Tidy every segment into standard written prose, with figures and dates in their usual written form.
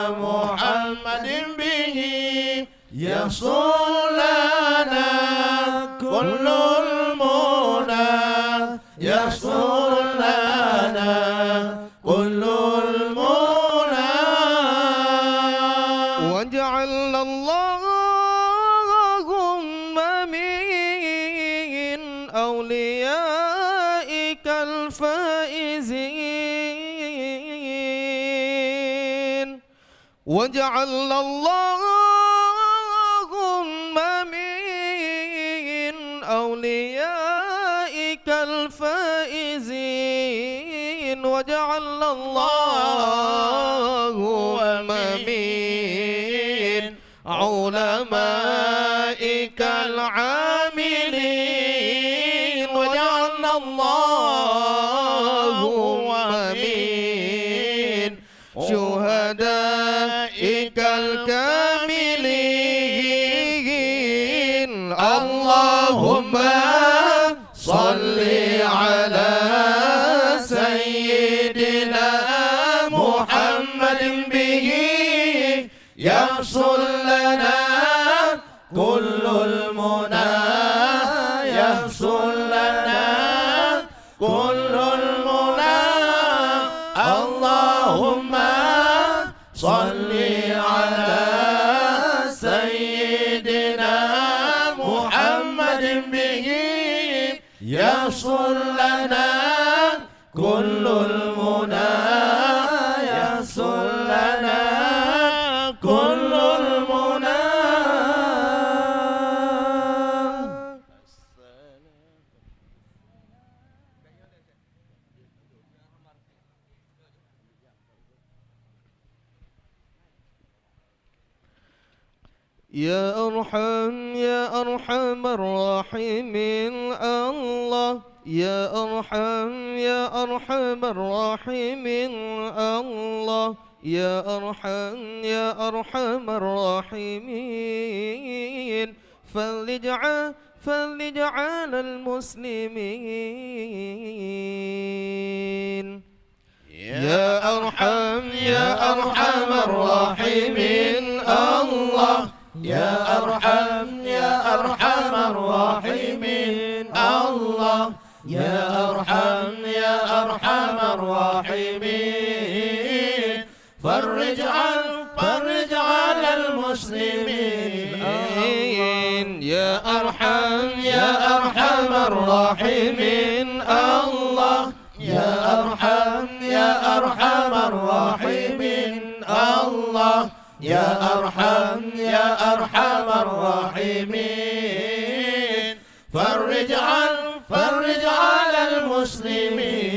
محمد به يحصل لنا كل المنى يحصل لنا كل المنى واجعل اللهم من أوليائك الفائزين واجعل اللهم من أوليائك الفائزين واجعل اللهم من علمائك العاملين واجعل اللهم من شهدائك الكاملين اللهم صل على سيدنا محمد به يحصل لنا كل المنى يحصل لنا كل المنى اللهم صل على سيدنا محمد به يحصل لنا كل المنى يحصل لنا كل المنى يا أرحم الراحمين الله يا أرحم الراحمين الله يا أرحم الراحمين فرج على المسلمين يا أرحم الراحمين الله يا أرحم الراحمين الله يا أرحم الراحمين فرج على المسلمين يا أرحم الراحمين الله يا أرحم الراحمين الله يا أرحم الراحمين فرج على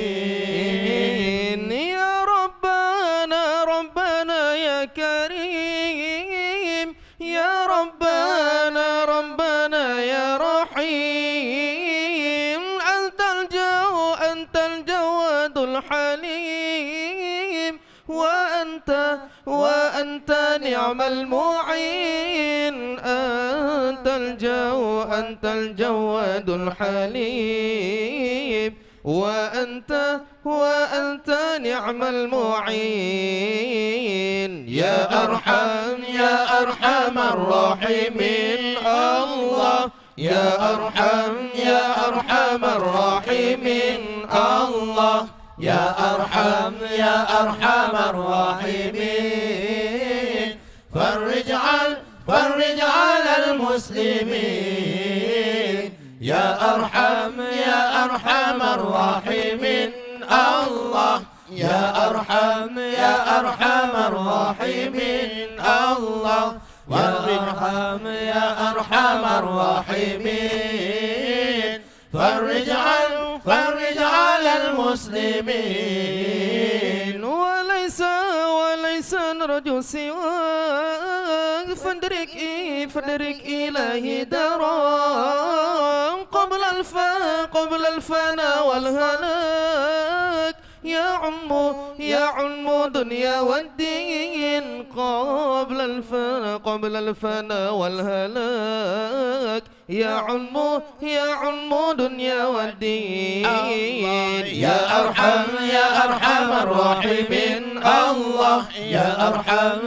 المسلمين يا ربنا يا كريم يا ربنا يا رحيم أنت الجواد الحليم وأنت نعم المعين أنت الجواد الحليم وأنت نعم المعين يا أرحم الراحمين الله يا أرحم الراحمين الله يا أرحم الراحمين فرج على المسلمين يا أرحم الراحمين الله يا أرحم الراحمين الله يا أرحم الراحمين فرج على المسلمين وليس نرجو سواك فادرك إلهي درام قبل الفنا والهلاك يا عم دنيا والدين قابل قبل الفناء والهلاك يا علم دنيا والدين يا أرحم الراحمين الله يا أرحم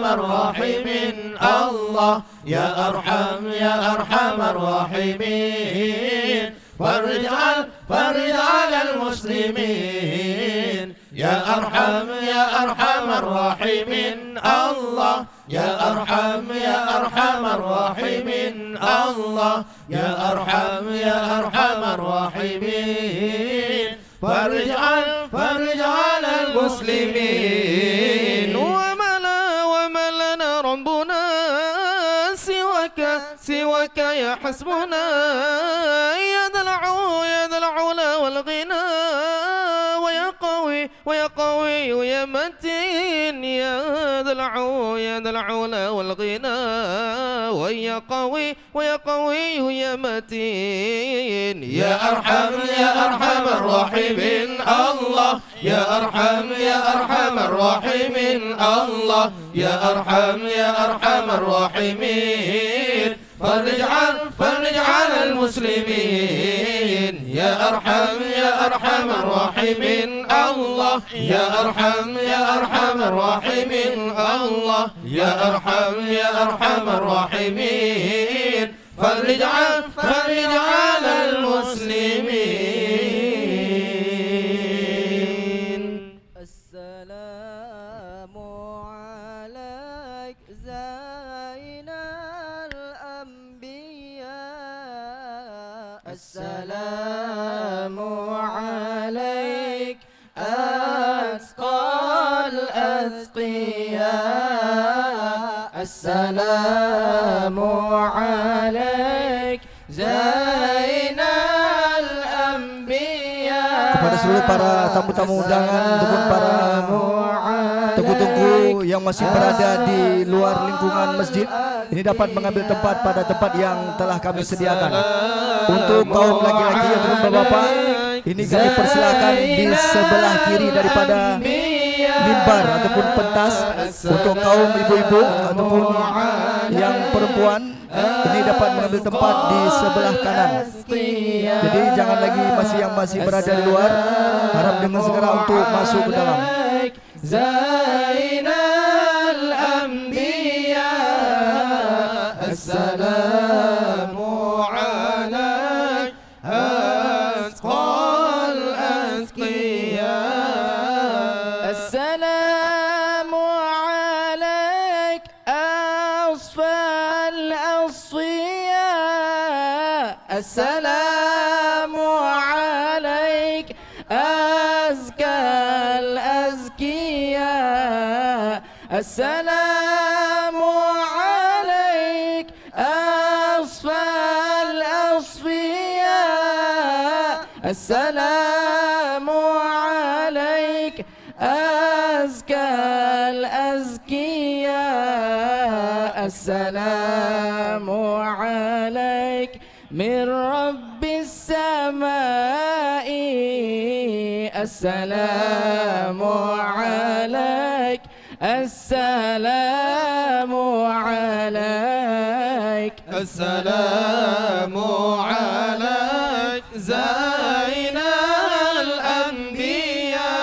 الراحمين الله يا أرحم الراحمين فرج على المسلمين يا أرحم الراحمين الله يا أرحم الراحمين الله يا أرحم الراحمين فرج على المسلمين وما لنا ربنا سواك يا حسبنا يا ذا العلا والغنى ويا قوي ويا متين يا ذا العلا والغنى ويا قوي ويا متين يا أرحم الراحمين الله يا أرحم الراحمين الله يا أرحم الراحمين فرج على المسلمين يا أرحم الراحمين الله يا أرحم الراحمين الله يا أرحم الراحمين فرج على المسلمين. السلام عليك زين الأنبياء السلام عليك أتقى الأتقياء السلام عليك زين الأنبياء. Kepada seluruh para tamu-tamu undangan ataupun para tunggu-tunggu yang masih berada di luar lingkungan masjid, ini dapat mengambil tempat pada tempat yang telah kami sediakan. Untuk kaum laki-laki ataupun bapak-bapak, ini kami persilakan di sebelah kiri daripada mimbar ataupun pentas. Untuk kaum ibu-ibu ataupun yang perempuan, ini dapat mengambil tempat di sebelah kanan. Jadi jangan lagi masih berada di luar, harap dengan segera untuk masuk ke dalam. Zainal Anbiya Assalamu alaik Asqal Asqiya Assalamu alaik Asfal Asfiya Assalamu alaik Azkal Azkiya Assalamu alaik Asfal Asfiya Assalamu alaik Azkal Azkiya Assalamu alaik Min Rabbis Samai Assalamu alaik Assalamu alaik Assalamu alaik Zainal Anbiya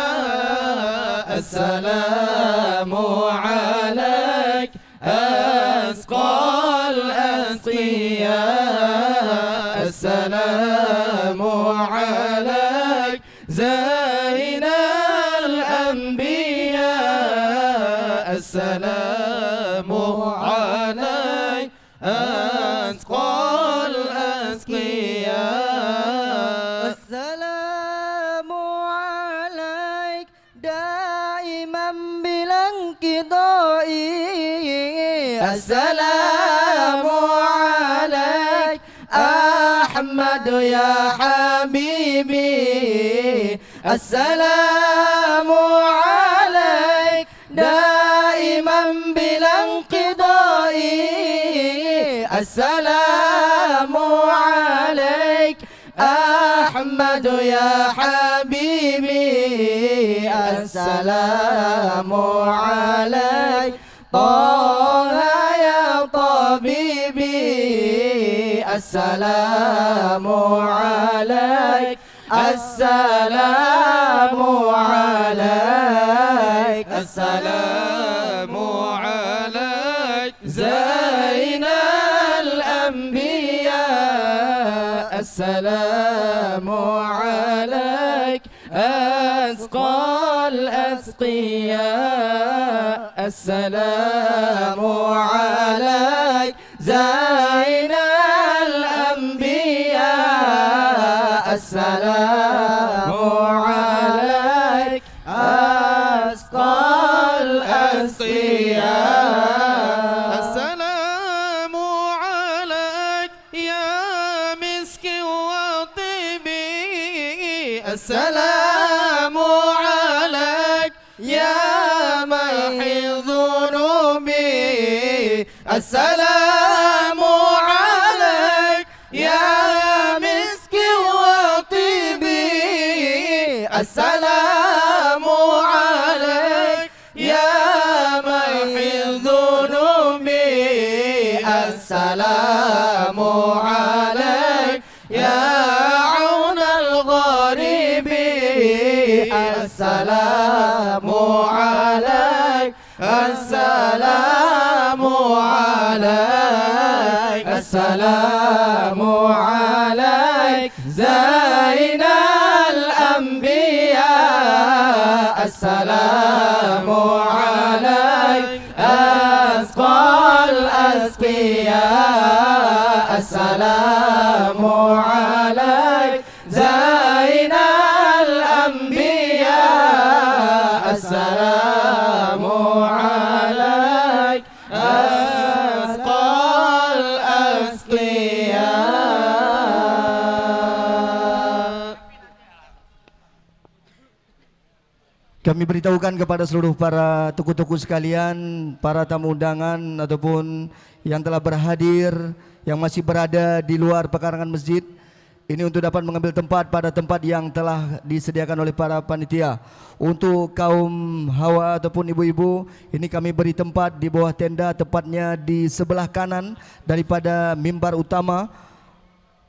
Assalamu alaik Asqal Asqiya Assalamu alaik Zainal Anbiya Assalamu alaik Asqal Asqiya Assalamu alaik Daiman bilang qidai Assalamu alaik Ahmad ya habibi Assalamu alaik Daiman bilang qidai Assalamu alaik Ahmad ya habibi Assalamu alaik طه يا طبيبي السلام عليك السلام عليك السلام عليك زين الأنبياء السلام عليك أسقى الأسقياء السلام عليك زين الأنبياء السلام عليك أسقى الأسقياء السلام عليك يا مسك وطيبي السلام عليك يا محي ذنوبي السلام عليك يا مسك وطيبي السلام عليك يا محي ذنوبي السلام عليك يا عون الغريب السلام عليك السلام عليك السلام عليك زين الأنبياء السلام عليك أسقى الأسقياء السلام عليك زين الأنبياء السلام عليك أسقى الأسقياء. Kami beritahukan kepada seluruh para tuku-tuku sekalian, para tamu undangan ataupun yang telah berhadir, yang masih berada di luar pekarangan masjid, ini untuk dapat mengambil tempat pada tempat yang telah disediakan oleh para panitia. Untuk kaum hawa ataupun ibu-ibu, ini kami beri tempat di bawah tenda, tepatnya di sebelah kanan daripada mimbar utama.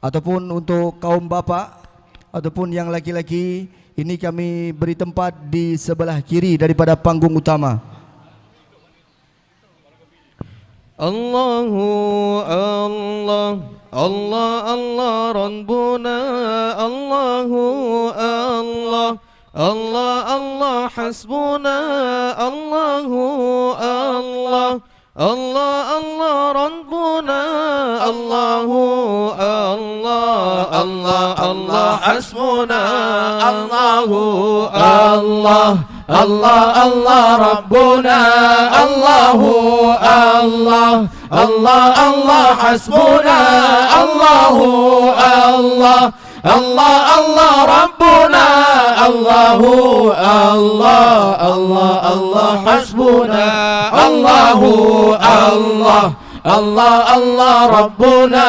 Ataupun untuk kaum bapak ataupun yang laki-laki, ini kami beri tempat di sebelah kiri daripada panggung utama. Allahu Allah Allah Allah Rabbuna Allahu Allah Allah Allah Hasbuna Allahu Allah Allah Allah Rabbuna Allahu Allah Allah Allah Hasbuna Allahu Allah Allah Allah Rabbuna Allahu Allah Allah Allah Hasbuna Allahu Allah Allah Allah Rabbuna Allahu Allah Allah Allah Hasbuna Allahu Allah Allah Allah Rabbuna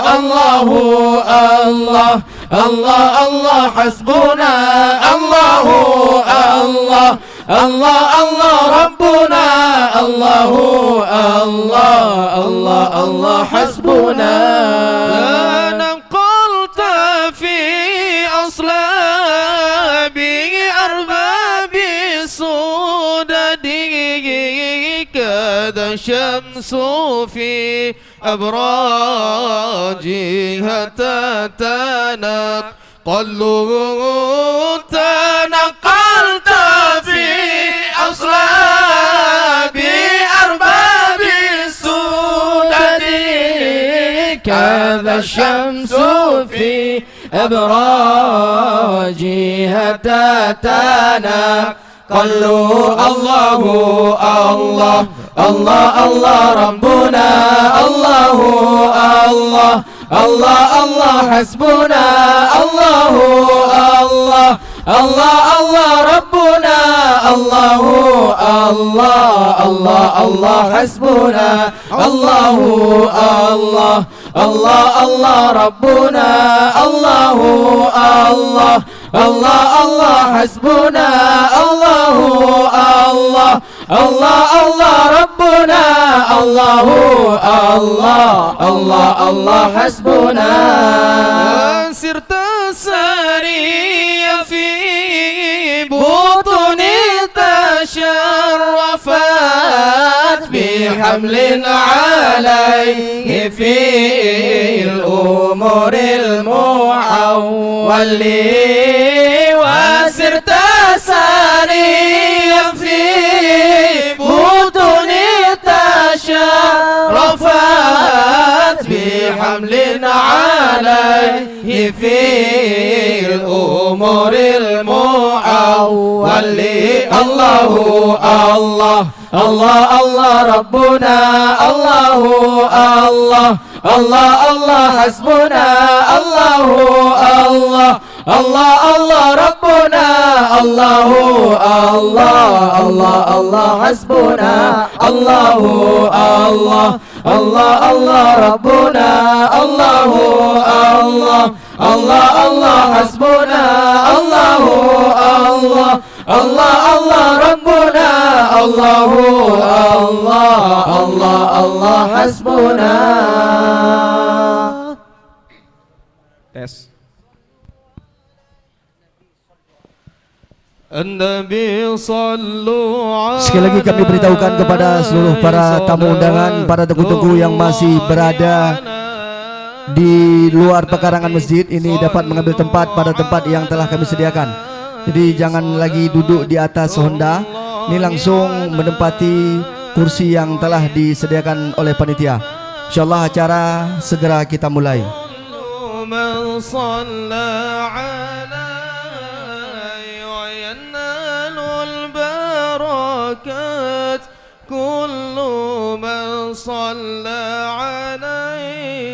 Allahu Allah Allah Allah Hasbuna Allahu Allah Allah Allah Rabbuna Allahu Allah Allah Allah Hasbuna. نقلت في أصلاب أرباب السدد كذا الشمس في أبراجها تتنقل تنقلت في أصلاب أرباب السدد كذا الشمس في أبراجها تتنقل الله الله الله الله ربنا الله الله الله الله حسبنا الله الله الله الله ربنا الله الله الله الله حسبنا الله الله الله الله ربنا الله الله الله الله حسبنا الله الله الله الله ربنا Allahu Allah Allah Allah hasbuna وسرت سريا في بطن تشرفت بحمل عليه في الأمور المعول وسرت سريا في بطن تشرفت بحمل عليه في الأمور المعول الله الله الله الله ربنا الله الله الله الله حسبنا الله الله الله الله ربنا الله الله الله الله حسبنا الله الله الله الله ربنا الله الله الله الله حسبنا الله الله الله الله ربنا الله الله الله الله حسبنا. Tes. Sekali lagi kami beritahukan kepada seluruh para tamu undangan, para tengku-tengku yang masih berada di luar pekarangan masjid ini dapat mengambil tempat pada tempat yang telah kami sediakan. Jadi jangan lagi duduk di atas Honda, ini langsung menempati kursi yang telah disediakan oleh panitia. Insyaallah acara segera kita mulai. كل من صلى عليه.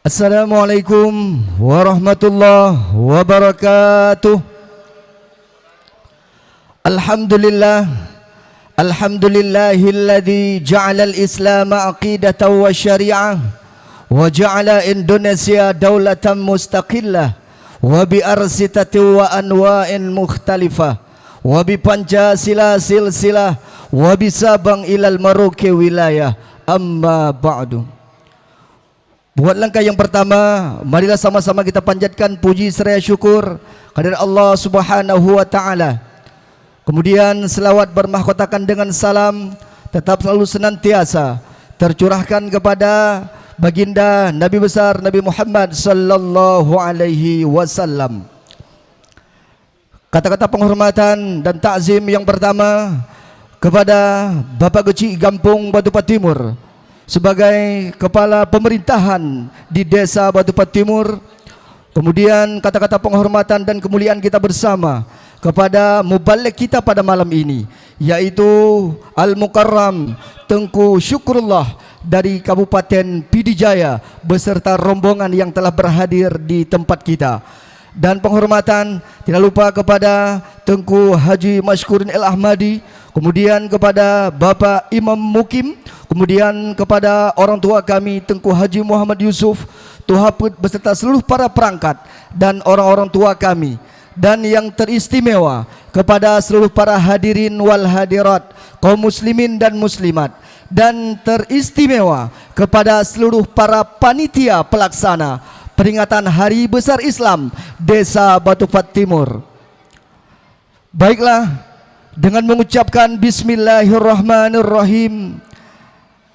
Assalamualaikum warahmatullahi wabarakatuh. Alhamdulillah Alhamdulillahilladzi ja'alal Islam aqidatan wa syari'ah wa ja'ala Indonesia daulatan mustaqillah wa bi arsitatin wa anwa'in mukhtalifah wa bi Pancasila silsilah wa bi Sabang ilal Maroke wilayah. Amma ba'du. Buat langkah yang pertama, marilah sama-sama kita panjatkan puji seraya syukur kehadirat Allah Subhanahu wa taala. Kemudian selawat bermahkotakan dengan salam tetap selalu senantiasa tercurahkan kepada baginda Nabi besar Nabi Muhammad sallallahu alaihi wasallam. Kata-kata penghormatan dan takzim yang pertama kepada Bapak Kecil Gampung Batupat Timur sebagai kepala pemerintahan di Desa Batupat Timur. Kemudian kata-kata penghormatan dan kemuliaan kita bersama kepada mubalik kita pada malam ini, yaitu Al-Mukarram Tengku Syukurullah dari Kabupaten Pidijaya beserta rombongan yang telah berhadir di tempat kita. Dan penghormatan tidak lupa kepada Tengku Haji Mashkurin El Ahmadi, kemudian kepada Bapak Imam Mukim, kemudian kepada orang tua kami Tengku Haji Muhammad Yusuf Tuhaput beserta seluruh para perangkat dan orang-orang tua kami. Dan yang teristimewa kepada seluruh para hadirin wal hadirat, kaum muslimin dan muslimat. Dan teristimewa kepada seluruh para panitia pelaksana peringatan Hari Besar Islam Desa Batupat Timur. Baiklah, dengan mengucapkan Bismillahirrahmanirrahim,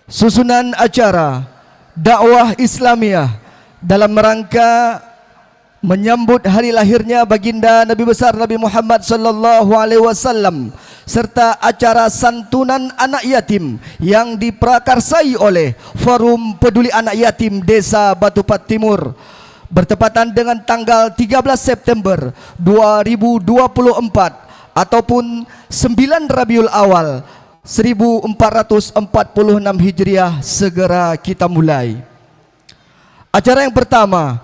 susunan acara dakwah Islamiyah dalam rangka menyambut hari lahirnya baginda Nabi besar Nabi Muhammad sallallahu alaihi wasallam serta acara santunan anak yatim yang diprakarsai oleh Forum Peduli Anak Yatim Desa Batupat Timur bertepatan dengan tanggal 13 September 2024 ataupun 9 Rabiul Awal 1446 Hijriah segera kita mulai. Acara yang pertama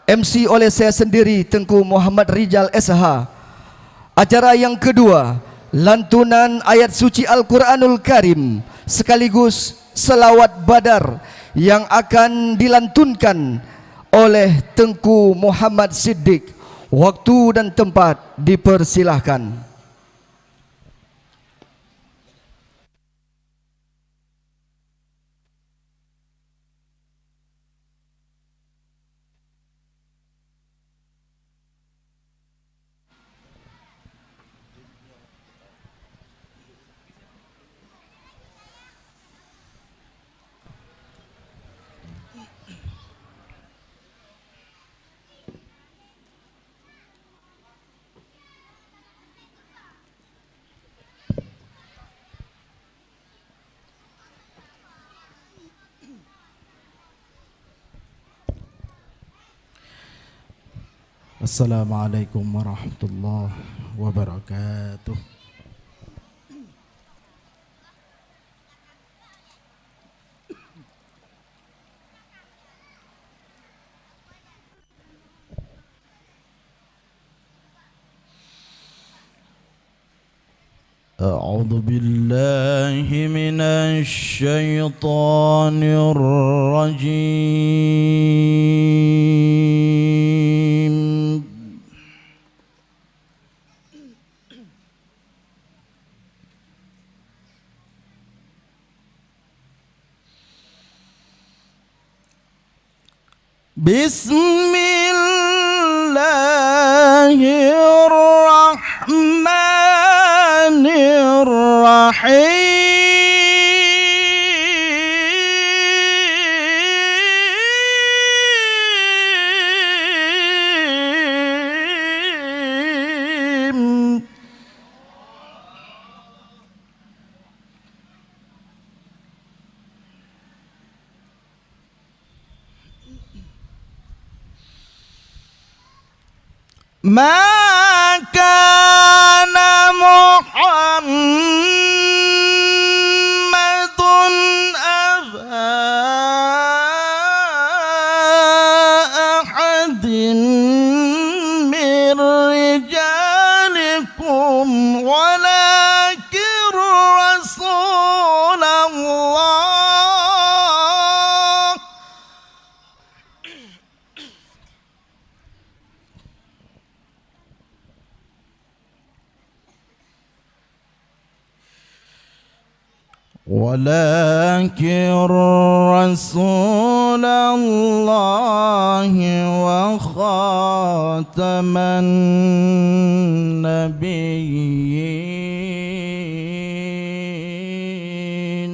MC oleh saya sendiri Tengku Muhammad Rijal SH. Acara yang kedua lantunan ayat suci Al-Quranul Karim sekaligus selawat badar yang akan dilantunkan oleh Tengku Muhammad Siddiq. Waktu dan tempat dipersilahkan. Assalamualaikum warahmatullahi wabarakatuh. A'udzu billahi minasy syaithanir rajim. Bismillahirrahmanirrahim. Ma kana Muhammadun aba ahadin min rijalikum walakin Rasulullah. ولكن رسول الله وخاتم النبيين.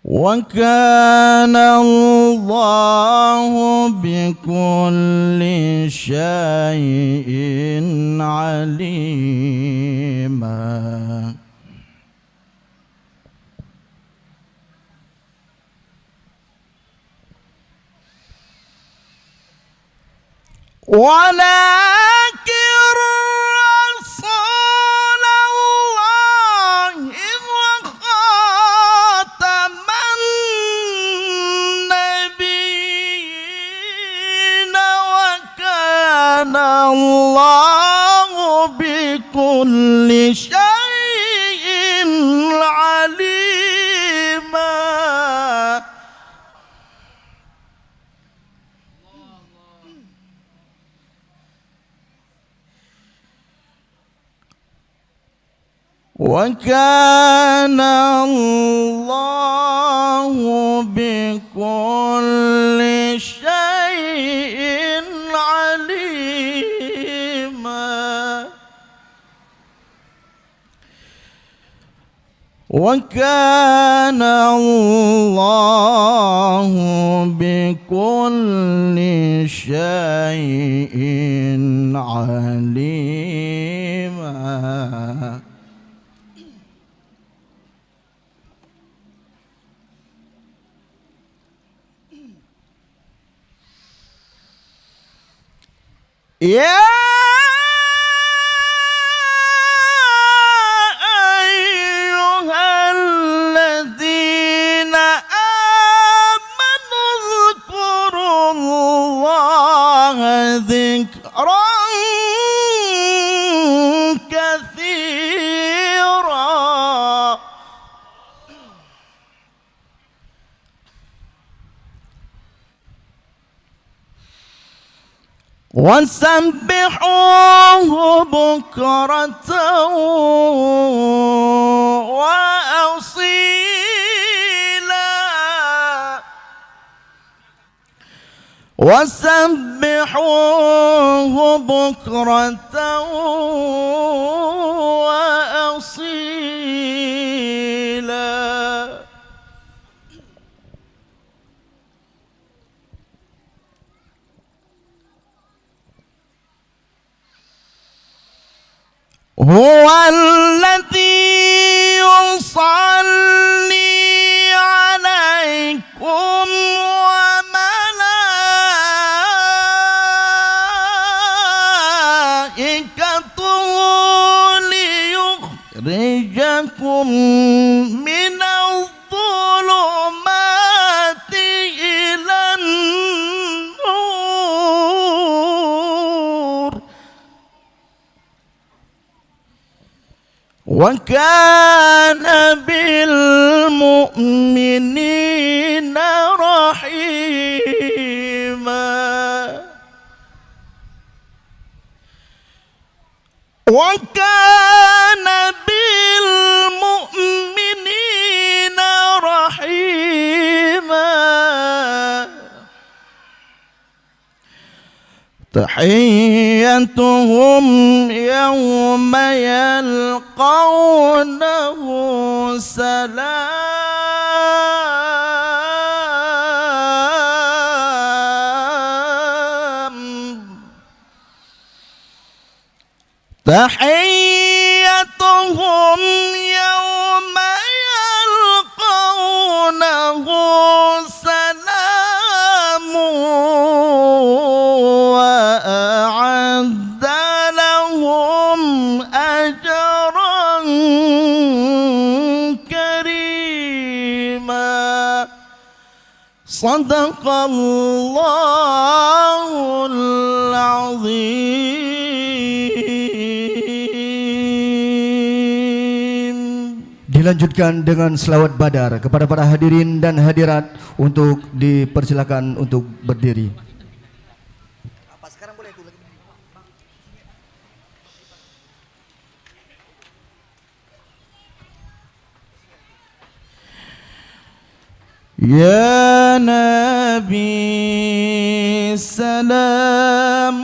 وكان الله بكل شيء عليما. ولكن رسول الله وخاتم النبيين وكان الله بكل شيء عليما. وكان الله بكل شيء عليما. وكان الله بكل شيء عليما. يا أيها الذين آمنوا اذكروا الله ذكرا وسبحوه بكرة وأصيلا وسبحوه بكرة وأصيلا هو الذي يصلي عليكم وملائكته ليخرجكم من الظلمات إلى النور وكان بالمؤمنين رحيما وكان بالمؤمنين رحيما تحيتهم يوم يلقونه سلام تحيتهم يوم يلقونه سلام وأعد لهم أجرا كريما صدق الله العظيم. Dilanjutkan dengan selawat badar kepada para hadirin dan hadirat untuk dipersilakan untuk berdiri. يا نبي سلام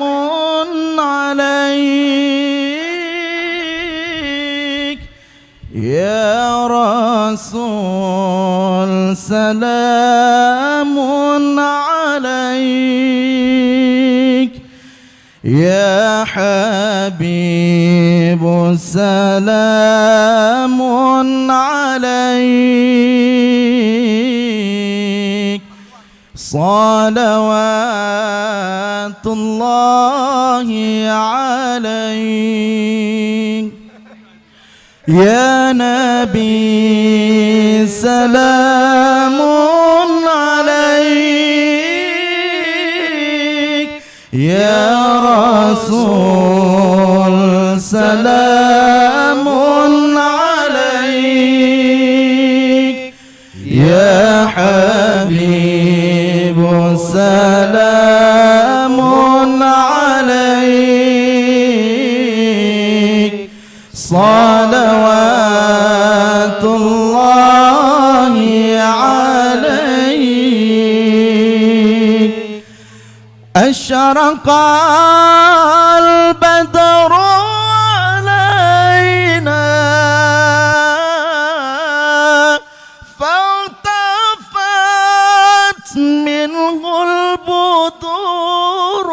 عليك يا رسول سلام عليك يا حبيب سلام عليك صلوات الله عليك يا نبي سلام عليك يا رسول سلام عليك يا حبيب سلام عليك صلوات الله عليك أشرق البدر علينا فالتفت منه البدور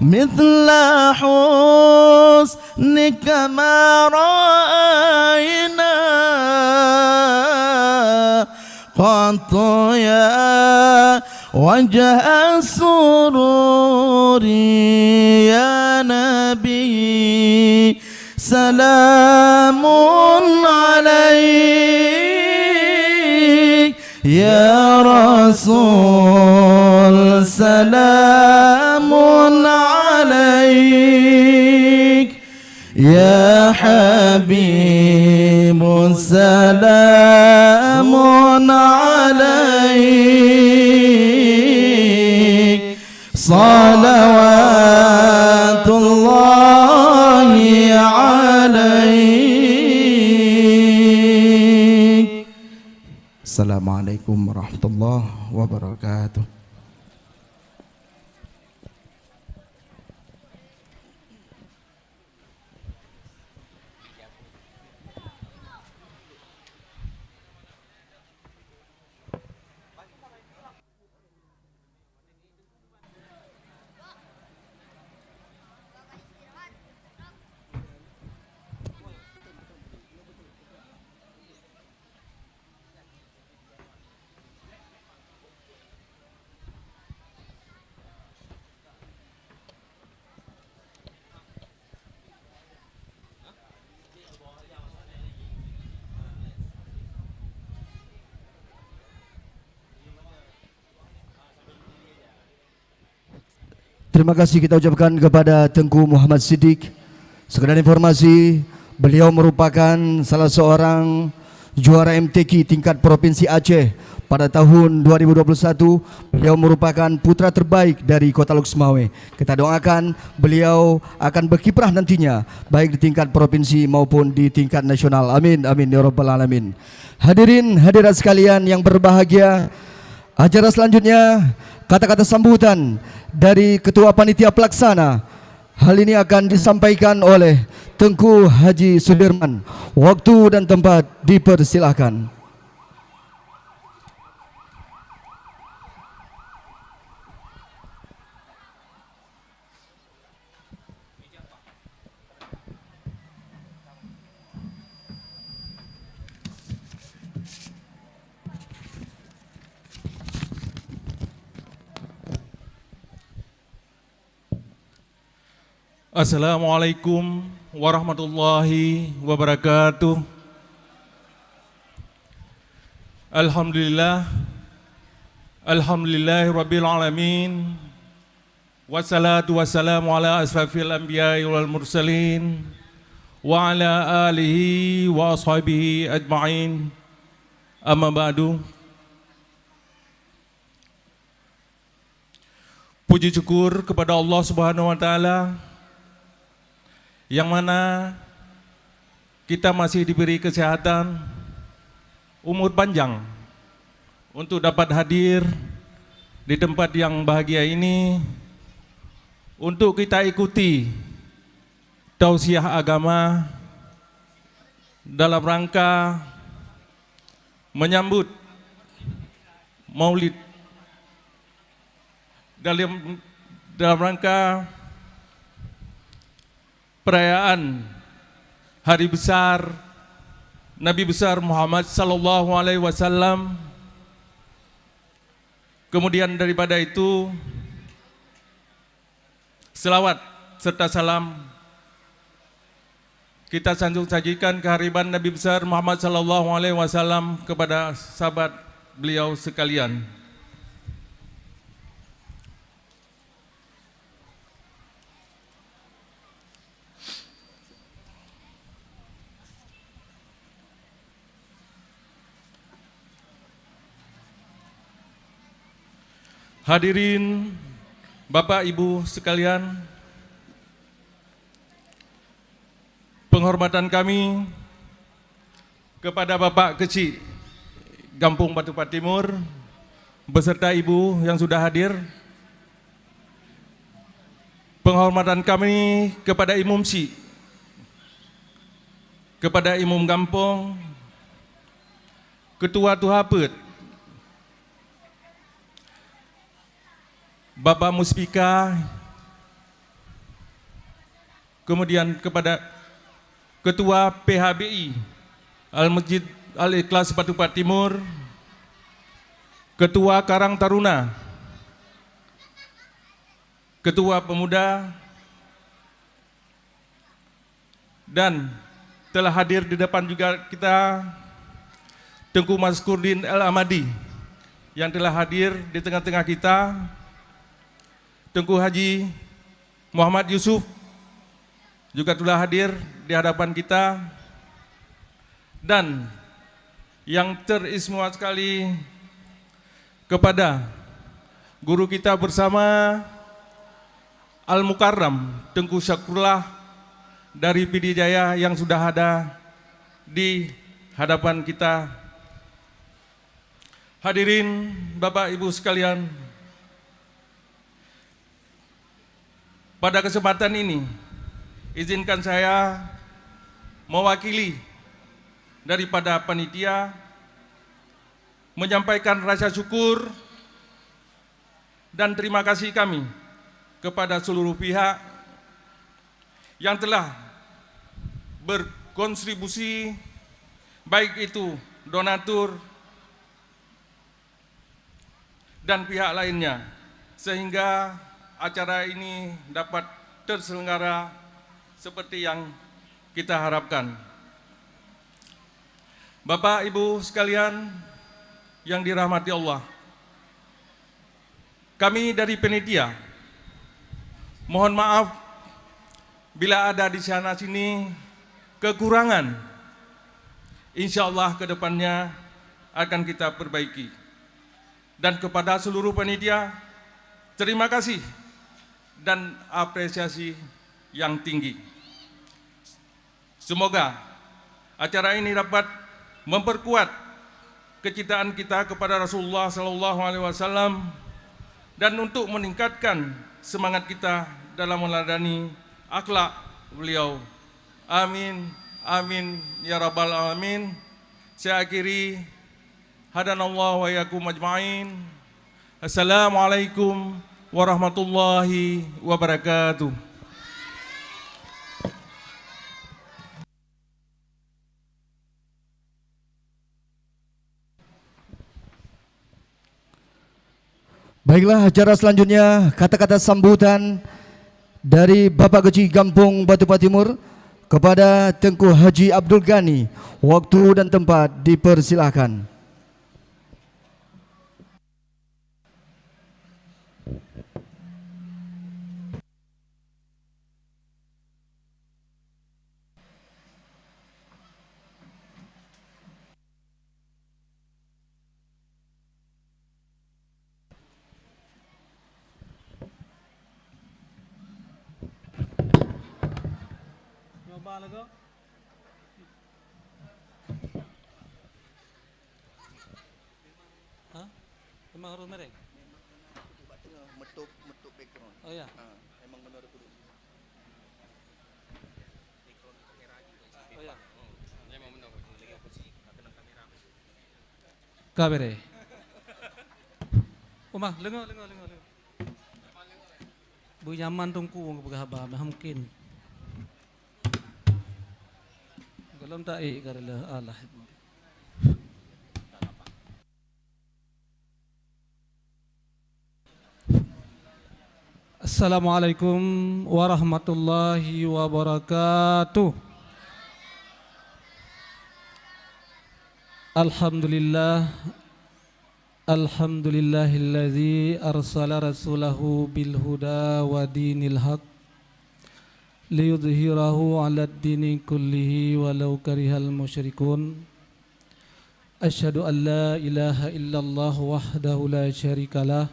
مثل حسنك ما رأينا قط يا وجه السرور يا نبي سلام عليك يا رسول سلام عليك يا حبيب سلام عليك Assalamualaikum warahmatullahi wabarakatuh. Terima kasih kita ucapkan kepada Tengku Muhammad Siddiq. Sekedar informasi, beliau merupakan salah seorang juara MTQ tingkat Provinsi Aceh pada tahun 2021. Beliau merupakan putra terbaik dari Kota Luxmawe. Kita doakan beliau akan berkiprah nantinya baik di tingkat provinsi maupun di tingkat nasional. Amin, amin ya rabbal alamin. Hadirin hadirat sekalian yang berbahagia, acara selanjutnya kata-kata sambutan dari Ketua Panitia Pelaksana. Hal ini akan disampaikan oleh Tengku Haji Sudirman. Waktu dan tempat dipersilahkan. Assalamualaikum warahmatullahi wabarakatuh. Alhamdulillah, alhamdulillahirabbil alamin. Wassalatu wassalamu ala asrafil anbiya'i wal mursalin wa ala alihi wa ashabihi ajma'in. Amma ba'du. Puji syukur kepada Allah Subhanahu wa taala yang mana kita masih diberi kesehatan, umur panjang untuk dapat hadir di tempat yang bahagia ini untuk kita ikuti tausiah agama dalam rangka menyambut Maulid, dalam rangka perayaan hari besar Nabi besar Muhammad sallallahu alaihi wasallam. Kemudian daripada itu selawat serta salam kita sajikan kehadiran Nabi besar Muhammad sallallahu alaihi wasallam kepada sahabat beliau sekalian. Hadirin Bapak Ibu sekalian, penghormatan kami kepada Bapak Kecik Kampung Batupat Timur beserta Ibu yang sudah hadir. Penghormatan kami kepada Imum Si, kepada Imum Kampung, Ketua Tuhapet, Bapak Muspika, kemudian kepada Ketua PHBI Al-Masjid Al-Ikhlas Batupat Timur, Ketua Karang Taruna, Ketua Pemuda, dan telah hadir di depan juga kita Tengku Maskurdin El-Amadi yang telah hadir di tengah-tengah kita, Tengku Haji Muhammad Yusuf juga telah hadir di hadapan kita, dan yang teristimewa sekali kepada guru kita bersama Al-Mukarram Tengku Syakrullah dari Pidijaya yang sudah ada di hadapan kita. Hadirin Bapak Ibu sekalian, pada kesempatan ini izinkan saya mewakili daripada panitia menyampaikan rasa syukur dan terima kasih kami kepada seluruh pihak yang telah berkontribusi, baik itu donatur dan pihak lainnya, sehingga acara ini dapat terselenggara seperti yang kita harapkan. Bapak Ibu sekalian yang dirahmati Allah, kami dari panitia mohon maaf bila ada di sana sini kekurangan. Insya Allah ke depannya akan kita perbaiki. Dan kepada seluruh panitia, terima kasih dan apresiasi yang tinggi. Semoga acara ini dapat memperkuat kecintaan kita kepada Rasulullah SAW dan untuk meningkatkan semangat kita dalam meladani akhlak beliau. Amin, amin, ya rabbal alamin. Saya akhiri, hadanallahu wa iyyakum ajma'in. Assalamualaikum warahmatullahi wabarakatuh. Baiklah, acara selanjutnya kata-kata sambutan dari Bapak Kecil Kampung Batu Timur kepada Tengku Haji Abdul Ghani. Waktu dan tempat dipersilahkan. Memang harus mereng? Oh ya? Oh ya? Kabere. Umah, lengo. Bu nyaman tungku wong begahaba, mungkin. Galam tak karela Allah. Assalamualaikum warahmatullahi wabarakatuh. Alhamdulillahilladzi arsala rasulahu bil huda wa dinil haq liyudhhirahu 'alad dini kullihi walau karihal musyrikun. Asyhadu an la ilaha illallah wahdahu la syarikalah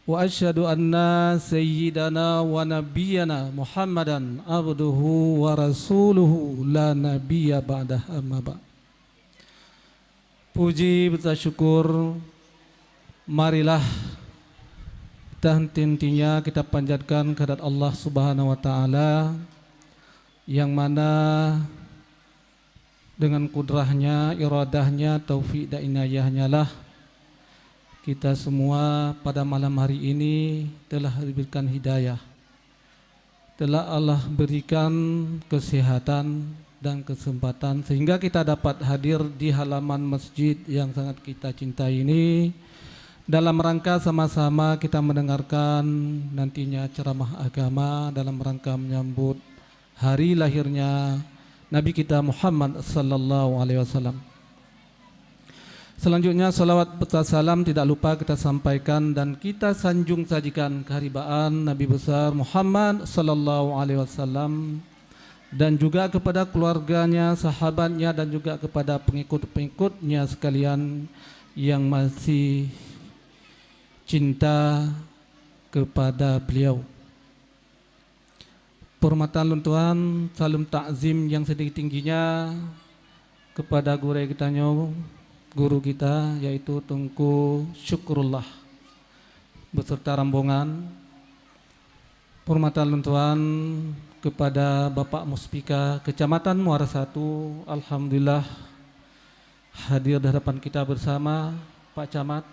wa asyhadu anna sayyidana wa nabiyyana Muhammadan abduhu wa rasuluhu la nabiyya ba'dah, amma ba'd. Puji bersyukur marilah kita henti-hentinya kita panjatkan kehadirat Allah Subhanahu wa taala yang mana dengan kudrahnya, iradahnya, taufik dan inayahnya lah kita semua pada malam hari ini telah diberikan hidayah. Telah Allah berikan kesehatan dan kesempatan sehingga kita dapat hadir di halaman masjid yang sangat kita cintai ini dalam rangka sama-sama kita mendengarkan nantinya ceramah agama dalam rangka menyambut hari lahirnya Nabi kita Muhammad sallallahu alaihi wasallam. Selanjutnya salawat serta salam tidak lupa kita sampaikan dan kita sanjung sajikan keharibaan Nabi besar Muhammad sallallahu alaihi wasallam dan juga kepada keluarganya, sahabatnya dan juga kepada pengikut-pengikutnya sekalian yang masih cinta kepada beliau. Penghormatan luntuhan, salam takzim yang setinggi-tingginya kepada guru kita nyo guru kita yaitu Tengku Syukurullah beserta rombongan. Hormatan luntuan kepada Bapak Muspika Kecamatan Muara Satu, alhamdulillah hadir di hadapan kita bersama Pak Camat,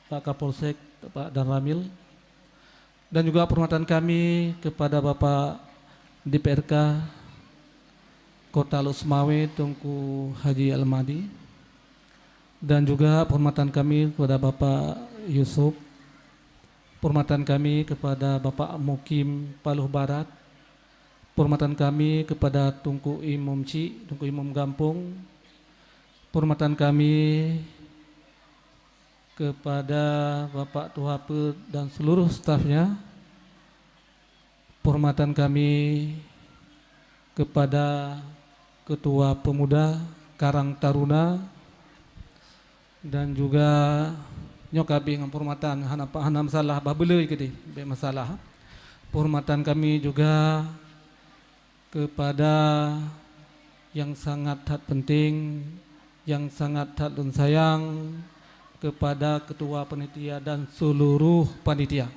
Pak Kapolsek, Pak Dan Ramil, dan juga hormatan kami kepada Bapak DPRK Kota Lusmawe Tengku Haji Almadi, dan juga hormatan kami kepada Bapak Yusuf, hormatan kami kepada Bapak Mukim Paluh Barat, hormatan kami kepada Tungku Imam Ci, Tungku Imam Gampung, hormatan kami kepada Bapak Tuhape dan seluruh stafnya, hormatan kami kepada Ketua Pemuda Karang Taruna, dan juga nyokabi dengan hormatan hana masalah babelai ke be masalah. Hormatan kami juga kepada yang sangat penting, yang sangat sayang kepada ketua panitia dan seluruh panitia.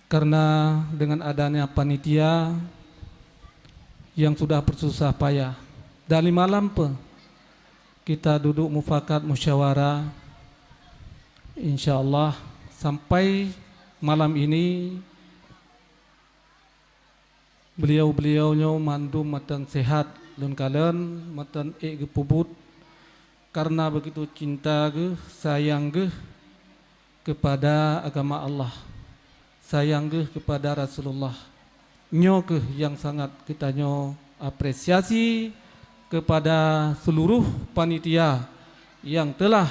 Karena dengan adanya panitia yang sudah bersusah payah dari malam kita duduk mufakat musyawarah, insyaallah sampai malam ini beliau-beliaunya mandum matang sehat dan kalian matang pubut karena begitu cinta sayang kepada agama Allah, sayang kepada Rasulullah. Nyo yang sangat kita apresiasi kepada seluruh panitia yang telah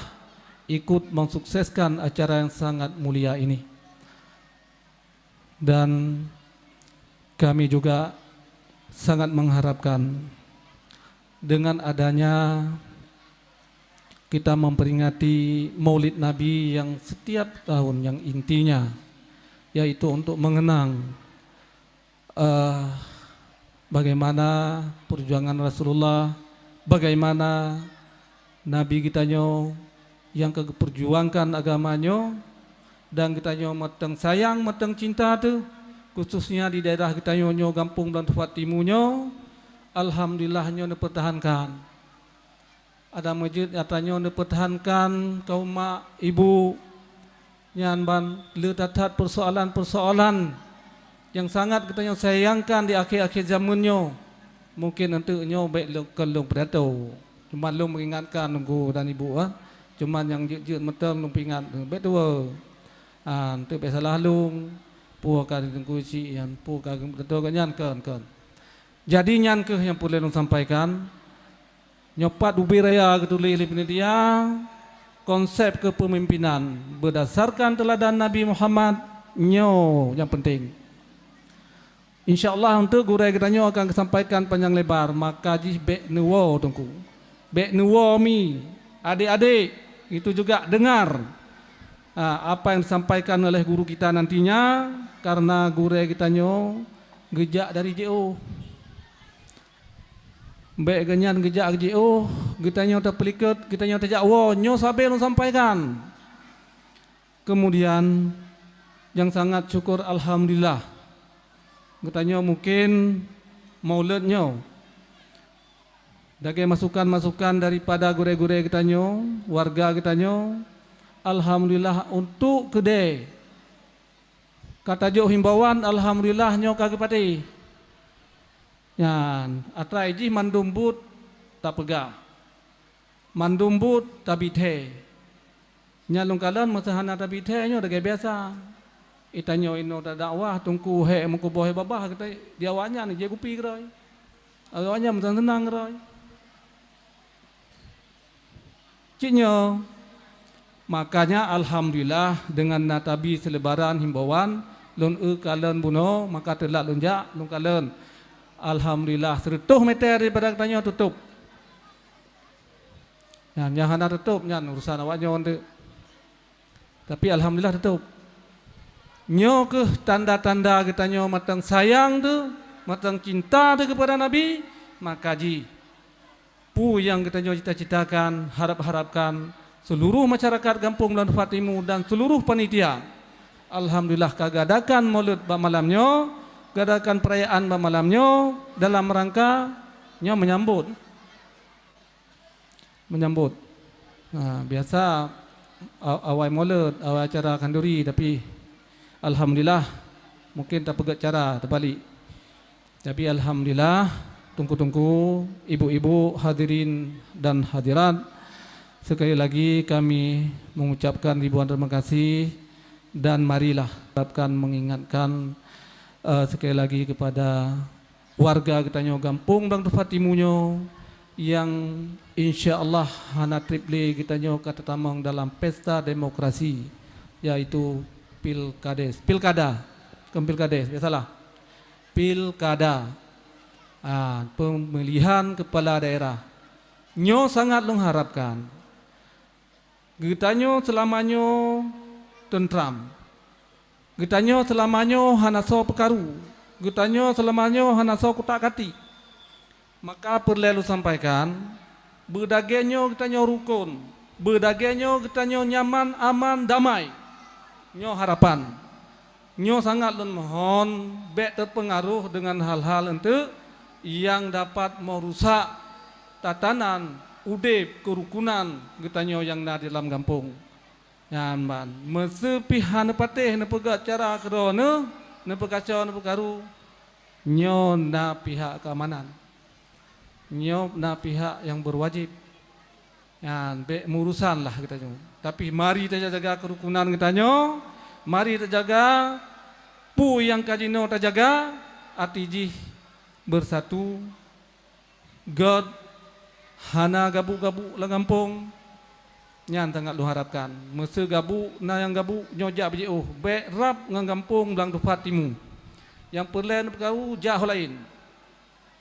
ikut mensukseskan acara yang sangat mulia ini. Dan kami juga sangat mengharapkan dengan adanya kita memperingati Maulid Nabi yang setiap tahun, yang intinya yaitu untuk mengenang bagaimana perjuangan Rasulullah, bagaimana Nabi kita yang keperjuangkan agamanya, dan kita matang sayang, matang cinta tu, khususnya di daerah kita Gampung dan tempat timunya, alhamdulillahnya dipertahankan. Ada masjid katanya dipertahankan kaum mak ibu nyanban letatat persoalan-persoalan yang sangat kita sayangkan di akhir-akhir zamannya. Mungkin untuknya baik kalau berato, cuma lu mengingatkan nunggu dan ibu cuman yang jut metem lu pingat betul untuk biasa lalu puakan tengku si yang puakan betul kan kan jadi nyan ke yang boleh lu sampaikan nyopat ubi raya ketulis dia konsep kepemimpinan berdasarkan teladan Nabi Muhammad yang penting. InsyaAllah untuk gurai kita akan sampaikan panjang lebar, maka jih bek nuwo tungku bek nuwo mi adik-adik itu juga dengar apa yang disampaikan oleh guru kita nantinya, karena guru kita gejak dari JO baik genyan gejak JO kita terpelikat, kita terjak sabar sampaikan. Kemudian yang sangat syukur alhamdulillah kita mungkin maulidnya dari masukan-masukan daripada gure-gure kita warga kita alhamdulillah untuk kedai kata jo himbauan alhamdulillah kagak pati yan atrai ji mandumbut tak pegah mandumbut tabithe nyalung kalan masahana tabithe dah biasa itanyo ino ta dakwah tungku he mengko bohe babah kita diawanya ni je kupi gerai awanya menang tenang gerai Ciknya, makanya alhamdulillah dengan natabi selebaran himbauan lun kalen buno maka telah lunjak lun kalen alhamdulillah 100 meter daripada katanya tutup. Yang hendak tutup nyan urusan awaknya onde. Tapi alhamdulillah tutup. Nyo ke tanda-tanda katanya matang sayang tu, matang cinta tu kepada Nabi, maka ji pu yang kita cita-citakan, harap-harapkan seluruh masyarakat Kampung Belang Dapat Timur dan seluruh panitia. Alhamdulillah kagadakan maulid malamnya, gadakan perayaan malamnya dalam rangka menyambut. Nah, biasa awal maulid, awal acara kanduri, tapi alhamdulillah mungkin tak pegat cara terbalik. Tapi alhamdulillah, tunggu-tunggu ibu-ibu hadirin dan hadirat, sekali lagi kami mengucapkan ribuan terima kasih dan marilah harapkan mengingatkan sekali lagi kepada warga kita Kampung Belang Dapat Timur yang insya-Allah hana triple kita kata tamang dalam pesta demokrasi, yaitu pilkades, biasalah pilkada, pemilihan kepala daerah. Nyo sangat mengharapkan gitanyo selamanya tentram, gitanyo selamanya hanaso pekaru, gitanyo selamanya hanaso kutak-kati. Maka perlu sampaikan, berdagenyo gitanyo rukun, berdagenyo gitanyo nyaman, aman, damai. Nyo harapan, nyo sangat mohon bek terpengaruh dengan hal-hal itu yang dapat merusak tatanan udip kerukunan gitanyo yang ada di dalam kampung. Nyaman, mesepihan patih nepegat cara kerana nepekacau nepekaru nyo na pihak keamanan, nyo na pihak yang berwajib. Yan bek murusan lah gitanyo. Tapi mari kita jaga kerukunan gitanyo, mari kita jaga pu yang kajino kita jaga, atiji bersatu, God hana gabu-gabu lah kampung. Nyan sangat lu harapkan. Masa gabu na yang gabu nyojak bejauh, bek rap ngang kampung Belang Dapat Timur. Yang perlahan perkara jauh lain.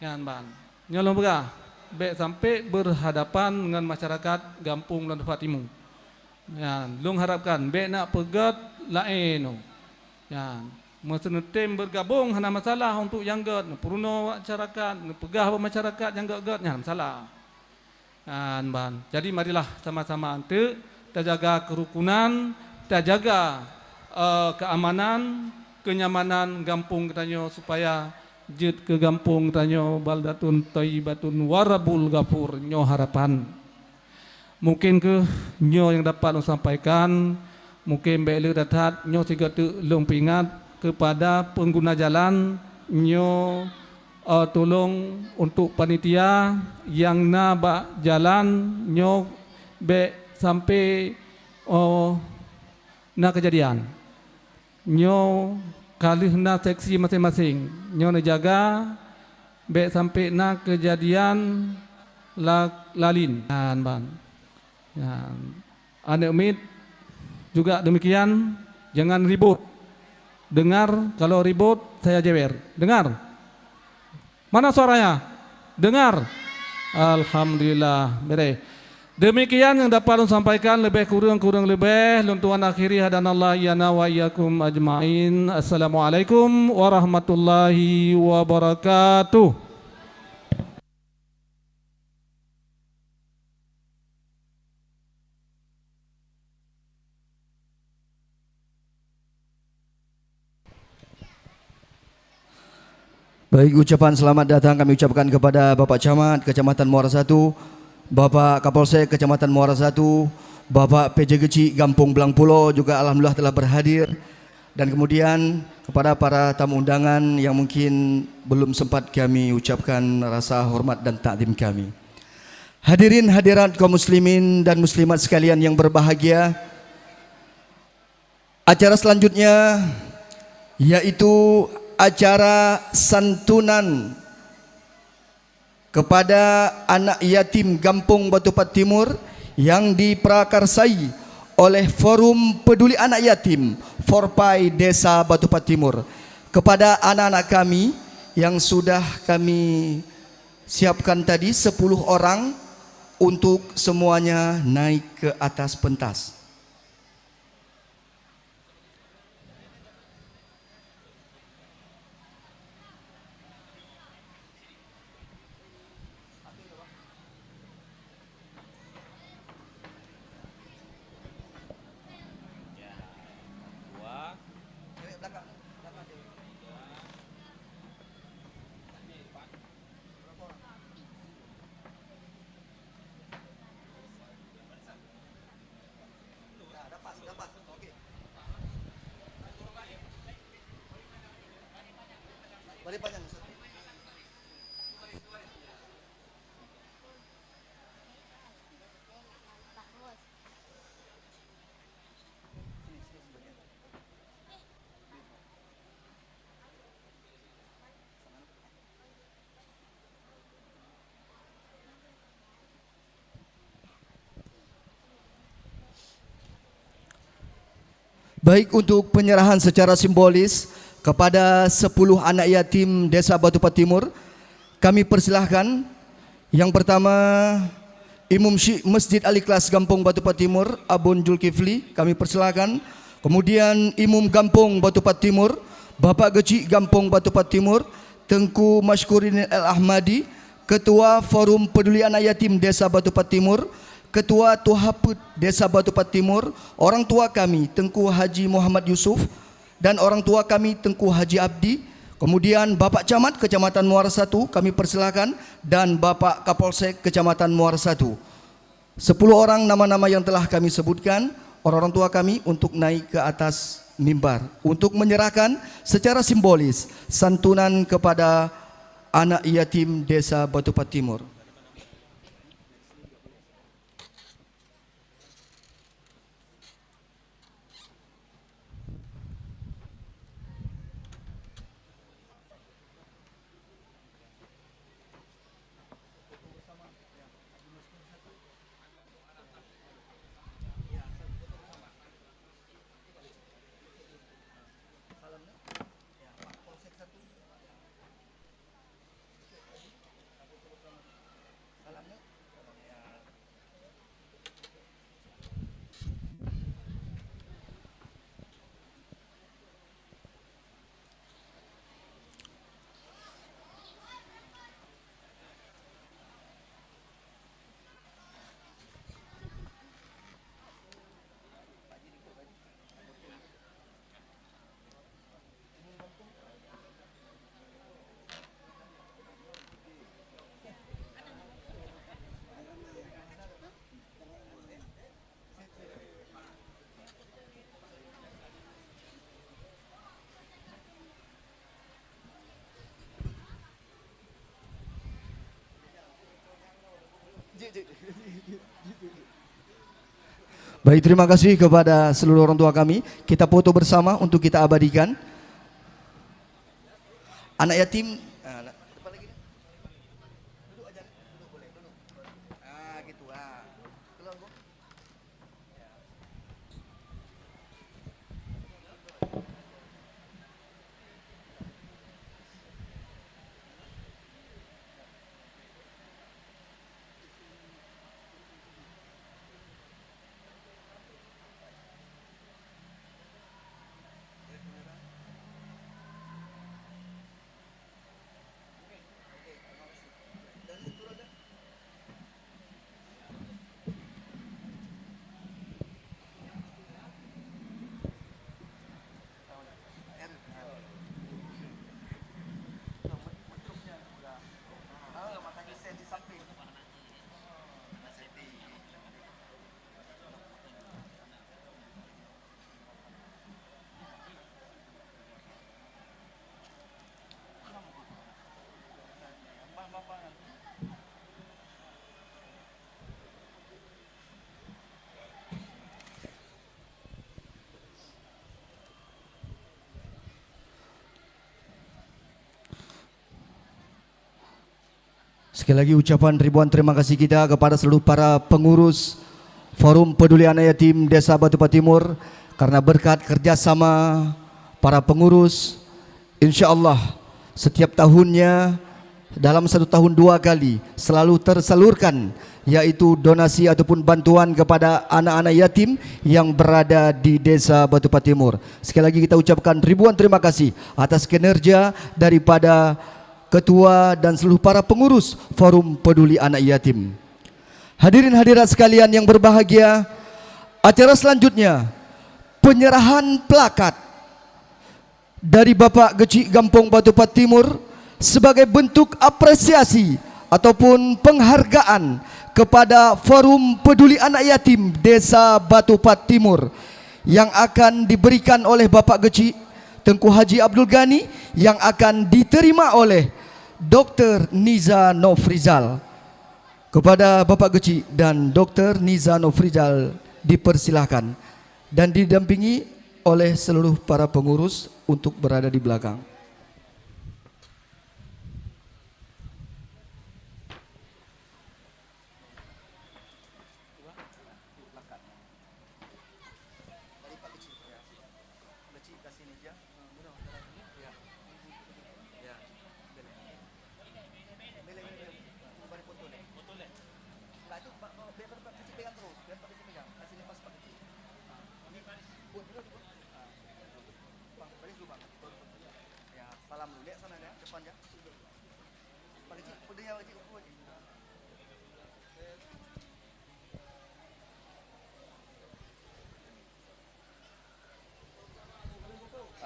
Nyan ban. Nyolong berah, bek sampai berhadapan dengan masyarakat Kampung Belang Dapat Timur. Nyan, lu harapkan bek nak pegat lain. Nyan. Masa netem bergabung hana masalah untuk yang gad, peruno masyarakat, pegah masyarakat yang gad nyan masalah. Ban. Jadi marilah sama-sama ante kita jaga kerukunan, kita jaga keamanan, kenyamanan kampung kita supaya jet ke kampung kita baldatun thayyibatun warabul ghafur nyo harapan. Mungkin ke nyo yang dapat sampaikan, mungkin belu datat nyo siga tu long pingat kepada pengguna jalan nyo tolong untuk panitia yang nak jalan nyo be sampai na kejadian nyo kali na seksi masing-masing nyo na jaga be sampai na kejadian lalin ban. Ane umid juga demikian, jangan ribut. Dengar kalau ribut saya jewer. Dengar. Mana suaranya? Dengar. Alhamdulillah. Baik. Demikian yang dapat saya sampaikan, lebih kurang lebih. Luntuan akhiri hadanallah iyana wa iyyakum ajmain. Assalamualaikum warahmatullahi wabarakatuh. Baik, ucapan selamat datang kami ucapkan kepada Bapak Camat Kecamatan Muara 1, Bapak Kapolsek Kecamatan Muara 1, Bapak PJ Kecil Kampung Belang Pulo juga alhamdulillah telah berhadir, dan kemudian kepada para tamu undangan yang mungkin belum sempat kami ucapkan rasa hormat dan takdim kami. Hadirin hadirat kaum muslimin dan muslimat sekalian yang berbahagia, acara selanjutnya yaitu acara santunan kepada anak yatim Kampung Batupat Timur yang diprakarsai oleh Forum Peduli Anak Yatim Forpai Desa Batupat Timur. Kepada anak-anak kami yang sudah kami siapkan tadi 10 orang untuk semuanya naik ke atas pentas. Baik, untuk penyerahan secara simbolis kepada 10 anak yatim Desa Batupat Timur, kami persilahkan yang pertama Imam Syekh Masjid Al-Ikhlas Gampong Batupat Timur, Abun Julkifli, kami persilahkan. Kemudian Imam Gampong Batupat Timur, Bapak Geci Gampong Batupat Timur, Tengku Mashkurin Al-Ahmadi, Ketua Forum Peduli Anak Yatim Desa Batupat Timur, Ketua Tuhaput Desa Batupat Timur, orang tua kami Tengku Haji Muhammad Yusuf dan orang tua kami Tengku Haji Abdi, kemudian Bapak Camat Kecamatan Muara 1 kami persilakan, dan Bapak Kapolsek Kecamatan Muara 1. 10 orang nama-nama yang telah kami sebutkan, orang tua kami untuk naik ke atas mimbar untuk menyerahkan secara simbolis santunan kepada anak yatim Desa Batupat Timur. Baik, terima kasih kepada seluruh orang tua kami. Kita foto bersama untuk kita abadikan. Anak yatim. Sekali lagi ucapan ribuan terima kasih kita kepada seluruh para pengurus Forum Peduli Anak Yatim Desa Batupat Timur, karena berkat kerjasama para pengurus, insya Allah setiap tahunnya dalam 1 tahun 2 kali selalu tersalurkan, yaitu donasi ataupun bantuan kepada anak-anak yatim yang berada di Desa Batupat Timur. Sekali lagi kita ucapkan ribuan terima kasih atas kinerja daripada Ketua dan seluruh para pengurus Forum Peduli Anak Yatim. Hadirin hadirat sekalian yang berbahagia, acara selanjutnya penyerahan plakat dari Bapak Geci Gampong Batupat Timur sebagai bentuk apresiasi ataupun penghargaan kepada Forum Peduli Anak Yatim Desa Batupat Timur yang akan diberikan oleh Bapak Geci Tengku Haji Abdul Ghani yang akan diterima oleh Dr. Niza Nofrizal. Kepada Bapak Kecil dan Dr. Niza Nofrizal dipersilahkan dan didampingi oleh seluruh para pengurus untuk berada di belakang.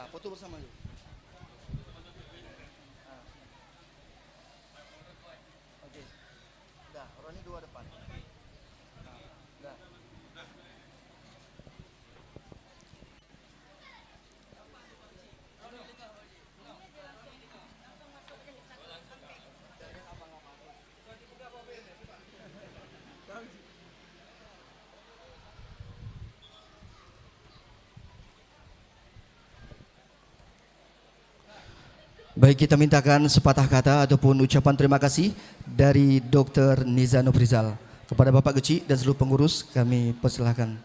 Foto bersama dulu. Oke. Dah, Roni dua depan. Dah. Baik, kita mintakan sepatah kata ataupun ucapan terima kasih dari Dr. Niza Nofrizal. Kepada Bapak Kecil dan seluruh pengurus kami persilahkan.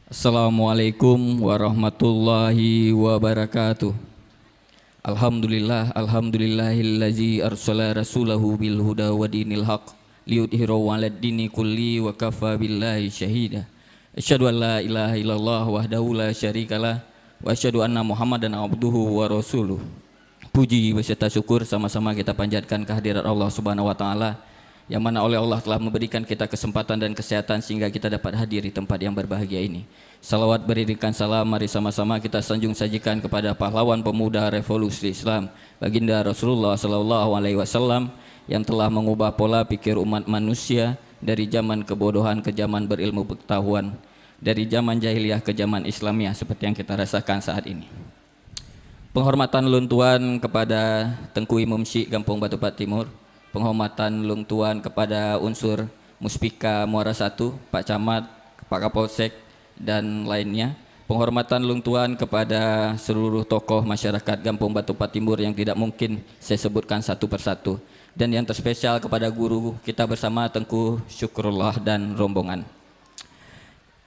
Assalamualaikum warahmatullahi wabarakatuh. Alhamdulillahillazi arsala rasulahu bil huda wa dinil haq liyudhhirahu 'alad dini kulli wa kafa billahi syahida. Asyhadu an la ilaha illallah wahdahu la syarikalah wa asyhadu anna Muhammadan abduhu wa rasuluh. Puji beserta syukur sama-sama kita panjatkan kehadirat Allah Subhanahu wa taala yang mana oleh Allah telah memberikan kita kesempatan dan kesehatan sehingga kita dapat hadir di tempat yang berbahagia ini. Salawat beriringkan salam, mari sama-sama kita sanjung sajikan kepada pahlawan pemuda revolusi Islam, baginda Rasulullah SAW yang telah mengubah pola pikir umat manusia dari zaman kebodohan ke zaman berilmu pengetahuan, dari zaman jahiliyah ke zaman Islamiyah seperti yang kita rasakan saat ini. Penghormatan luntuan kepada Tengku Imam Syekh Gampong Batupat Timur, penghormatan luntuan kepada unsur Muspika Muara 1, Pak Camat, Pak Kapolsek dan lainnya. Penghormatan luntuan kepada seluruh tokoh masyarakat Gampong Batupat Timur yang tidak mungkin saya sebutkan satu persatu, dan yang terspesial kepada guru kita bersama Tengku Syukrullah dan rombongan.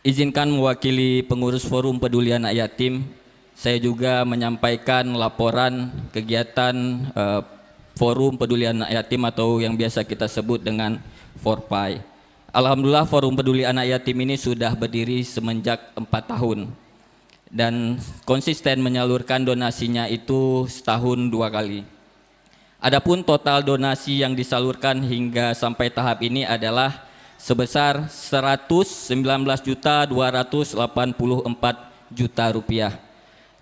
Izinkan mewakili pengurus Forum Peduli Anak Yatim, saya juga menyampaikan laporan kegiatan Forum Peduli Anak Yatim atau yang biasa kita sebut dengan Forpai. Alhamdulillah Forum Peduli Anak Yatim ini sudah berdiri semenjak 4 tahun dan konsisten menyalurkan donasinya itu setahun 2 kali. Adapun total donasi yang disalurkan hingga sampai tahap ini adalah sebesar 119.284 juta rupiah.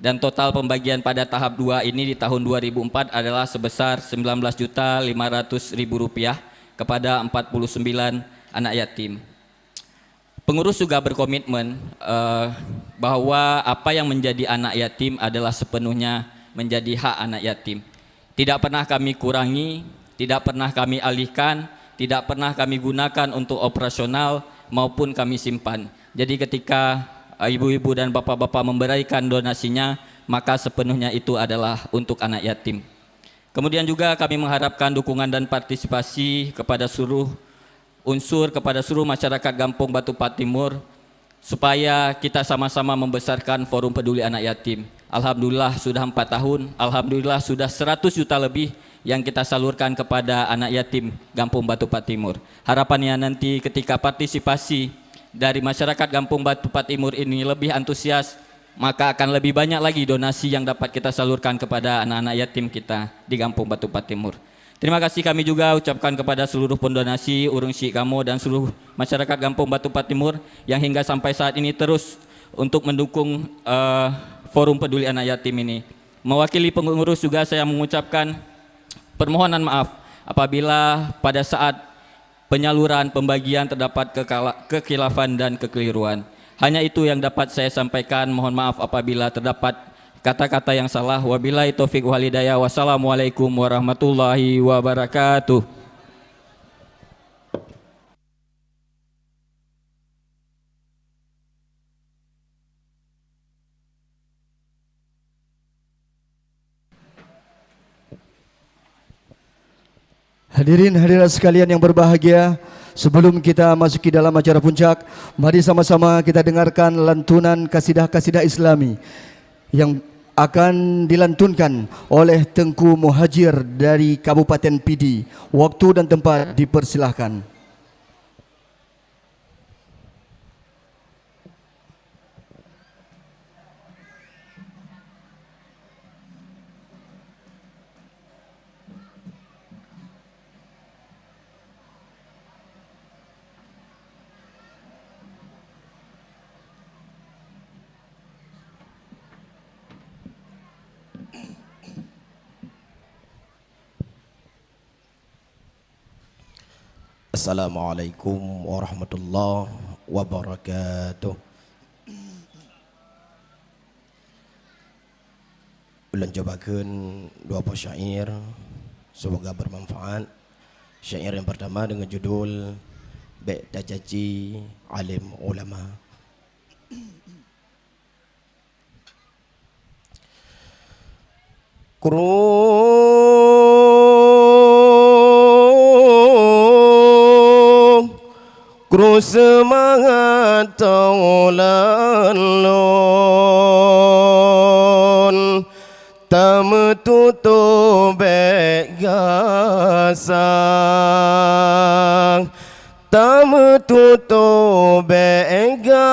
Dan total pembagian pada tahap 2 ini di tahun 2004 adalah sebesar 19.500.000 rupiah kepada 49 anak yatim. Pengurus juga berkomitmen bahwa apa yang menjadi anak yatim adalah sepenuhnya menjadi hak anak yatim. Tidak pernah kami kurangi, tidak pernah kami alihkan, tidak pernah kami gunakan untuk operasional maupun kami simpan. Jadi ketika ibu-ibu dan bapak-bapak memberikan donasinya, maka sepenuhnya itu adalah untuk anak yatim. Kemudian juga kami mengharapkan dukungan dan partisipasi kepada seluruh unsur, kepada seluruh masyarakat Gampong Batupat Timur supaya kita sama-sama membesarkan Forum Peduli Anak Yatim. Alhamdulillah sudah 4 tahun, alhamdulillah sudah 100 juta lebih yang kita salurkan kepada anak yatim Gampong Batupat Timur. Harapannya nanti ketika partisipasi dari masyarakat Gampong Batupat Timur ini lebih antusias, maka akan lebih banyak lagi donasi yang dapat kita salurkan kepada anak-anak yatim kita di Gampong Batupat Timur. Terima kasih kami juga ucapkan kepada seluruh pendonasi, urung syik kamu dan seluruh masyarakat Gampong Batupat Timur yang hingga sampai saat ini terus untuk mendukung Forum Peduli Anak Yatim ini. Mewakili pengurus juga saya mengucapkan permohonan maaf apabila pada saat penyaluran pembagian terdapat kekhilafan dan kekeliruan. Hanya itu yang dapat saya sampaikan. Mohon maaf apabila terdapat kata-kata yang salah. Wabillahi taufiq wal hidayah. Wassalamualaikum warahmatullahi wabarakatuh. Hadirin hadirat sekalian yang berbahagia, sebelum kita masuki dalam acara puncak, mari sama-sama kita dengarkan lantunan kasidah-kasidah Islami yang akan dilantunkan oleh Tengku Muhajir dari Kabupaten Pidi. Waktu dan tempat dipersilahkan. Assalamualaikum warahmatullahi wabarakatuh. Ulang cobakan dua buah syair, semoga bermanfaat. Syair yang pertama dengan judul Bek Dajaji Alim Ulama. Kru semangat taulan lon tamu tutup begasang tamu tutup begasang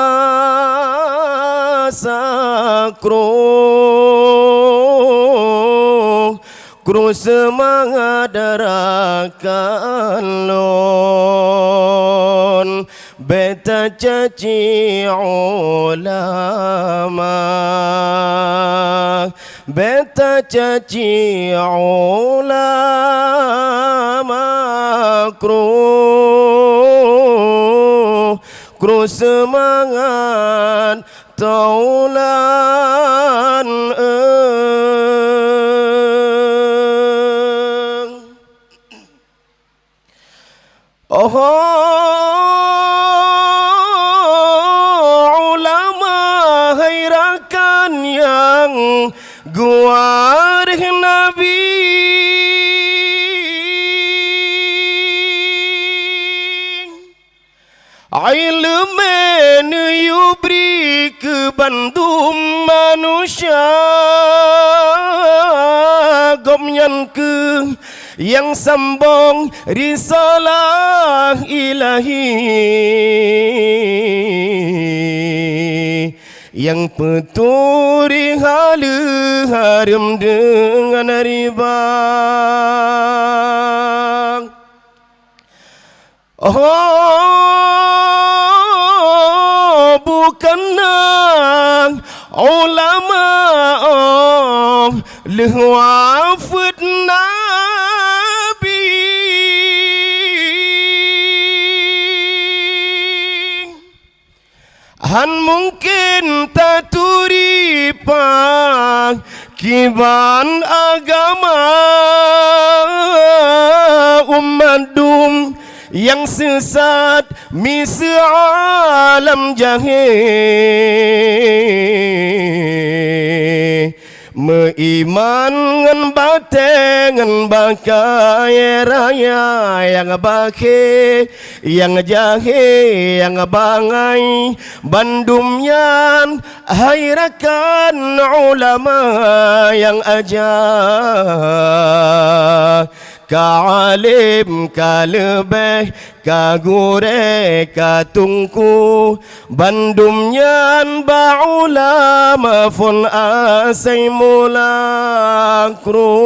kru semangat darakan lon beta caci ulama beta caci ulama kru semangat taulan ulama hairakan yang guar Nabi ilmu yubri ke bandum manusia gomyan ke yang sambung risalah ilahi yang peturi halu harum dengan riba bukanlah ulama lehwafud Nabi han mungkin taturi pak kiban agama umadum yang sesat misi alam jahil meiman ngan batengan bakai raya yang bakai yang jahil yang bangai bandumnya hairakan ulama yang ajar ka alim ka lebih ka gure ka tungku bandumnya ba ulama fun asai mula kru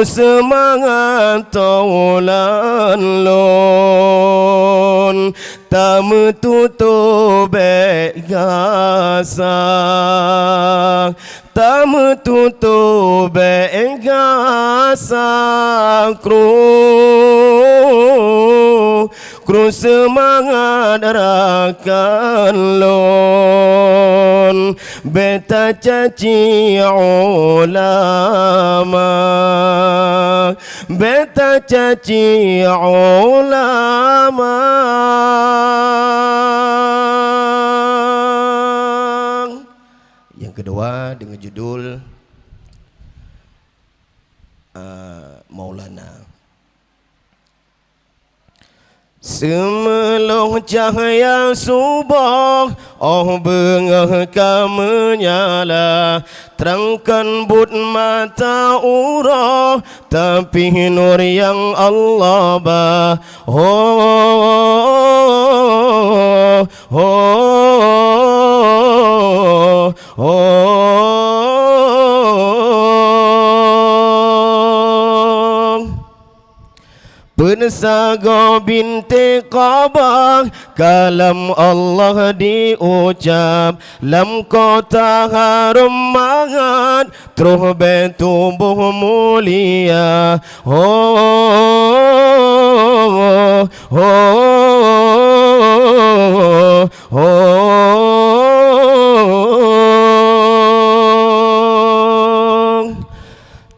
semangat taulan lon tamu tutup begasa tamu tutu beengasa kru semangat rakan lon beta caci ulama beta caci ulama yang kedua dengan judul Maulana. Semeluh cahaya subuh bengah menyala terangkan but mata urah tapi nur yang Allah bah Pensaga binti Qabah kalam Allah diucap lam kota harum mangat truh betubuh mulia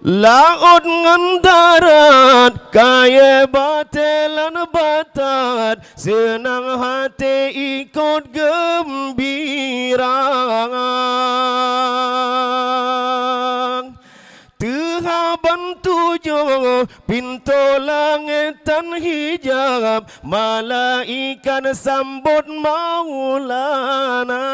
laut ngan darat kaya batelan batat senang hati ikut gembira Tuhan tujuh pintu langitan hijab malaikat sambut Maulana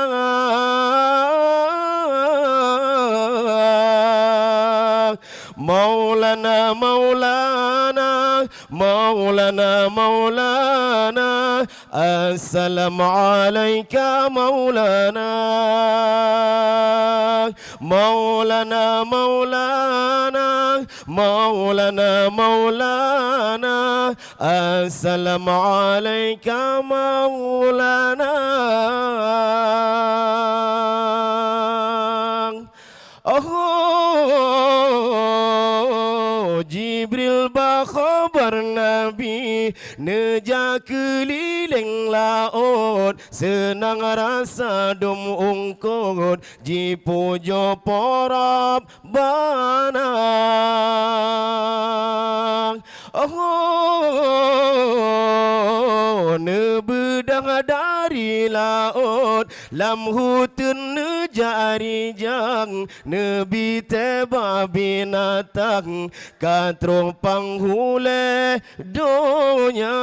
Maulana Maulana Maulana Maulana Assalamu alayka Maulana Maulana Maulana Maulana Maulana Assalamu alayka Maulana Jibril bakhabar Nabi neja keliling laut senang rasa dum ungkut jipujo porab banang nebedang dari laut lam hutun nejari jang nebi teba binatang katro panghule donya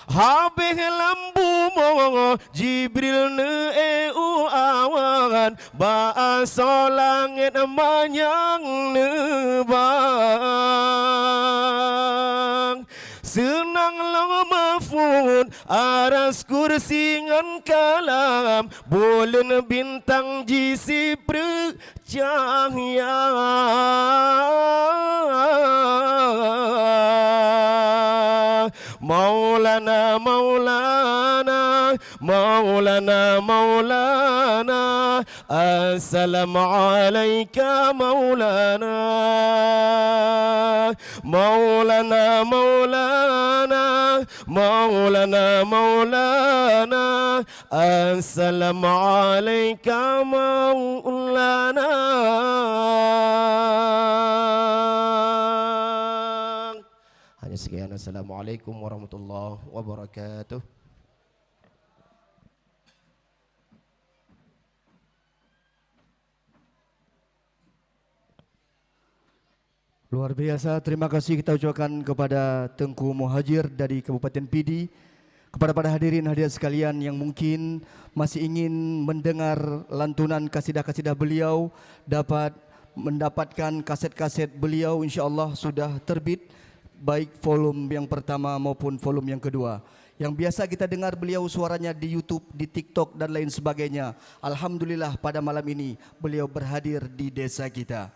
habeh lambu mo Jibril ne awan bahasa langit manyang nebang senang lang mafun aras kursi ngan kalam bulan bintang jisi percahaya Maulana Maulana Maulana Maulana Assalamu alayka Maulana Maulana Maulana Maulana Maulana Assalamu alayka Maulana. Hanya sekian. Assalamualaikum warahmatullahi wabarakatuh. Luar biasa, terima kasih kita ucapkan kepada Tengku Muhajir dari Kabupaten Pidi. Kepada para hadirin hadirat sekalian yang mungkin masih ingin mendengar lantunan kasidah-kasidah beliau, dapat mendapatkan kaset-kaset beliau, insyaAllah sudah terbit, baik volume yang pertama maupun volume yang kedua. Yang biasa kita dengar beliau suaranya di YouTube, di TikTok dan lain sebagainya. Alhamdulillah pada malam ini beliau berhadir di desa kita.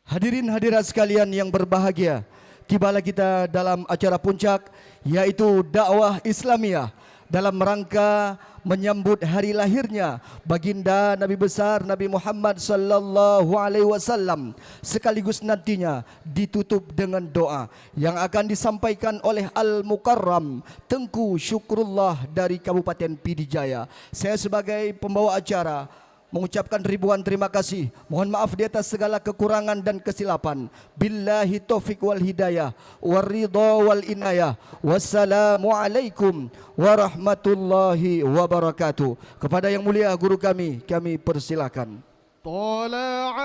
Hadirin hadirat sekalian yang berbahagia, tibalah kita dalam acara puncak yaitu dakwah Islamiyah dalam rangka menyambut hari lahirnya baginda Nabi besar Nabi Muhammad sallallahu alaihi wasallam, sekaligus nantinya ditutup dengan doa yang akan disampaikan oleh Al-Mukarram Tengku Syukrullah dari Kabupaten Pidijaya. Saya sebagai pembawa acara mengucapkan ribuan terima kasih. Mohon maaf di atas segala kekurangan dan kesilapan. Billahi taufiq wal hidayah waridha wal inayah. Wassalamualaikum warahmatullahi wabarakatuh. Kepada yang mulia guru kami persilakan. طلع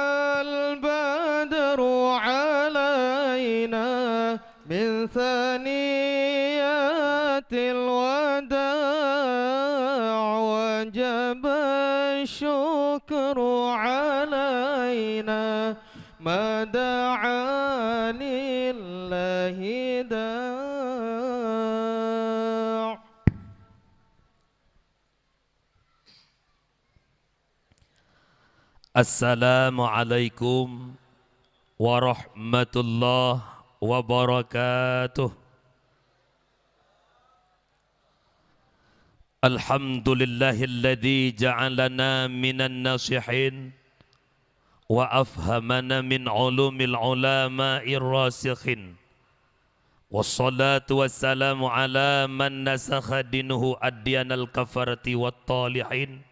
البدر علينا من ثنيات الوداع وجب الشكر علينا ما دعا لله داع. Assalamualaikum warahmatullahi wabarakatuh. Alhamdulillahilladzi ja'alana minan nasihin wa afhamana min ulumil ulama'ir rasikhin. Wassalatu wassalamu ala man nasakha dinuhu adyanal kafarati wat talihin.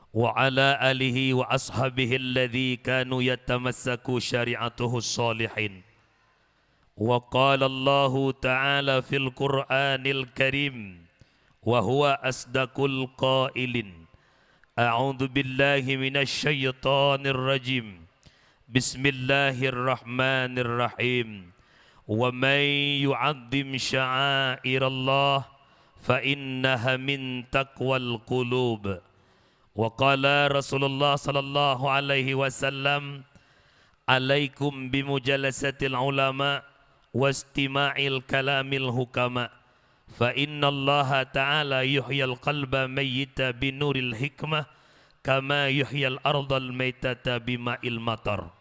Wa ala alihi wa ashabihi alladhi kanu yatamassaku syari'atuhu salihin. Wa qala Allah ta'ala fil Qur'anil Karim wa huwa asdaqul qailin. A'udzu billahi minasy syaithanir rajim. Bismillahirrahmanirrahim. Wa may yu'azzim sya'airallah fa innaha min taqwal qulub. Wa qala Rasulullah sallallahu alaihi wasallam, alaikum bimujalasatil ulama wastima'il kalamil hukama fa innallaha ta'ala yuhyal qalba mayyita binuril hikmah kama yuhyal ardal maytata bima'il matar.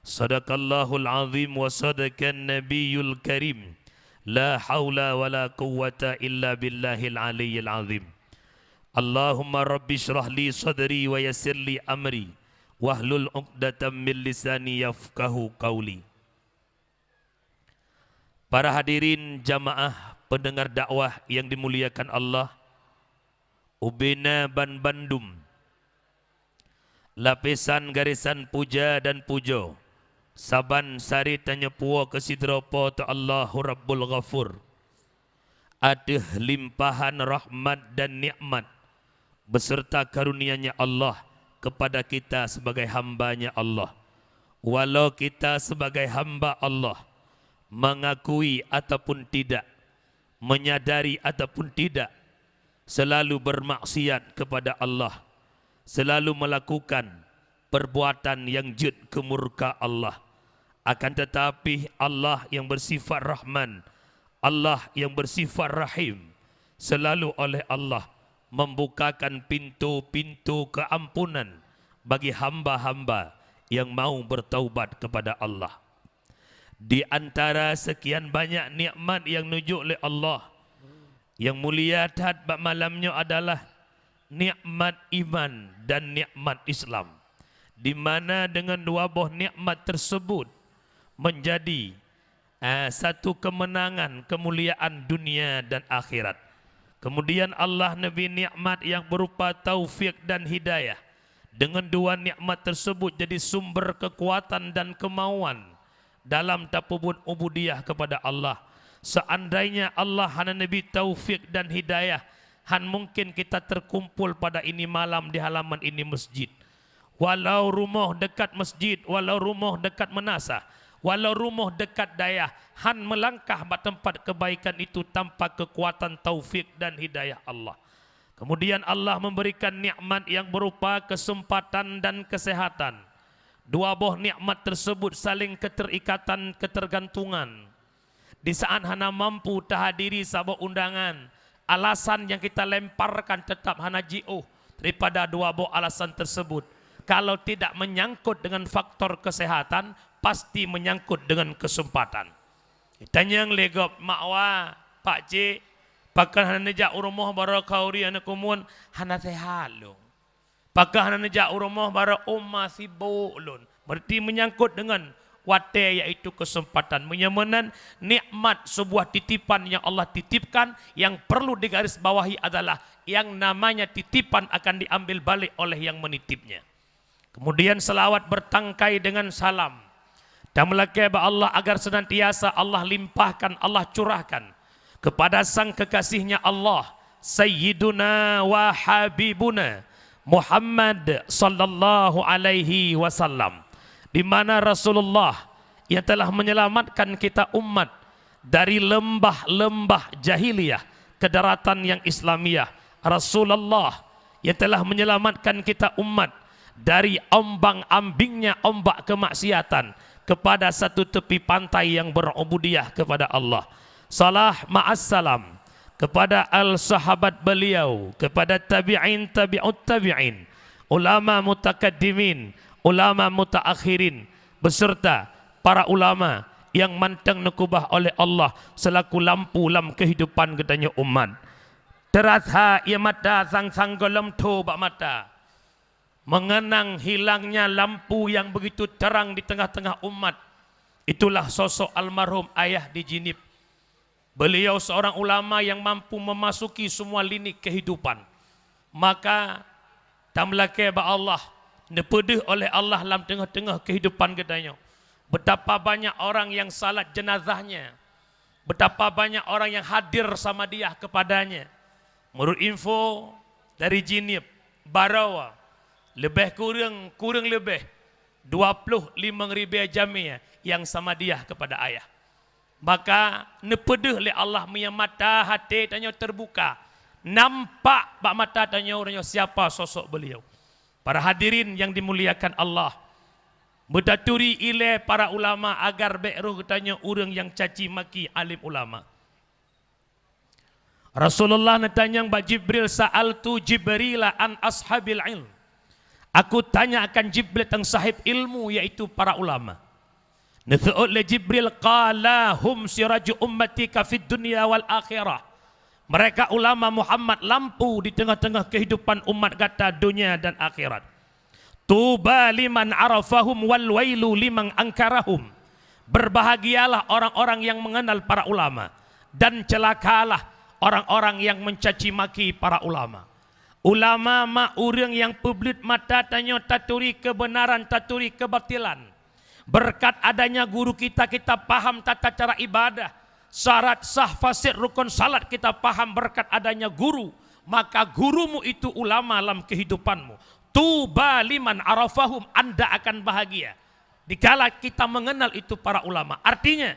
Sadaqallahul azim wa sadaqan nabiyyul karim. La hawla wa la quwwata illa billahil aliyyil azim. Allahumma rabbi syrah li sadri wa yassir li amri wahlul 'uqdatam min lisani yafqahu qawli. Para hadirin jamaah pendengar dakwah yang dimuliakan Allah, Ubena Ban Bandung, lapisan garisan puja dan pujo, saban sari tanya puwa kesidropo ta Allahu Rabbul Ghafur. Adeh limpahan rahmat dan nikmat beserta karunia-Nya Allah kepada kita sebagai hamba-Nya Allah. Walau kita sebagai hamba Allah mengakui ataupun tidak, menyadari ataupun tidak, selalu bermaksiat kepada Allah, selalu melakukan perbuatan yang jud ke murka Allah. Akan tetapi Allah yang bersifat Rahman, Allah yang bersifat Rahim, selalu oleh Allah membukakan pintu-pintu keampunan bagi hamba-hamba yang mau bertaubat kepada Allah. Di antara sekian banyak nikmat yang nujuk oleh Allah, yang mulia tahad malamnya adalah nikmat iman dan nikmat Islam, di mana dengan dua buah nikmat tersebut menjadi satu kemenangan, kemuliaan dunia dan akhirat. Kemudian Allah Nabi nikmat yang berupa taufik dan hidayah. Dengan dua nikmat tersebut jadi sumber kekuatan dan kemauan dalam tapubun ubudiyah kepada Allah. Seandainya Allah hana Nabi taufik dan hidayah, han mungkin kita terkumpul pada ini malam di halaman ini masjid. Walau rumah dekat masjid, walau rumah dekat menasah, walau rumah dekat dayah, han melangkah ke tempat kebaikan itu tanpa kekuatan taufik dan hidayah Allah. Kemudian Allah memberikan nikmat yang berupa kesempatan dan kesehatan. Dua buah nikmat tersebut saling keterikatan, ketergantungan. Di saat hana mampu terhadiri sabuk undangan, alasan yang kita lemparkan tetap hana ji'uh daripada dua buah alasan tersebut. Kalau tidak menyangkut dengan faktor kesehatan, pasti menyangkut dengan kesempatan. Tanya yang legop makwa, Pak Cik, Pakan hana nejak urumah bara kauri anak kumun hana sehalung. Pakan hana nejak urumah bara umma sibuk lun. Berarti menyangkut dengan wate yaitu kesempatan menyamanan nikmat sebuah titipan yang Allah titipkan. Yang perlu digarisbawahi adalah yang namanya titipan akan diambil balik oleh yang menitipnya. Kemudian selawat bertangkai dengan salam. Dan melakaba Allah agar senantiasa Allah limpahkan, Allah curahkan kepada sang kekasihnya Allah, Sayyiduna wa Habibuna Muhammad sallallahu alaihi wasallam, di mana Rasulullah yang telah menyelamatkan kita umat dari lembah-lembah jahiliyah ke daratan yang Islamiyah. Rasulullah yang telah menyelamatkan kita umat dari ombang-ambingnya ombak kemaksiatan kepada satu tepi pantai yang berubudiyah kepada Allah. Salah ma'assalam kepada al-sahabat beliau, kepada tabi'in tabi'ut tabi'in, ulama mutakaddimin, ulama mutaakhirin, beserta para ulama yang mantang nekubah oleh Allah selaku lampu lam kehidupan gedanya umat. Teratha ia mata sang golem tu bak mata, mengenang hilangnya lampu yang begitu terang di tengah-tengah umat. Itulah sosok almarhum ayah di Jinib. Beliau seorang ulama yang mampu memasuki semua lini kehidupan. Maka tamlake ba Allah nepedeh oleh Allah dalam tengah-tengah kehidupan gedanya. Betapa banyak orang yang salat jenazahnya. Betapa banyak orang yang hadir sama dia kepadanya. Menurut info dari Jinib, Barawa, lebih kurang lebih 25,000 jamiah yang sama dia kepada ayah. Maka nepedeh oleh Allah punya mata hati tanya terbuka. Nampak bak mata tanya siapa sosok beliau. Para hadirin yang dimuliakan Allah, berdaturi ile para ulama agar be'ruh tanya orang yang caci maki alim ulama. Rasulullah natanya ba Jibril, sa'altu Jibrila an ashabil ilm. Aku tanya akan Jibril tentang sahib ilmu yaitu para ulama. Nathu'ud le Jibril qala hum siraju ummatika fid dunya wal akhirah. Mereka ulama Muhammad lampu di tengah-tengah kehidupan umat kata dunia dan akhirat. Tuba liman arafahum wal wailu liman angkarahum. Berbahagialah orang-orang yang mengenal para ulama dan celakalah orang-orang yang mencaci maki para ulama. Ulama mak orang yang publik mata tanya taturi kebenaran, taturi kebatilan. Berkat adanya guru kita paham tata cara ibadah, syarat sah fasid rukun salat kita paham berkat adanya guru. Maka gurumu itu ulama dalam kehidupanmu. Tuba liman arafahum, anda akan bahagia dikala kita mengenal itu para ulama. Artinya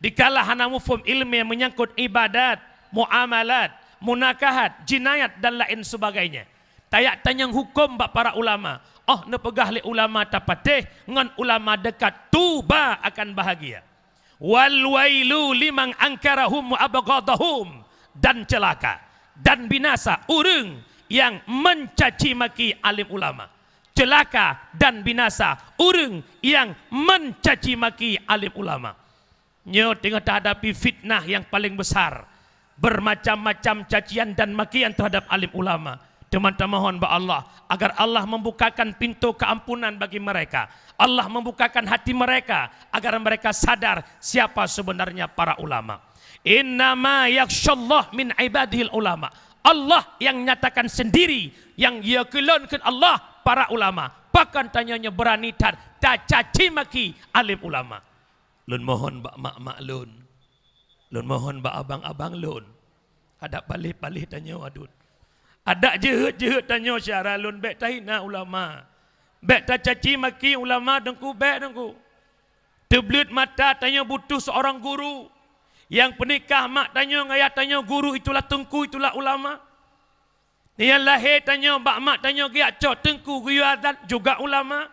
dikala hana mufhum ilmi yang menyangkut ibadat, muamalat, munakahat, jinayat dan lain sebagainya, tayak tanyang hukum bak para ulama. Oh nepegah le ulama tapateh ngan ulama dekat, tuba akan bahagia. Wal wailu liman angkarahum wa abghadahum, dan celaka dan binasa urang yang mencaci maki alim ulama. Celaka dan binasa urang yang mencaci maki alim ulama. Nyo tengah hadapi fitnah yang paling besar, bermacam-macam cacian dan makian terhadap alim ulama. Teman-teman mohon ba Allah agar Allah membukakan pintu keampunan bagi mereka. Allah membukakan hati mereka agar mereka sadar siapa sebenarnya para ulama. Innama yakhshallah min ibadihil ulama. Allah yang nyatakan sendiri yang yakulunkan Allah para ulama. Bahkan tanyanya berani tak caci maki alim ulama. Lun mohon ba mak-mak lun. Lun mohon ba abang-abang lun. Ada palih-palih tanya wadud. Ada jeut-jeut tanya syara lun bek tahina ulama. Bek tak caci maki ulama dengku bek dengku. Teblut mata tanya butuh seorang guru. Yang penikah mak tanya ngayah tanya guru itulah tengku itulah ulama. Yang lahir tanya bak mak tanya giak cok tengku guyuadat juga ulama.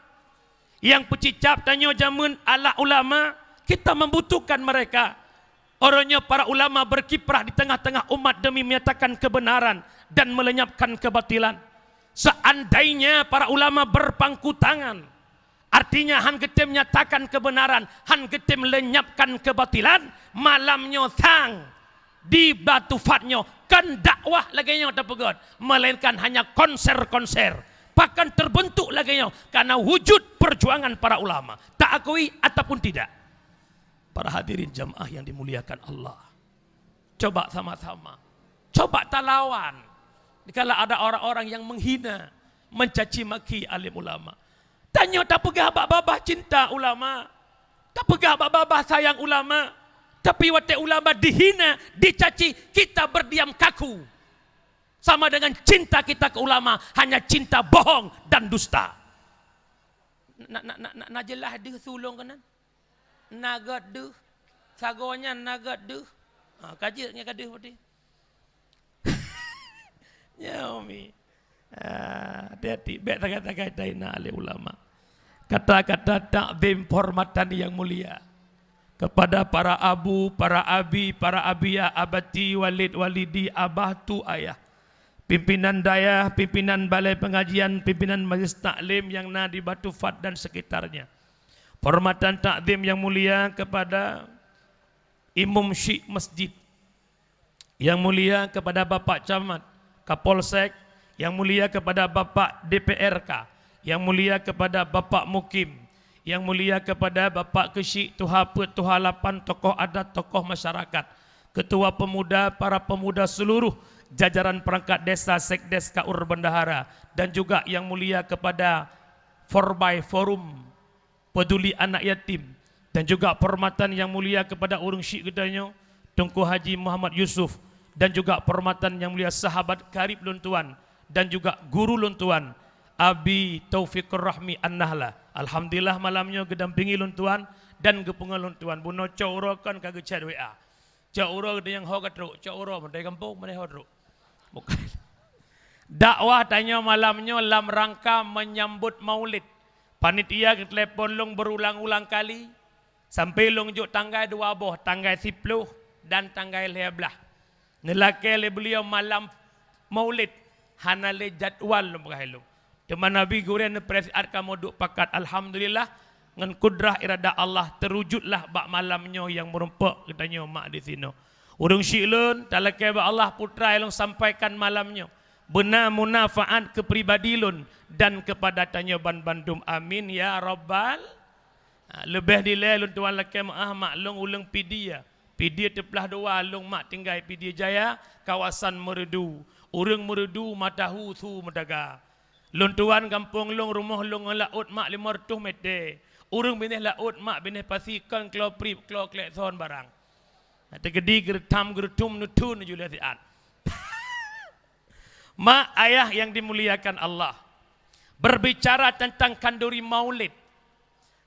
Yang pecicap tanya jamun ala ulama. Kita membutuhkan mereka. Orangnya para ulama berkiprah di tengah-tengah umat demi menyatakan kebenaran dan melenyapkan kebatilan. Seandainya para ulama berpangku tangan, artinya han getem menyatakan kebenaran, han getem melenyapkan kebatilan, malamnya thang di batu fatnya kan dakwah lagi yang terpegot, melainkan hanya konser-konser. Bahkan terbentuk lagi yang karena wujud perjuangan para ulama, tak akui ataupun tidak. Para hadirin jamaah yang dimuliakan Allah, coba sama-sama, coba talawan. Kalau ada orang-orang yang menghina, mencaci maki alim ulama, tanya tak pegah babah cinta ulama, tak pegah babah sayang ulama, tapi waktu ulama dihina, dicaci, kita berdiam kaku. Sama dengan cinta kita ke ulama, hanya cinta bohong dan dusta. Najelah deh sulung kanan, nagat deh, sagonya nagat deh, kajinya kadeh putih. Ya umi, hati-hati, baik kata-kata ina oleh ulama. Kata-kata takzim penghormatan yang mulia kepada para abu, para abi, para abiyah, abati, walid, walidi, abah tu ayah, pimpinan daya, pimpinan balai pengajian, pimpinan majlis taklim yang na di Batu Fat dan sekitarnya. Penghormatan takzim yang mulia kepada imam syekh masjid, yang mulia kepada Bapak Camat, Kapolsek, yang mulia kepada Bapak DPRK, yang mulia kepada Bapak Mukim, yang mulia kepada Bapak Kesyik, Tuhaput, Tuhalapan, tokoh adat, tokoh masyarakat, ketua pemuda, para pemuda seluruh jajaran perangkat desa, sekdes, kaur bendahara, dan juga yang mulia kepada Forbai, Forum Peduli Anak Yatim, dan juga penghormatan yang mulia kepada Urung Syekh Gedanyo, Tunku Haji Muhammad Yusuf, dan juga penghormatan yang mulia sahabat karib luntuan dan juga guru luntuan Abi Taufiqur Rahmi An-Nahla. Alhamdulillah malamnya gedampingi luntuan dan gepungan luntuan. Buno cauro kan kagak chat WA. Cauro gede yang hogat ru, cauro mendai kampung mendai hodru. Bukan. Dakwah tanya malamnya dalam rangka menyambut Maulid. Panitia ke telepon long berulang-ulang kali sampai long juk tanggal 2 boh, tanggal 10 dan tanggal 11. Nelake le beliau malam Maulid hana le jadwal lumrahelu. Teman Nabi guren presiat kamu duk pakat, alhamdulillah ngan kudrah irada Allah terwujudlah bak malamnya yang merempak katanya mak di sini. Urung syilun talake ba Allah putra elong sampaikan malamnya. Benar munafaat ke pribadi lun dan kepada tanya ban bandum, amin ya rabbal. Lebih dilai lun tuan lake mak long ulang pidia. Pidia tepelah dua long mak tinggal Pidia Jaya kawasan Meredu. Urang Meredu matahu tu medaga. Lon tuan kampung long rumah long laut mak 500 meter. Urang binih laut mak binih pasikan klo prip klo klek son barang. Tegedi gertam gertum nutun julia tiat. Mak ayah yang dimuliakan Allah berbicara tentang kanduri maulid.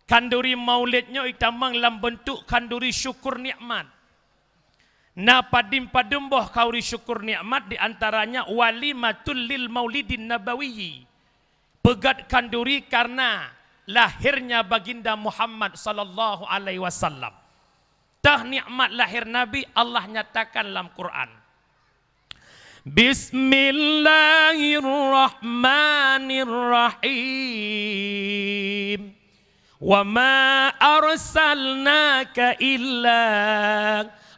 Kanduri maulidnya itamang dalam bentuk kanduri syukur nikmat. Na padim boh kauri syukur nikmat diantaranya walimatul lil maulidin nabawiyyi. Pegat kanduri karena lahirnya baginda Muhammad sallallahu alaihi wasallam. Tah nikmat lahir Nabi Allah nyatakan dalam Quran. Bismillahirrahmanirrahim. Wa ma arsalnaka illa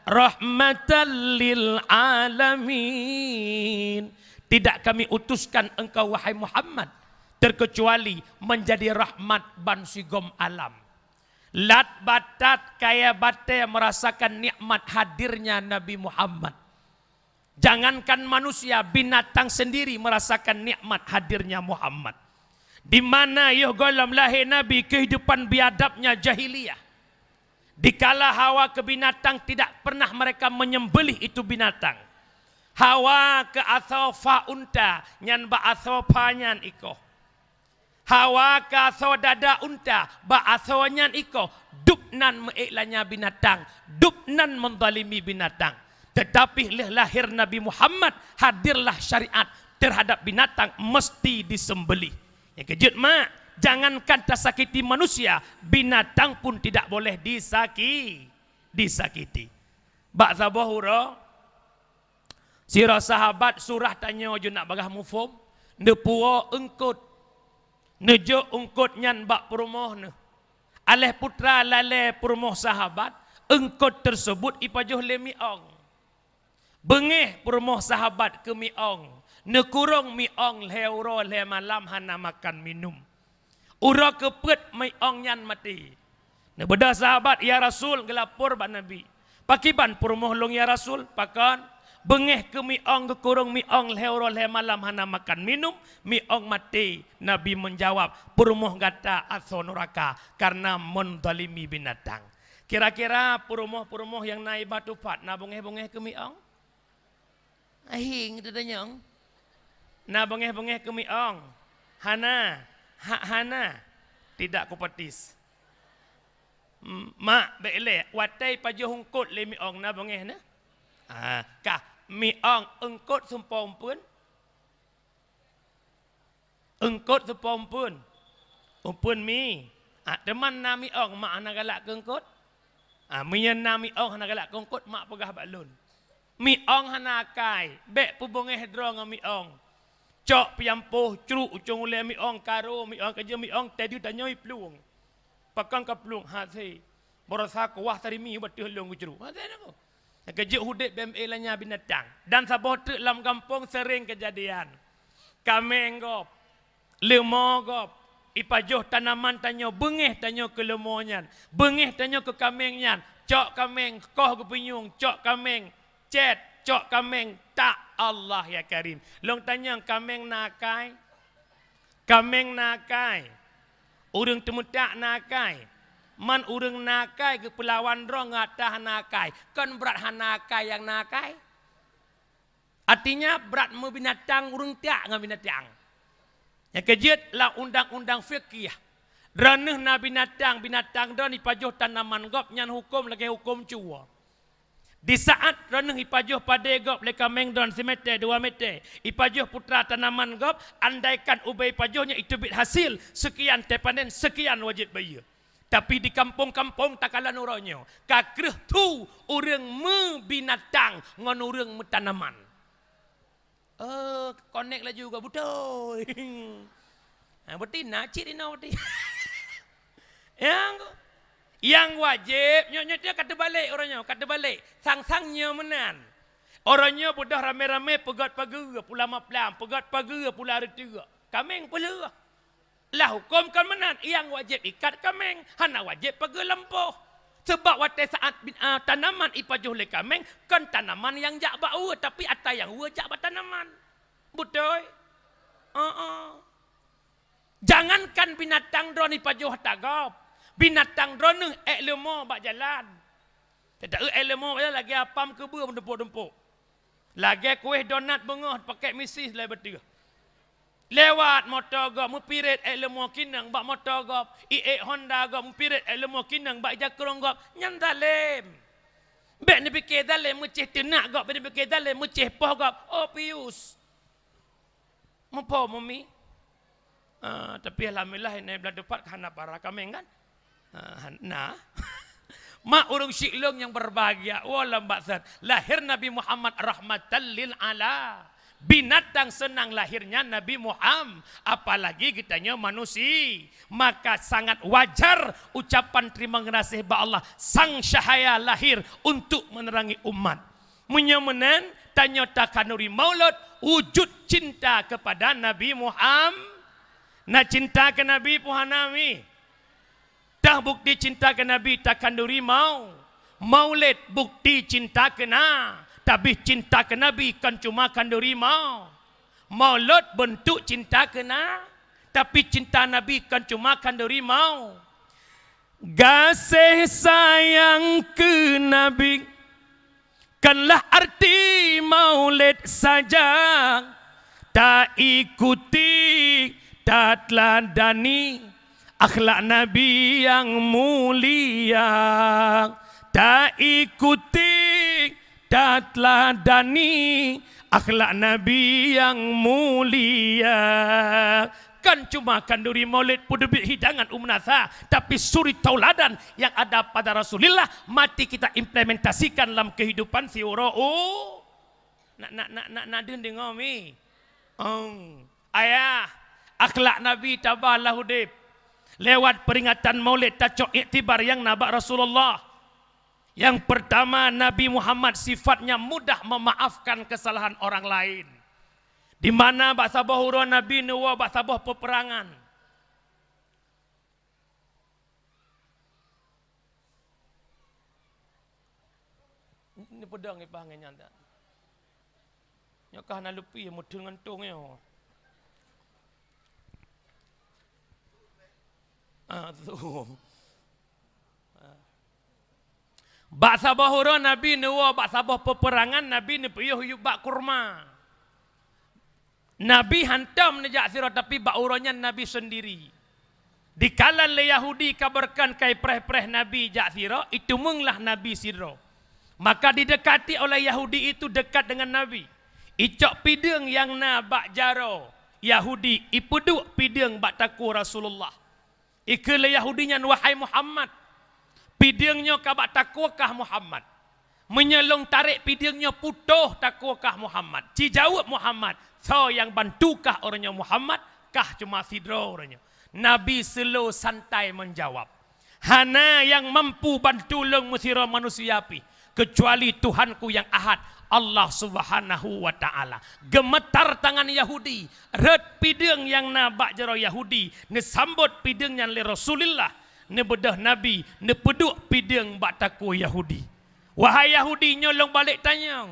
rahmatan lil alamin. Tidak kami utuskan engkau wahai Muhammad terkecuali menjadi rahmat ban sigom alam. Lat batat kaya bate merasakan nikmat hadirnya Nabi Muhammad. Jangankan manusia, binatang sendiri merasakan nikmat hadirnya Muhammad. Di mana ya golam lahir Nabi kehidupan biadabnya jahiliyah. Dikala hawa ke binatang tidak pernah mereka menyembelih itu binatang. Hawa ke asau fa unta nyan ba asau panyan iko. Hawa ke asau dada unta ba asau nyan iko. Dupnan meiklanya binatang, dupnan mendalimi binatang. Tetapi lahir Nabi Muhammad hadirlah syariat terhadap binatang mesti disembelih. Yang kejut mak. Jangankan tersakiti manusia, binatang pun tidak boleh disakiti. Bak sabahura, sirah sahabat surah tanya je nak bagah mufum, nepua engkut, nejo engkut nyan bak perumah ne. Aleh putra lale perumah sahabat, engkut tersebut ipajuh lemiong. Bengih perumoh sahabat ke miong. Nekurung miong leuro le malam hana makan minum. Ura kepet miong nyan mati. Nebeda sahabat ya Rasul gelapor ba Nabi. Pakiban perumoh long ya Rasul pakan. Bengih ke miong ke kurung miong leuro le malam hana makan minum. Miong mati. Nabi menjawab. Perumoh gata atau neraka. Karena mendalimi binatang. Kira-kira perumoh-perumoh yang naik batu pat. Na bengih-bengih ke miong. Ahing itu tanyong. Na bengih-bengih ke miong. Hana. Hana. Tidak kupatis. Mak bele. Watai pajo hungkut le miong na bengih na. Kah miong engkut sumpom pun. Engkut sumpom pun. Umpun mi. Teman na miong mak anak galak ke engkut. Mian na miong anak galak ke engkut mak pegah balun. Miong hana kai, bek pubongeh drong miong. Cok piampuh ceruk ucung ule miong karo miong kerja miong tadi tanyoi pelung. Pakang ka pelung hati. Borasa kuah tarimi betul long ceruk. Hati aku. Kerja hudet BMA lanya binatang. Dan sabotek lam kampung sering kejadian. Kameng lemo ipajoh tanaman tanyo bengeh tanyo ke lemonyan. Bengeh tanyo ke kamengnya. Cok kameng koh ke penyung, cok kameng cet, cok kameng tak Allah ya Karim. Long tanya kameng nakai. Kameng nakai. Urang temutak nakai. Man urang nakai ke pelawan rong ngatah nakai. Kan berat hanakai yang nakai. Artinya berat mu binatang urang tak dengan binatang. Yang kejut lah undang-undang fikih. Ranah na binatang dan ipajuh tanaman gop nyan hukum lagi hukum cua. Di saat ranah ipajuh pada gop leka mengdon semeter 2 meter. Ipajuh putra tanaman gop andaikan ubay ipajuhnya itu bit hasil sekian tepanen sekian wajib bayar. Tapi di kampung-kampung takalan uronyo kakreh tu urang me binatang ngan urang me tanaman. Connect lah juga betul. Betina cik dina betina. Yang wajib nyonya dia kata balik orangnya, kata balik. Sang-sangnya menan. Orangnya budak rame-rame pegat pagi pula maplam, pegat pagi pula hari 3. Kameng pula. Lah hukum kan menan, yang wajib ikat kameng, hana wajib pagi lempoh. Sebab waktu saat tanaman ipajuh le kameng, kan tanaman yang jak bau tapi atas yang jak ba tanaman. Betul? Jangankan binatang drone ipajuh tagap. Binatang drone lemo bak jalan. Tidak lemo lagi apam kebur mendempuk-dempuk. Lagi kuih donat bengah pakai misis lah betul. Lewat motor gop mupirit lemo kinang bak motor gop. Honda gop mupirit lemo kinang bak jakrong gop nyan dalim. Bek ni fikir dalim mecih tenak gop, bek ni fikir dalim mecih poh gop. Oh pius. Mempo mami. Tapi alhamdulillah ini belah depan karena para kameng kan. Nah, mak urung syiklung yang berbahagia. Walam baksat lahir Nabi Muhammad rahmatan lil ala. Binatang senang lahirnya Nabi Muhammad, apalagi kitanya manusia. Maka sangat wajar ucapan terima kasih ba Allah sang syahaya lahir untuk menerangi umat. Menyemenen tanya takanuri maulud wujud cinta kepada Nabi Muhammad. Nak cinta ke Nabi puhanami. Dah bukti cinta ke Nabi takkan duri mau. Maulid bukti cinta kena. Tapi cinta ke Nabi kan cuma kan duri mau. Maulid bentuk cinta kena. Tapi cinta Nabi kan cuma kan duri mau. Kasih sayang ke Nabi kanlah arti maulid saja. Tak ikuti, tak teladani akhlak Nabi yang mulia. Tak ikuti, tak teladani akhlak Nabi yang mulia. Kan cuma kanduri maulid pudubit hidangan umnasa, tapi suri tauladan yang ada pada Rasulullah mati kita implementasikan dalam kehidupan si urau. Nak dengar mi. Ayah, akhlak Nabi tabahlah hudib. Lewat peringatan maulid tacok iktibar yang nabak Rasulullah. Yang pertama, Nabi Muhammad sifatnya mudah memaafkan kesalahan orang lain. Di mana bak sabah huruf Nabi nuwa bak sabah peperangan. Ini pedang ni panggilnya tak. Nyakah nak lupi mudun ngentungnya. Tu. Bak sabah huruf Nabi nuwa bak sabah peperangan Nabi ni piyuh yuk bak kurma. Nabi hantam nejak sirah tapi bak uranya Nabi sendiri. Di kalan le Yahudi kabarkan kai preh-preh Nabi jak sirah itu menglah Nabi sirah. Maka didekati oleh Yahudi itu dekat dengan Nabi. Icok pideng yang na bak jaro Yahudi ipuduk pideng bak taku Rasulullah. Ikele Yahudinya wahai Muhammad. Pidengnya kabak takuakah Muhammad. Menyelong tarik pidengnya putuh takuakah Muhammad. Cijawab Muhammad. So yang bantukah orangnya Muhammad. Kah cuma sidro orangnya. Nabi slow santai menjawab. Hana yang mampu bantu long musira manusia api. Kecuali Tuhanku yang ahad. Allah subhanahu wa ta'ala. Gemetar tangan Yahudi. Red pideng yang nabak jaro Yahudi. Nesambut pidengnya le Rasulullah. Ne bedah Nabi, ne peduk pideng bak taku Yahudi. Wahai Yahudi, nyolong balik tanya.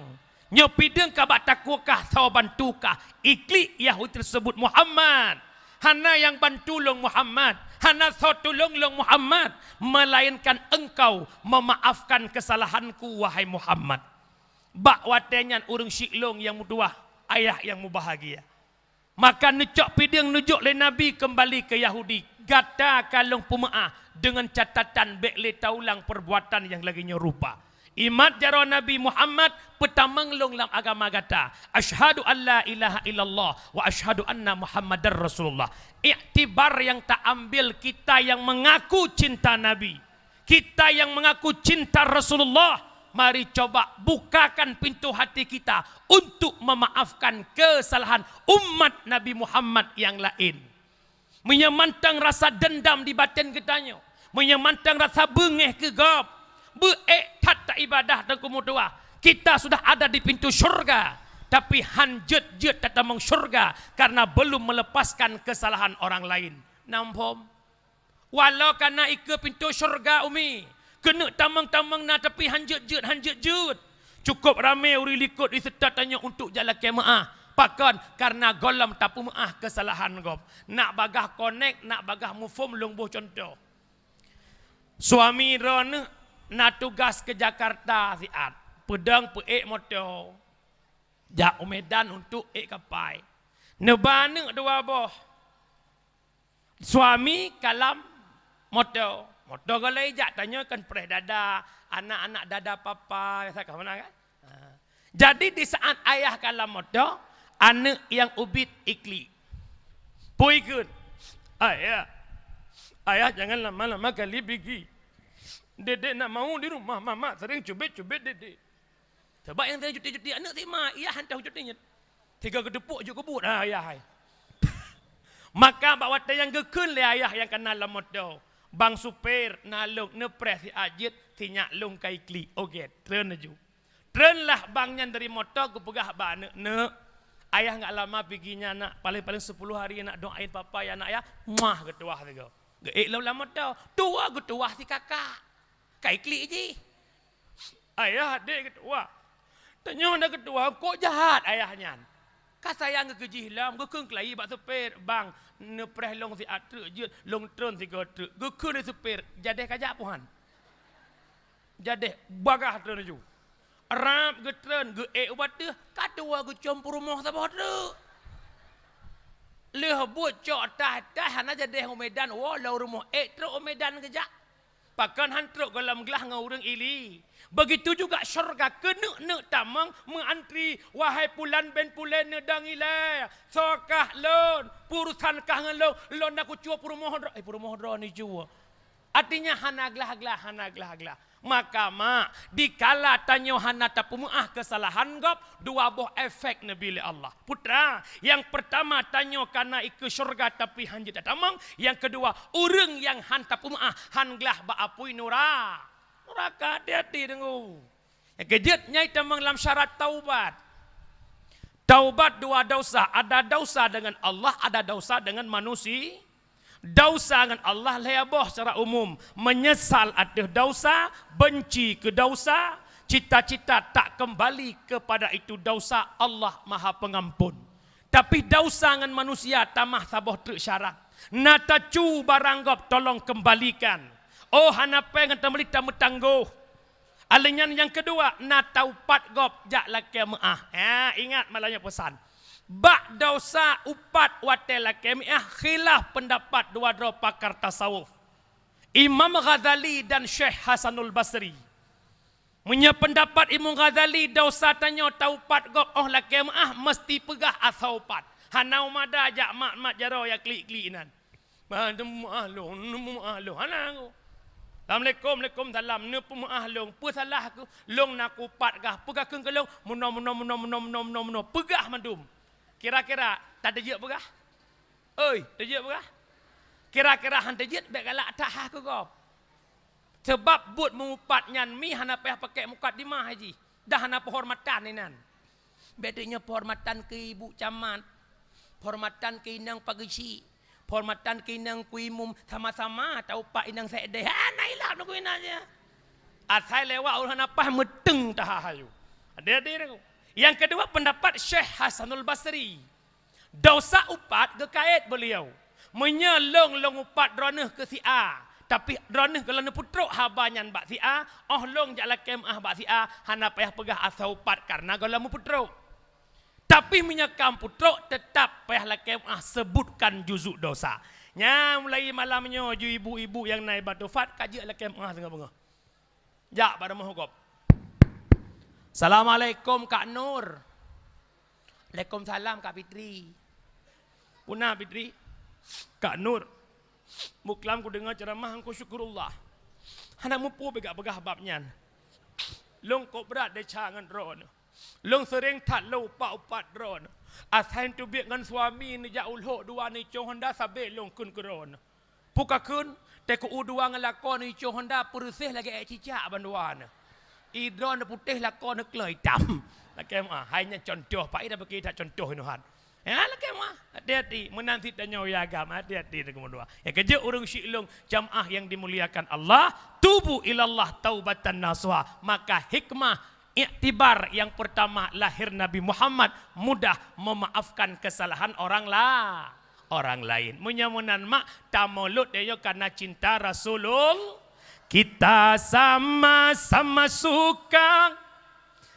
Nyo pideng ka bak taku kah tau bantu kah? Iklik Yahudi tersebut Muhammad. Hana yang bantu long Muhammad. Hana tau tolong long Muhammad. Melainkan engkau memaafkan kesalahanku wahai Muhammad. Bak watenyan urung syiklong yang muduah. Ayah yang mubahagia. Maka necok pideng nujuk le Nabi kembali ke Yahudi. Gata kalong pemaah dengan catatan bekle taulang perbuatan yang lagi nyerupa. Imat jaro Nabi Muhammad petamang long lam agama gata. Asyhadu an la ilaha illallah wa asyhadu anna Muhammadar Rasulullah. Iktibar yang tak ambil kita yang mengaku cinta Nabi. Kita yang mengaku cinta Rasulullah. Mari coba bukakan pintu hati kita untuk memaafkan kesalahan umat Nabi Muhammad yang lain. Menyemantang rasa dendam di batin kitanya. Menyemantang rasa bengeh kegap. Tak ibadah dan kemudian. Kita sudah ada di pintu syurga. Tapi hanjet-jet datang syurga. Karena belum melepaskan kesalahan orang lain. Nampom. Walau karena ike pintu syurga umi. Kena tamang-tamang na tapi hanjet-jet. Cukup ramai uri likut di setatanya untuk jalan kema'ah. Pakan karena golam tapu maah kesalahan gop. Nak bagah connect, nak bagah mufum lungbuh contoh. Suami ron nak tugas ke Jakarta siat. Pedang peek motor. Jak Medan untuk kapai. Nebana dua boh. Suami kalam motor. Motor galai jak tanyakan pereh dada, anak-anak dada papa, saya mana kan? Jadi di saat ayah kalam motor, anak yang ubit ikli. Poikun. Ayah jangan lama-lama kali pergi. Dedek nak mau di rumah, mama sering cubit-cubit dedek. Sebab yang tadi cuti-cuti anak si mak, ia hantar cutinya. 3 kedepuk je kebut ayah. Maka bawa yang gekun le ayah yang kena dalam motor. Bang supir nalung nepres si ajit tinyak lung kai kli. Okey, trenaju. Tren lah bangnya dari motor ke pegah ba ne. Ayah enggak lama perginya nak paling-paling 10 hari nak doain papa ya nak ya. Muah ketuah tu. Geik law lama tau. Tua ketuah si kakak. Kai kli je. Ayah adik ketuah. Tanya dah ketuah kok jahat ayahnya. Ka sayang ke gejih lam, ke keung kelai bak supir, bang, nepreh long si atre je, long tron si gotre. Ke keung de supir, jadeh kajak puhan. Jadeh bagah tron ju. Rap ke tron, ge ubat de, kadua ke campur rumah sabah de. Leh buat cok tah hana jadeh Medan, walau rumah tro Medan kejak. Pakan hantruk dalam gelah ngurang ili. Begitu juga syurga kena tamang mengantri wahai pulan ben pulen nedang ilai. Sokah lon, purusan kah ngelon, lon aku cua purumoh dra ni cua. Artinya hanaglah. Maka mak dikala tanya hana tapumuah kesalahan gop dua boh efek Nabi Allah. Putra, yang pertama tanya karena ikut syurga tapi hanjit tamang, yang kedua urang yang han tapumuah hanglah ba apui nura. neraka, hati-hati dengu. Yang kejutnya itu dalam syarat taubat. Taubat dua dosa, ada dosa dengan Allah, ada dosa dengan manusia. Dosa dengan Allah leabah secara umum, menyesal atas dosa, benci ke dosa, cita-cita tak kembali kepada itu dosa, Allah Maha Pengampun. Tapi dosa dengan manusia tamah sabah tersyarat. Nata cu baranggap tolong kembalikan. Oh hanape dengan tamelita metangguh. Alinyan yang kedua, nata upat gop jak laki maah. Ingat malahnya pesan. Bak dosa upat watel laki maah khilaf pendapat dua pakar tasawuf. Imam Ghazali dan Syekh Hasanul Basri. Punya pendapat Imam Ghazali dosa tanya taupat gop oh laki maah mesti pegah asau upat. Hanau mada jak mak jaro ya klik-klikinan. Nemu ahlu hanang. Assalamualaikum dalam nepu ahlong pu salah aku long nak upat gah pegah keung ke long muno pegah mandum. Kira-kira tak ada je pegah? Oi, tak je pegah? Kira-kira hanta je baik galak tak aku gop. Sebab but mengupat nyan mi hana payah pakai mukat di mah haji. Dah hana penghormatan ni nan. Bedanya penghormatan ke ibu camat. Penghormatan ke inang pagisi. Penghormatan ke inang kuimum sama-sama tahu pak inang saya deh. Nailah nak kuinanya. Asal lewat orang apa meteng tahayu. Ada. Yang kedua pendapat Syekh Hasanul Basri. Dosa upat gekait beliau. Menyelong upat droneh ke si A. Tapi droneh kalau ne putruk habanyan bak si A. Oh long jak lakem bak si A. Hana payah pegah asal upat karena kalau mu putruk. Tapi menyakam putruk tetap payah lakem sebutkan juzuk dosa. Nya mulai malamnya ju ibu-ibu yang naik batu fat kaji lakem tengah-tengah. Jak pada mahugop. Assalamualaikum Kak Nur. Waalaikumsalam Kak Fitri. Punah Fitri. Kak Nur. Muklam ku dengar ceramah ku syukurullah. Hana mupu begak-begah babnya. Long kok berat de cangan ron. Long sering tak lupa upat ron. Asain tu biak dengan suami ni jak ulho dua ni co Honda sabe long kun keron. Puka kun te ku udua ngelakon ni co Honda persih lagi cicak banduan. Idron putih lakon kelai hitam. Lakem hanya contoh pak ida bagi tak contoh inuhan. Ya lakem hati-hati menanti tanya agama hati-hati dengan dua. Ya kerja orang syiklong jamaah yang dimuliakan Allah, tubu ilallah taubatan nasuha. Maka hikmah iktibar yang pertama lahir Nabi Muhammad mudah memaafkan kesalahan orang lain. Menyamunan mak tamulut dia karena cinta Rasulul. Kita sama-sama suka,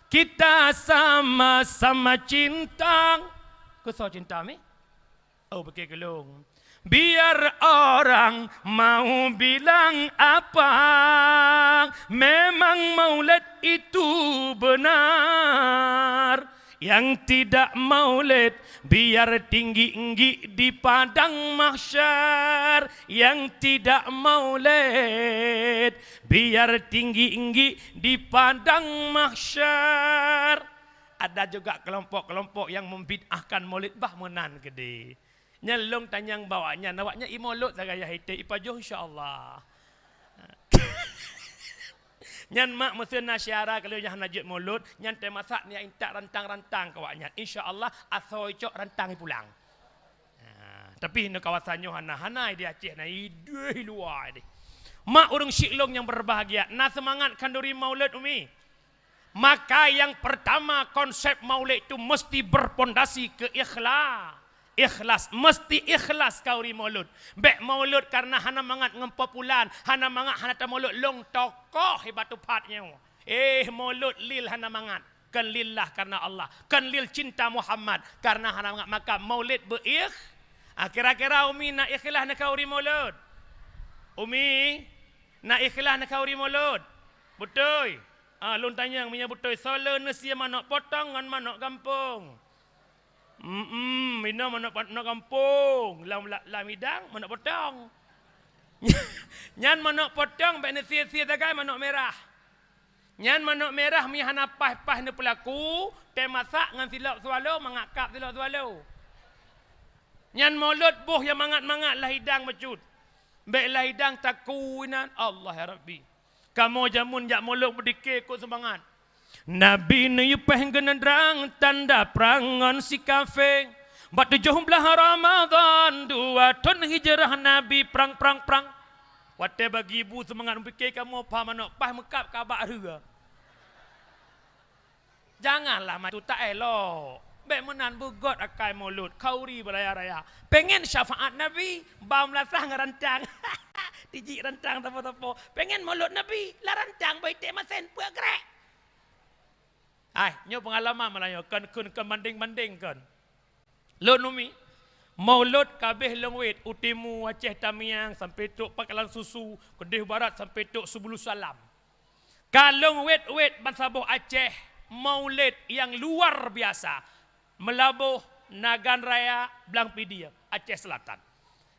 kita sama-sama cinta. Kusau cinta mi? Oh pakai gelung. Biar orang mau bilang apa, memang maulid itu benar. Yang tidak maulid biar tinggi-tinggi di padang mahsyar. Yang tidak maulid biar tinggi-tinggi di padang mahsyar. Ada juga kelompok-kelompok yang membid'ahkan maulid bah menan gede. Nyelong tanyang bawanya nawaknya imolot sagaya hite ipajoh insyaallah. Nyan mak mesin nasyara kalau yang najib mulut nyan teh masak ni intak rantang-rantang kawaknya insyaallah asoi cok rantang pulang. Tapi ini kawasannya hana-hana di Aceh na idui luar ni. Mak urang syiklong yang berbahagia na semangat kanduri maulid umi. Maka yang pertama konsep maulid itu mesti berpondasi keikhlas. Ikhlas, mesti ikhlas kau ri maulud. Bek maulud karena hana mangat ngempopulan, hana mangat hana ta maulud long tokoh hebat upatnya. Maulud lil hana mangat, kan lillah karena Allah, kan lil cinta Muhammad karena hana mangat maka maulid beikh. Kira-kira umi nak ikhlas nak kau ri maulud? Umi nak ikhlas nak kau ri maulud? Betul. Lon tanya punya betul. Solar nasi mana potong ngan mana kampung. Mina mana kampung, lam hidang mana potong. Nyan mana potong bek nasi tagai mana merah. Nyan mana merah mi hana pah-pah ni pelaku, teh masak ngan silap swallow mangakap silap swallow. Nyan maulud buh yang mangat-mangat lah hidang mecut. Bek lah hidang takuinan Allah ya Rabbi. Kamu jamun jak molok berdikir kot semangat. Nabi ni yupeh genendrang tanda perangan si kafir. Bat 17 Ramadan 2 tahun hijrah Nabi perang. Wate bagi ibu semangat fikir kamu apa manok pas mekap kabak rega. Janganlah matu tak elok. Baik menan bugot akai mulut kauri beraya-raya. Pengen syafaat Nabi, bam lasah ngerantang. Tiji rantang tapo-tapo. Pengen mulut Nabi, la rantang baik tek masen puak grek. Ai, nyo pengalaman malayo kan kun banding kan. Lo numi maulud kabeh lengwit utimu Aceh Tamiang sampai tok Pakalan Susu, Kedih Barat sampai tok Subulu Salam. Kalong wet Bansaboh Aceh maulid yang luar biasa. Melabuh Nagan Raya Blang Pidia Aceh Selatan.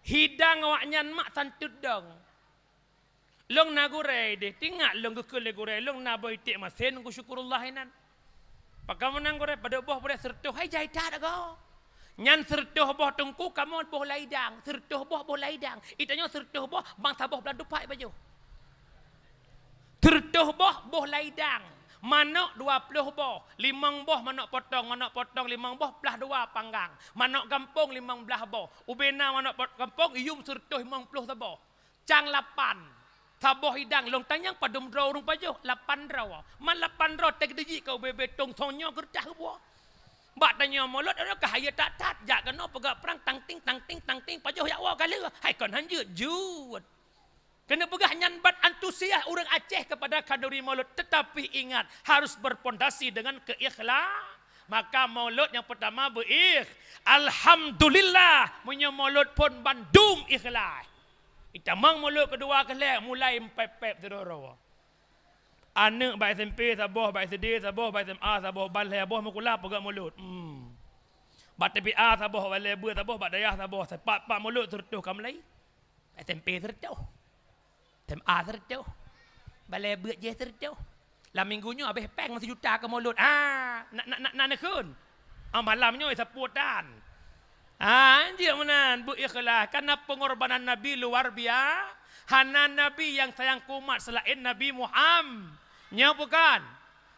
Hidang waknyan mak santut dong. Long nagure deh tinggal long gekele gure long naboy tik masen ku syukurullah inan. Pakam menang gure pada boh boleh sertuh hai jai dah go. Nyan sertuh boh tungku kamu boh laidang, sertuh boh laidang. Itanya sertuh boh bangsa boh belandu pai baju. Sertuh boh laidang. Manok 20 boh, 5 boh manok potong 5 boh belah 2 panggang. Manok kampung 5 belah boh. Ubena manok kampung ium sertuh 50 taboh. Cang 8. Taboh hidang long tanyang padum draw rung pajuh 8 draw. Man 8 draw tek deji kau bebe tong sonyo gerdah buah. Bak tanya mulut ada kahaya tak jak kena pegak perang tang ting pajuh yak wa kala. Hai kon hanjut jut. Kena pegah nyanbat antusias orang Aceh kepada Kanduri Maulud. Tetapi ingat, harus berpondasi dengan keikhlas. Maka maulud yang pertama Alhamdulillah. Punya maulud pun bandum ikhlas. Itamang maulud kedua kelak mulai empep teroro. Anak baik SMP saboh, baik SD saboh, baik SMA saboh, balai saboh mukula pegak maulud. Bat TPA saboh, balai ber saboh, bat dayah saboh. Sepak maulud tertuh kamlai. SMP tertuh. SMA tertuh. Balai buat je tertuh. Lah minggunya habis peng 1 juta ke mulut. Nak kun. Malamnya seputan. Anjir menan bu ikhlas karena pengorbanan Nabi luar biasa. Hana Nabi yang sayang kumat selain Nabi Muhammad. Nya bukan.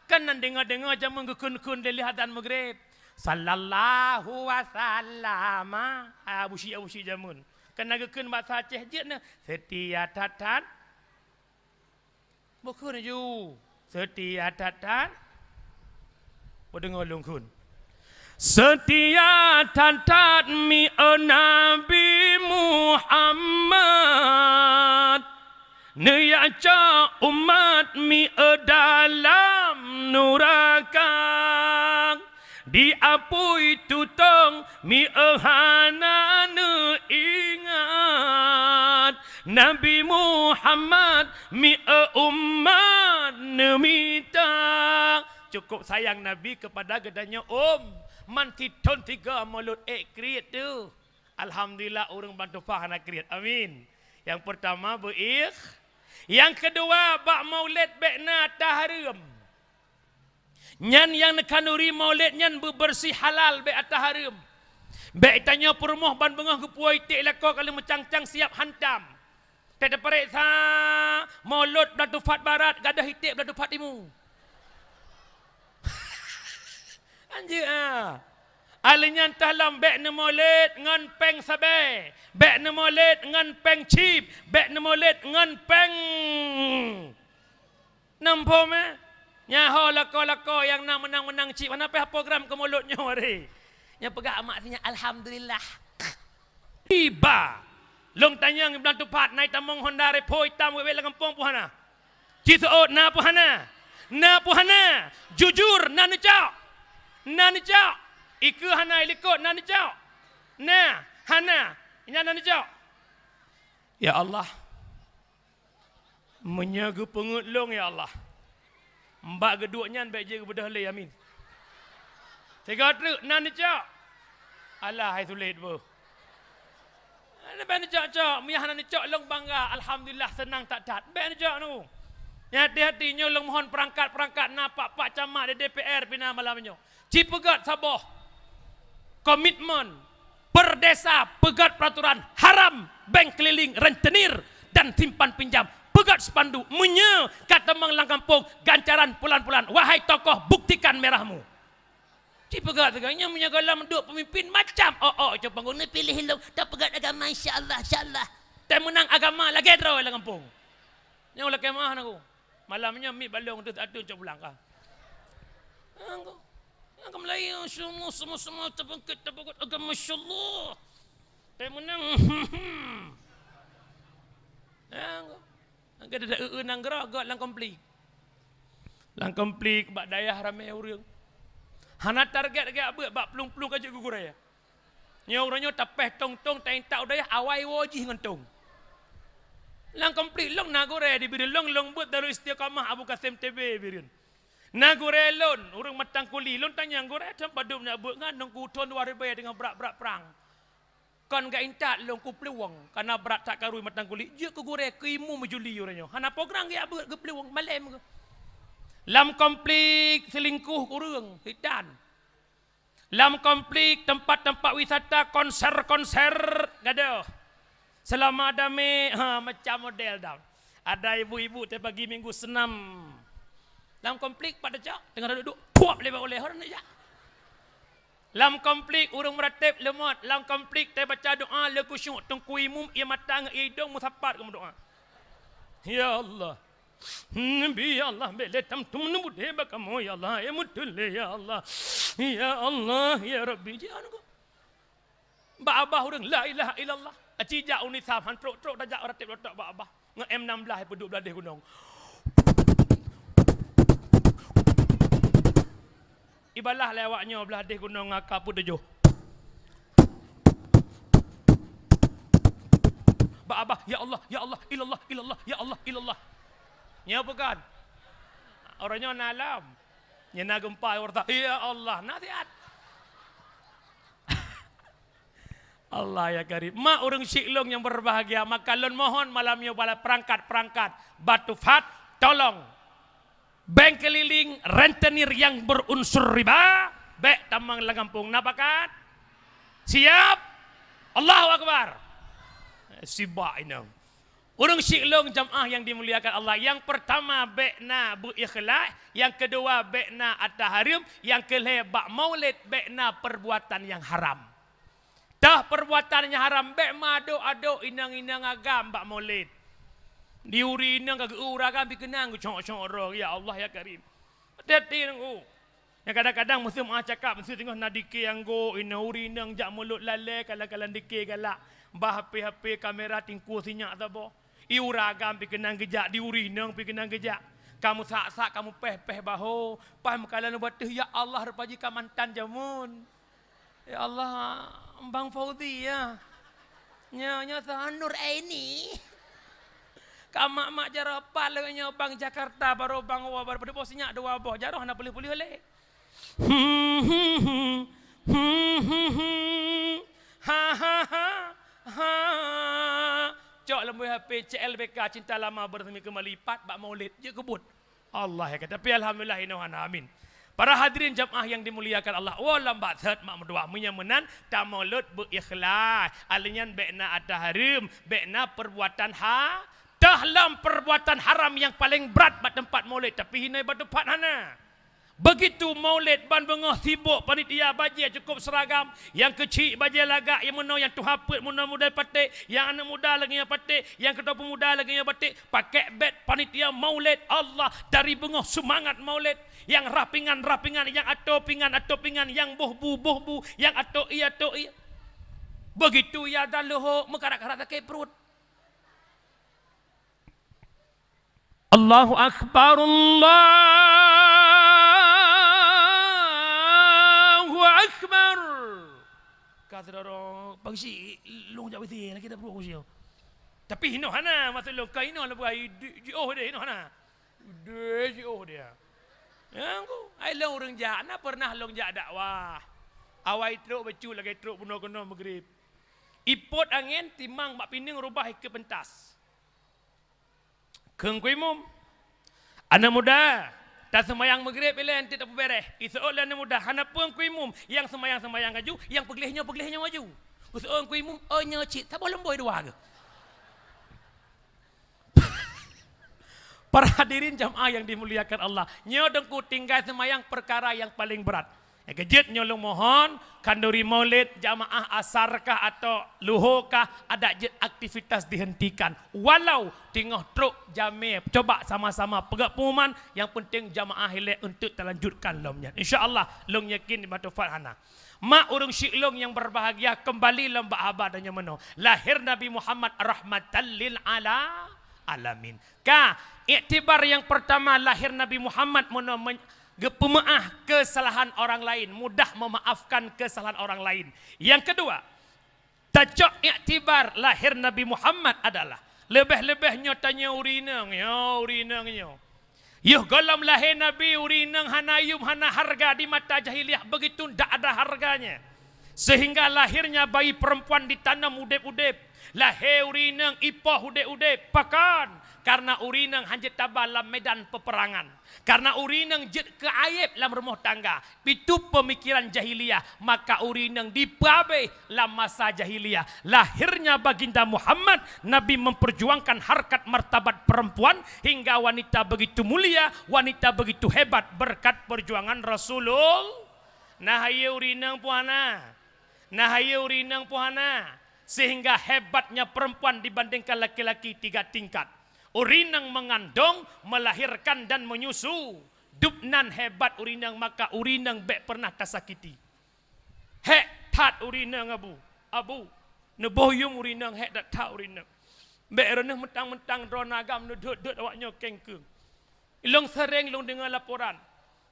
Kan nan dengar-dengar jam mengkun-kun dari hadan maghrib. Sallallahu wasallama. Busi jamun. Kena gekun bahasa Aceh je na. Setia tatan. Bukan ju. Setia tatan. Dengar lungkun. Setia tatan mi Nabi Muhammad. Neyaca umat mi dalam neraka. Diapui tutong mi hana ingat Nabi Muhammad mi umat nemita. Cukup sayang Nabi kepada gedanya Mantiton 3 mulut kreat tu. Alhamdulillah orang bantu faham nak kreat. Amin. Yang pertama yang kedua bak maulid bekna tahrim. Nyan yang nekanduri maulid nyan bersih halal be ataharim. Be tanya permoh ban bengah ke puai tik lako kalau mencang-cang siap hantam. Tete periksa maulud beladu fat barat gadah hitik beladu fat timur. Anjir Alinyan tahlam bek ne maulid ngan peng sabe. Bek ne maulid ngan peng chip. Bek ne maulid ngan peng nampo me. Nyaho lako-lako yang nak menang-menang cik. Mana peh program ke mulutnya hari. Yang pegak maksudnya Alhamdulillah. Tiba. Long tanyang bilang tupat naik tamong Honda Repo hitam wewe lekampung puhana. Cisuot na puhana. Na puhana. Jujur na necak. Na necak. Iku hana ilikut na necak. Na hana. Ini na necak. Ya Allah. Menyaga pengutlong ya Allah. Mbak geduknya baik je kepada halai amin. Tiga truk nan necak. Alah hai sulit bu. Ana baik necak-cak, miyah nan necak long bangga. Alhamdulillah senang tak tat. Baik necak nu. Hati-hati nyo long mohon perangkat-perangkat napak pak camat di DPR pina malamnya. Cipegat Sabah. Komitmen perdesa pegat peraturan haram bank keliling rentenir dan simpan pinjam pegat spanduk, menye kata manglang kampung, gancaran pulan-pulan, wahai tokoh buktikan merahmu. Si pegat tegaknya menyagalam duk pemimpin macam, coba guna pilih lo, tak pegat agama insya-Allah, insya-Allah. Tak menang agama lagi draw dalam kampung. Yang ulah kemah aku. Malamnya mi balong tu tak ada cak pulang ka. Angka Melayu semua terbangkit agama masya-Allah. Tak menang. Angka ada nang gerak lang komplit. Lang komplit bak dayah ramai orang. Hana target ke abet bak pelung-pelung kajak guguraya. Nya orangnya tapeh tong-tong tak tak dayah awai wajih ngentong. Lang komplit long nagore di birin long buat dalu istiqamah Abu Qasim TB birin. Nagore lon urang matang kuli lon tanya gore tempat dum nak buat nganong kuton waribai dengan berat-berat perang. Kon ga intat long ku peluang karena berat tak karui matang kuli je ke gore kimu majuli orangnya. Hana program ge abet ke peluang malam ke. Lam komplit selingkuh kurang hidan. Lam komplit tempat-tempat wisata konser-konser gaduh. Selama ada macam model dah. Ada ibu-ibu te pagi minggu senam. Lam komplit pada cak tengah duduk puap lebar oleh orang nak jak. Lam komplit urang meratib lemot. Lam komplit te baca doa le khusyuk tengku imum ia matang hidung musapat kamu doa. Ya Allah. Nabi ya Allah beletam tum nubud heba kamu ya Allah ya mudul ya Allah. Ya Allah ya Rabbi jangan ko. Ba abah urang la ilaha illallah. Acijak unisab han trok dajak ratib lotok ba abah. Nge M16 peduk beladih gunung. Ibalah lewaknya beladih gunung ngaka pu dejo. Ba abah ya Allah illallah ya Allah illallah. Nya bukan. Orangnya nalam. Nya na gempa orta ya Allah nasihat. Allah ya karim. Mak orang syiklong yang berbahagia. Maka lon mohon malamnya bala perangkat-perangkat. Batu fat tolong. Bank keliling rentenir yang berunsur riba. Bek tamang langampung. Napakat? Siap? Allahu Akbar. Sibak ini. Orang syiklong jamaah yang dimuliakan Allah. Yang pertama bekna berikhlas. Yang kedua bekna at-tahrim. Yang kelima bak maulid bekna perbuatan yang haram. Dah perbuatannya haram bek mado inang-inang agam bak maulid. Diuri inang kagak uragam bikenang cong-cong orang ya Allah ya Karim. Hati-hati nangku. Yang kadang-kadang mesti mak cakap mesti tengok nak dikir yang go ina uri inang jak mulut lale kalan-kalan dikir galak. Bah HP kamera tingku sinyak tabo. I uragam bikenang gejak diuri inang bikenang gejak. Kamu sak-sak kamu peh-peh baho. Pah makalan batih ya Allah repaji ka mantan jamun. Ya Allah, Bang Fauzi ya. Nya Sanur ini. Kamak-mak jarapal nya Bang Jakarta baru Bang Wabar pada bosnya dua boh jaroh nak pulih-pulih oleh. Cok lembu HP CLBK cinta lama bertemu kembali pat bak maulid je kebut. Allah ya kata tapi alhamdulillah inna amin. Para hadirin jamaah yang dimuliakan Allah. Walam ba'that mak mendoa menyamenan tamulut berikhlas. Alinyan bekna at-tahrim, bekna perbuatan dahlam perbuatan haram yang paling berat bat tempat maulid tapi hinai bat tempat hana. Begitu maulid ban bengah sibuk panitia bajia cukup seragam, yang kecil bajia lagak, yang menau yang tu haput muda-muda patik, yang anak muda lagi yang patik, yang ketua pemuda lagi yang patik, pakai bed panitia maulid Allah dari bengah semangat maulid, yang rapingan, yang atopingan, yang bohbu, yang ato iya. Begitu ya daluh mekarak-karak tak perut. Allahu Akbar Allahu Akbar. Kata orang pangsi long jauh itu kita perlu usia. Tapi hino hana masa long kau hino lepas jauh dia hino hana. Dia jauh dia. Yang ai long orang jah, na pernah long jah dakwah. Awai teruk becu lagi teruk bunuh-bunuh maghrib. Ipot angin timang mak pining rubah ke pentas. Keng kuimum. Anak muda tak semayang maghrib bila nanti tak berberes. Isolah anak muda hana pun kuimum yang semayang maju, yang pegelihnya maju. Usolah kuimum oh nyecik tak boleh boy dua ke. Para hadirin jamaah yang dimuliakan Allah, nyo dengku tinggal semayang perkara yang paling berat. Kejut nyolong mohon kanduri maulid jamaah asarkah atau luhurkah ada jet aktivitas dihentikan walau tengah truk jamir. Coba sama-sama pegak pengumuman, yang penting jamaah hilang untuk terlanjutkan lomnya. InsyaAllah long yakin di Batu Farhana. Mak urung syiklong yang berbahagia kembali lembak abad dan meno. Lahir Nabi Muhammad rahmatan lil alamin. Iktibar yang pertama lahir Nabi Muhammad meno pemaaf kesalahan orang lain, mudah memaafkan kesalahan orang lain. Yang kedua, tajak iktibar lahir Nabi Muhammad adalah lebih-lebihnya tanya urinang, Yuh golam lahir Nabi urinang hanayum hana harga di mata jahiliyah begitu tak ada harganya. Sehingga lahirnya bayi perempuan ditanam udep-udep. Lahir urinang ipah udep-udep pakan. Karena urinang hanjit tabah dalam medan peperangan. Karena urinang jet ke aib dalam rumah tangga. Itu pemikiran jahiliyah. Maka urinang dipabai dalam masa jahiliyah. Lahirnya baginda Muhammad, Nabi memperjuangkan harkat martabat perempuan hingga wanita begitu mulia, wanita begitu hebat berkat perjuangan Rasulullah. Nahaya urinang puana. Nahaya urinang puana. Sehingga hebatnya perempuan dibandingkan laki-laki 3 tingkat. Urinang mengandung, melahirkan dan menyusu. Dubnan hebat urinang, maka urinang bek pernah tersakiti. Hek tat urinang abu. Neboyum urinang hek dat tat urinang. Bek renah mentang-mentang dronagam nudut-dut awaknya kengkeng. Ilong sering long dengar laporan.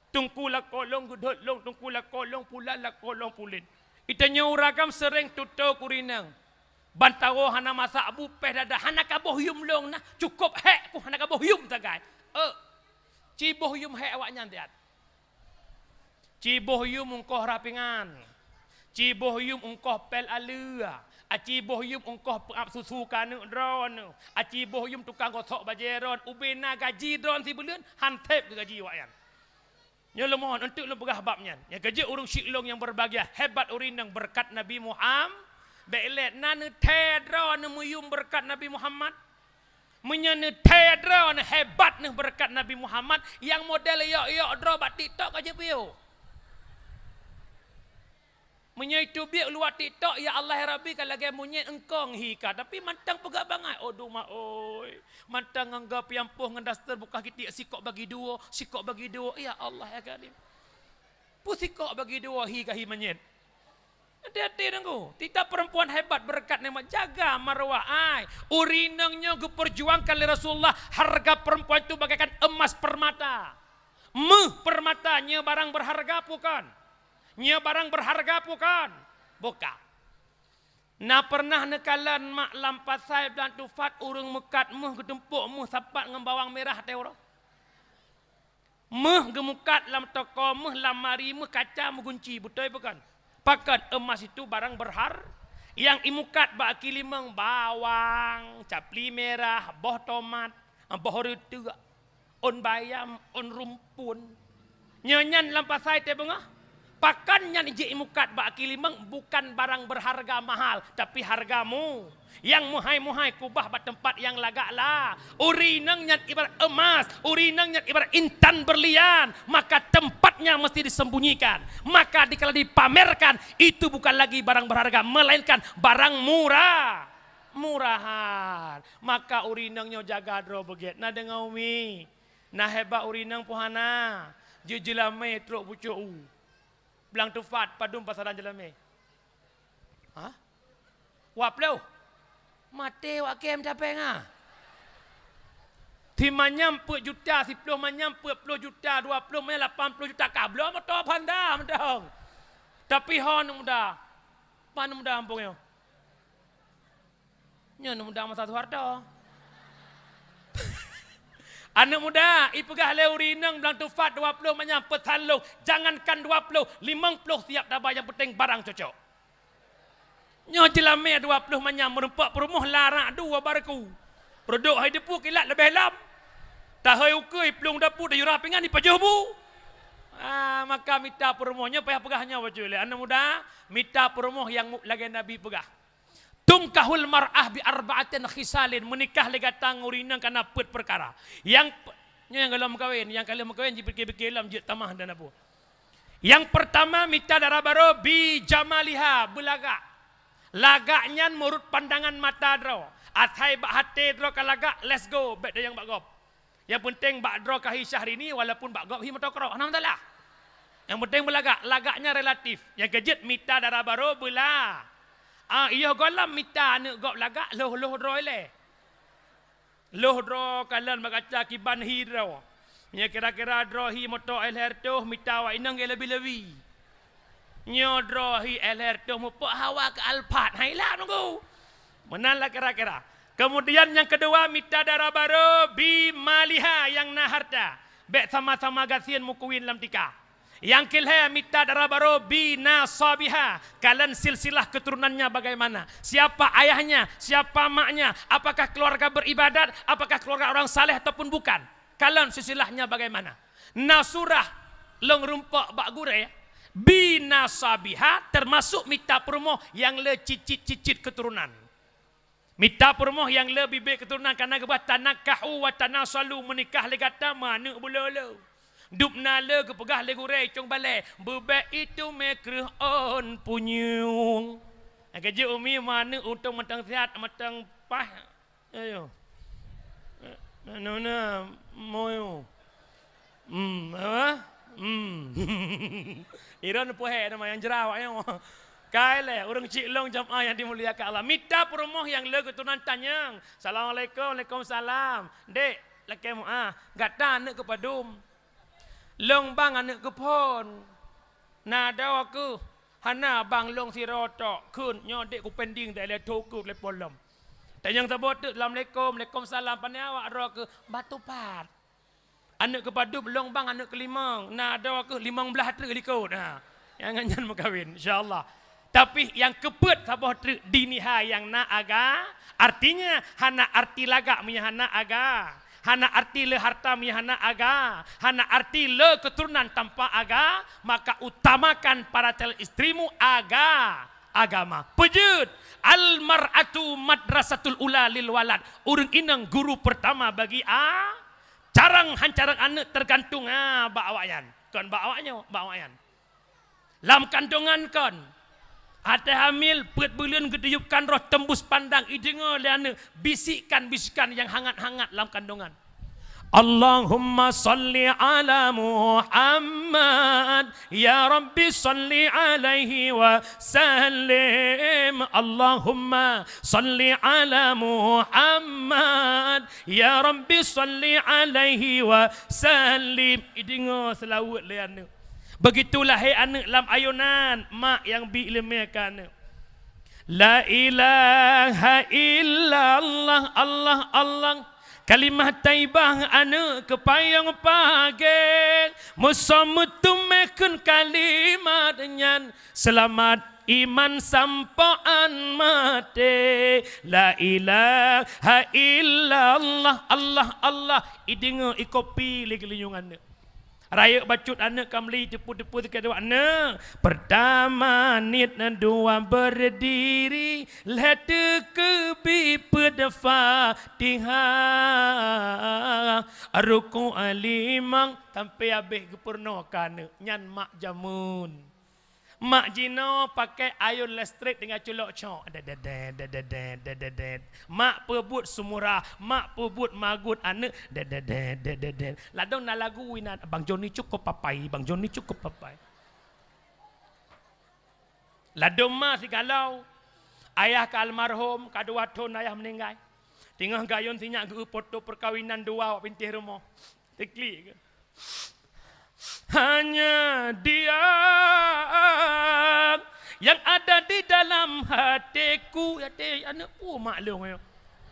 Tungku la kolong gudut long, tungku la kolong pulan la kolong pulin. Itanya uragam sering tutuk urinang. Bantaro hana masa abu peh dada hana kaboh yum long nah cukup hek ku hana kaboh yum tagai. Ciboh yum hek awaknya tiat. Ciboh yum ungkoh rapingan. Ciboh yum ungkoh pel alua. Ciboh yum ungkoh pengap susu kanu drone. Ciboh yum tukang gosok bajeron. Ubena gaji drone si bulan hantep ke gaji wayan. Nyolo mohon untuk lu begah babnya. Ya gaji urung syiklong yang berbahagia hebat urinang berkat Nabi Muhammad. Belet nanu tedra nu muyum berkat Nabi Muhammad. Menyana tedra nu hebat nu berkat Nabi Muhammad yang model yok dra bat TikTok aja bio. Menyai tu biak luar TikTok ya Allah ya Rabbi kalau lagi munyet engkong hika tapi mantang pegak bangai odu mak oi. Mantang anggap yang poh ngendaster buka kitik sikok bagi dua ya Allah ya Karim. Pu sikok bagi dua hika hi menyet. Hati-hati nengku. Tidak perempuan hebat berkat nikmat jaga marwah ai. Urinangnya perjuangkan oleh Rasulullah. Harga perempuan itu bagaikan emas permata. Permatanya barang berharga bukan. Nya barang berharga bukan. Bukan. Nah pernah nekalan mak lampas saib dan tufat urung mekat gedempuk sapat ngembawang merah teuro. Gemukat lam toko lamari kaca gunci betul bukan. Pakat emas itu barang berhar yang imukat baki limang bawang, capli merah, boh tomat, boh rutu, on bayam, on rumpun. Nyanyan lampasai te bengah. Pakan yang ije imukat baki limang bukan barang berharga mahal, tapi hargamu. Yang muhai-muhai kubah bat tempat yang lagaklah. Urinang yang ibarat emas, urinang yang ibarat intan berlian, maka tempatnya mesti disembunyikan. Maka dikala dipamerkan, itu bukan lagi barang berharga, melainkan barang murah. Murahan. Maka urinangnya jaga dro beget. Nah dengan umi. Nah hebat urinang puhana. Jelame truk bucu. Belang tufat padum pasaran jelame. Hah? Waplau. Mati wak kem capek ngah. Ti manyam 10 juta, 10 manyam 10 juta, 20 manyam 80 juta kablo motor panda mendong. Tapi hon muda. Pan muda ampung yo. Nya muda masa Soeharto. Anak muda, ipegah le urinang belang tufat 20 manyam petalung. Jangankan 20, 50 siap dabah yang penting barang cocok. Nyo jelame 20 manyam merempak perumuh larak dua baraku. Produk hai depu kilat lebih lam. Tahai ukui pelung dapu da yura pingan di pajuh bu. Maka mita perumuhnya payah pegahnya wajule. Anak muda, mita perumuh yang lagi Nabi pegah. Tungkahul mar'ah bi arba'atin khisalin, menikah legata ngurina kana pet perkara. Yang kalau kawin, yang kalau kawin dipikir-pikir lam je tamah dan apa. Yang pertama mita darabaro bi jamaliha, belagak. Lagaknya menurut pandangan mata dro. Athai bak hati dro kalagak, let's go, bet yang bak gop. Yang penting bak dro kahi syahri ni walaupun bak gop hi motokro. Alhamdulillah. Yang penting belagak, lagaknya relatif. Yang kejut mita darabaro bela. Iya golam mita nek gop lagak loh dro le. Loh dro kalan bakaca kiban hi dro. Nya kira-kira dro hi moto elher tu mita wa inang lebih-lebih. Nyo dro hi elher tu mupo hawa ke alpat. Hailah nunggu. Menanlah kira-kira. Kemudian yang kedua mita darabaro bi maliha yang na harta. Bek sama-sama gasian mukuin lam tika. Yang kelha mita darabaro bi nasabiha. Kalian silsilah keturunannya bagaimana? Siapa ayahnya? Siapa maknya? Apakah keluarga beribadat? Apakah keluarga orang saleh ataupun bukan? Kalian silsilahnya bagaimana? Nasurah long rumpok bak gure bi nasabiha termasuk mita permoh yang le cicit-cicit keturunan. Mita permoh yang lebih baik keturunan karena gebah tanakahu wa tanasalu menikah legata mana bulolo. Dupna le kepegah le gure cung bale bebe itu mekreh on punyung. Kerja umi mana untung matang sihat matang pah. Ayo. Nona moyo. Apa? Iran pohe nama yang jerawak yang kaile orang cik long jamaah yang dimuliakan Allah. Mita perumoh yang le keturunan tanyang. Assalamualaikum, waalaikumsalam. Dek, laki gata anak kepadum. Long bang anak kepon. Nada aku hana bang long sirotok kun nyodek ku pending dak le toku le polom. Tanyang tabot Assalamualaikum, waalaikumsalam pandai awak ro ke batu pat. Anak kepadum long bang anak kelimang. Nada aku 15 tu likut. Yang ngan makawin insyaallah. Tapi yang kepet sabah diniha yang na aga artinya hana arti laga punya hana aga, hana arti le harta punya hana aga, hana arti le keturunan tanpa aga, maka utamakan para calon istrimu agama. Pejut al mar'atu madrasatul ula lil walad. Urang inang guru pertama bagi carang hancarang anak tergantung baawayan. Kon baawayan. Lam kandungan kon ada hamil, pet bulan gedeyupkan roh tembus pandang idengar liana bisikan-bisikan yang hangat-hangat dalam kandungan. Allahumma salli ala Muhammad ya Rabbi salli alaihi wa sallim. Allahumma salli ala Muhammad ya Rabbi salli alaihi wa sallim. Idengar selawat liana. Begitulah hai anak lam ayunan mak yang bi ilmiahkan. La ilaha illallah Allah Allah. Kalimah taibah anak kepayang pagi. Musamutumekun kalimatnya. Selamat iman sampaan mati. La ilaha illallah Allah Allah. Idinga ikopi lagi linyungan. Raya bacut anak kamli tepu-tepu dekat anak. Pertama nit dua berdiri. Leta kebi Fatihah. Ruku alimang sampai habis kepurnakan nyan mak jamun. Mak Jino pakai ayun listrik dengan culok cok. Mak pebut sumurah, mak pebut magut anak. Ladong na lagu winan. Bang Joni cukup papai, Bang Joni cukup papai. Ladong mah si galau. Ayah ke almarhum, kedua tahun ayah meninggal. Tinggal gayun sinyak ke foto perkawinan dua wak pintih rumah. Tekli ke? Hanya dia yang ada di dalam hatiku. Hati anak pu maklum yo.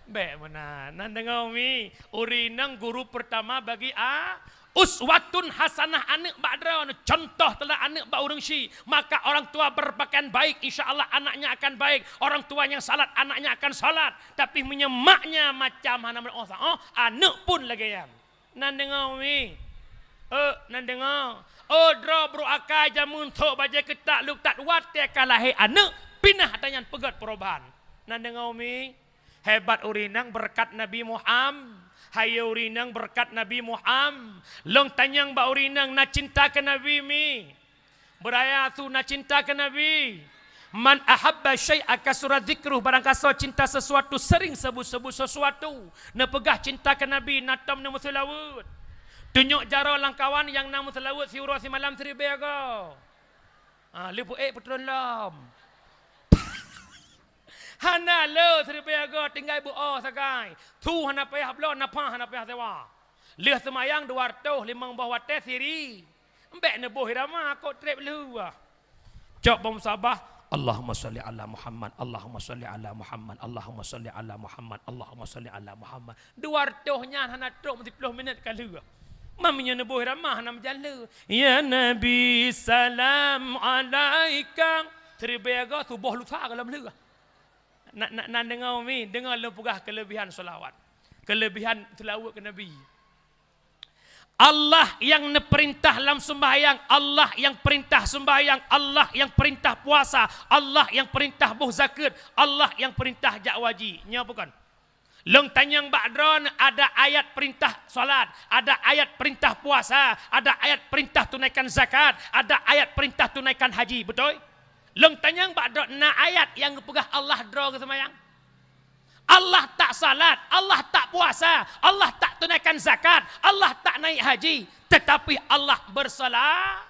Baik mana? Nan dengar mi. Urinang guru pertama bagi uswatun hasanah anak badra. Contoh telah anak ba urang syi. Maka orang tua berpakaian baik, insya-Allah anaknya akan baik. Orang tua yang salat, anaknya akan salat. Tapi menyemaknya macam mana anak pun lagi yang. Nan dengar mi. Nan dengar. Dra bro akai jamun tok baja ketak luk tak wat te kalahi anak pinah tanyan pegat perubahan. Nan dengar umi? Hebat urinang berkat Nabi Muhammad. Hayo urinang berkat Nabi Muhammad. Long tanyang ba urinang na cinta ke Nabi mi. Beraya tu na cinta ke Nabi. Man ahabba syai'a kasura dzikruh, barang kasar cinta sesuatu sering sebut-sebut sesuatu. Na pegah cinta ke Nabi natam na muslawut. Tunjuk jara langkawan yang na muslawut siura si malam seribaga. Lipu petron lam. Hana le seribaga tinggal bu sagai. Tu hana payah blo napa hana payah sewa. Leh semayang 200 limang bawah teh siri. Mbek ne boh irama kok trep lu. Cok bom sabah Allahumma salli ala Muhammad, Allahumma salli ala Muhammad, Allahumma salli ala Muhammad, Allahumma salli ala Muhammad. 200-nya hana trok 10 minit kali. Maminya ne boh irama hana menjalu. Ya Nabi salam alaika. Seribaga tu boh luta dalam lu. Nak dengar umi, dengar lepugah kelebihan solawat. Kelebihan selawat ke Nabi. Allah yang perintah dalam sembahyang, Allah yang perintah sembahyang, Allah yang perintah puasa, Allah yang perintah buh zakat, Allah yang perintah jakwaji. Nya bukan. Long tanyang ba'dron ada ayat perintah solat, ada ayat perintah puasa, ada ayat perintah tunaikan zakat, ada ayat perintah tunaikan haji, betul? Long tanyang ba'dron na ayat yang pegah Allah draw ke sembahyang. Allah tak salat, Allah tak puasa, Allah tak tunaikan zakat, Allah tak naik haji, tetapi Allah bersalat.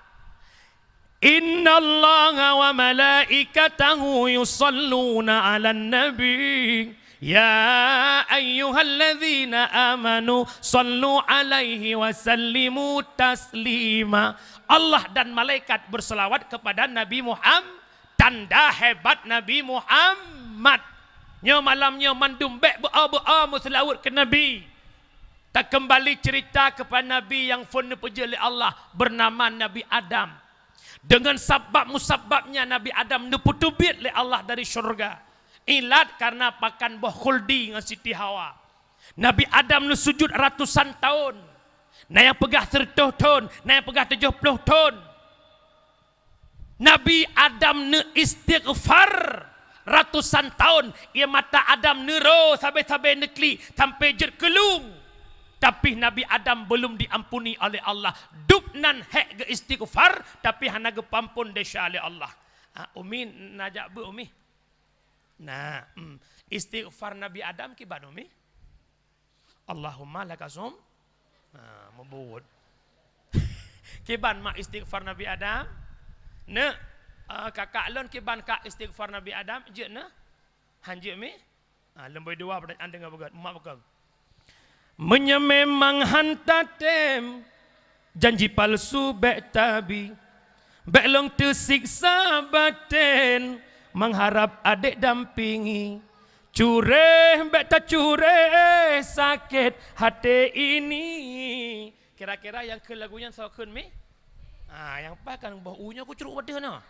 Innallaha wa malaikatahu yusalluna 'alan nabi. Ya ayyuhalladzina amanu sallu 'alaihi wa sallimu taslima. Allah dan malaikat berselawat kepada Nabi Muhammad. Tanda hebat Nabi Muhammad. Nya malamnya mandum bek doa selawat ke Nabi. Tak kembali cerita kepada Nabi yang fun puja oleh Allah bernama Nabi Adam. Dengan sebab musababnya Nabi Adam diputubit oleh Allah dari syurga. Ilat karena pakan buah khuldi dengan Siti Hawa. Nabi Adam nu sujud ratusan tahun. Nah yang pegah 30 tahun, nah yang pegah 70 tahun. Nabi Adam nu istighfar ratusan tahun. Ia mata Adam nero sampai nekli sampai jer kelung. Tapi Nabi Adam belum diampuni oleh Allah. Dubnan hek ge istighfar tapi hana ge pampun desya oleh Allah. Umi najak bu umi. Nah, istighfar Nabi Adam kiban umi. Allahumma lakasum. Mebut. Kiban mak istighfar Nabi Adam. Ne kakak lon kiban kak istighfar Nabi Adam je ne hanje mi lembai dua pertanyaan dengar begat mak bekang menyemang hantatem janji palsu bek tabi bek long tersiksa batin mengharap adik dampingi cureh bek tak cureh sakit hati ini. Kira-kira yang ke lagunya sokun mi yang pakan baunya aku curuk pada na.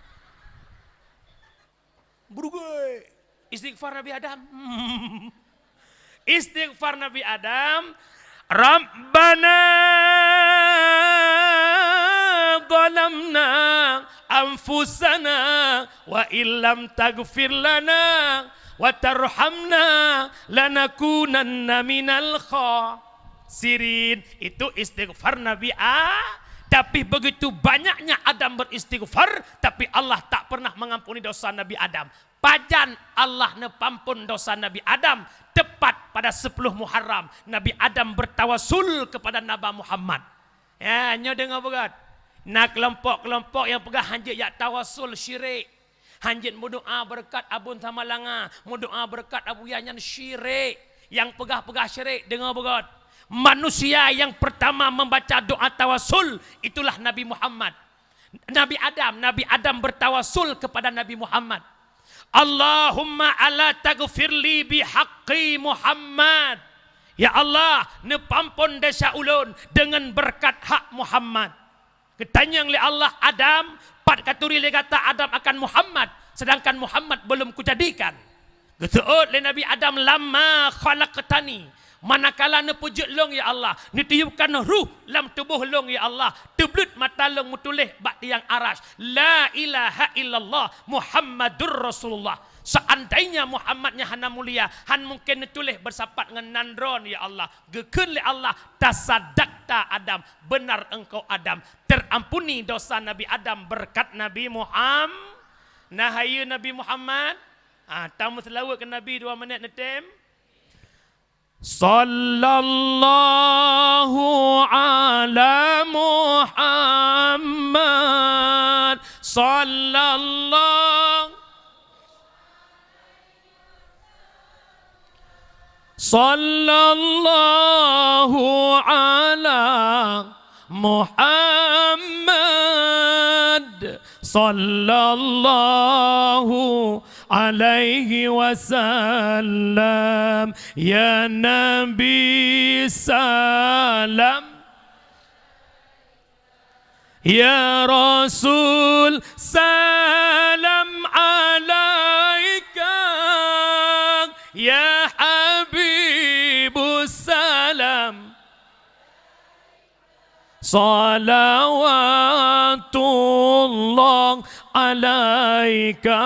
Burugai. Istighfar Nabi Adam. Istighfar Nabi Adam. Rabbana zalamna anfusana wa illam taghfir lana wa tarhamna lanakunanna minal khasirin. Itu istighfar Nabi Adam. Tapi begitu banyaknya Adam beristighfar, tapi Allah tak pernah mengampuni dosa Nabi Adam. Pajan Allah nepampun dosa Nabi Adam. Tepat pada 10 Muharram, Nabi Adam bertawasul kepada Nabi Muhammad. Ya, nyo dengar begat. Nak kelompok-kelompok yang pegah hanjit ya tawasul syirik. Hanjit berdoa berkat abun sama langa, berdoa berkat Abu Yanyan syirik. Yang pegah-pegah syirik dengar begat. Manusia yang pertama membaca doa tawasul itulah Nabi Muhammad. Nabi Adam bertawasul kepada Nabi Muhammad. Allahumma ala taghfirli bihaqqi Muhammad. Ya Allah, nepampun desa ulun dengan berkat hak Muhammad. Ketanyang oleh Allah Adam, pat katuri le kata Adam akan Muhammad, sedangkan Muhammad belum kujadikan. Getuut le Nabi Adam lama khalaqtani Manakala ne pujud long ya Allah, ni tiupkan ruh lam tubuh long ya Allah, teblut mata long mutulih bak tiang arash. La ilaha illallah Muhammadur Rasulullah. Seandainya Muhammadnya hana mulia, han mungkin tulis bersapat dengan nandron ya Allah. Gekun li Allah, tasadakta Adam, benar engkau Adam. Terampuni dosa Nabi Adam berkat Nabi Muhammad. Nahayu Nabi Muhammad. Tamu selawat ke Nabi 2 minit netem. Sallallahu ala Muhammad. Sallallahu ala Muhammad. Sallallahu alaihi wasallam. Ya Nabi salam, ya Rasul salam alaika, ya Habibus salam. Salawatullah alaika.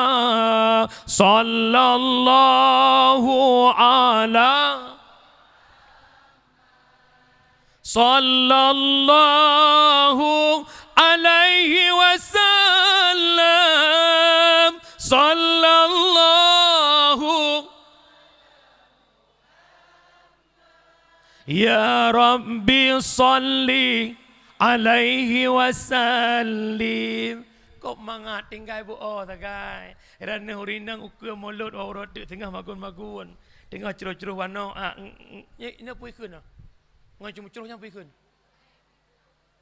Sallallahu ala. Sallallahu alaihi wasallam. Sallallahu. Ya Rabbi salli alaihi wasallim. Kok mangat tinggal bu oh tagai. Rana hurinang ukur mulut orang tu tengah magun-magun. Tengah ceruh-ceruh warna. Ini apa ikut nak? Ngai ceruh-ceruh yang apa ikut?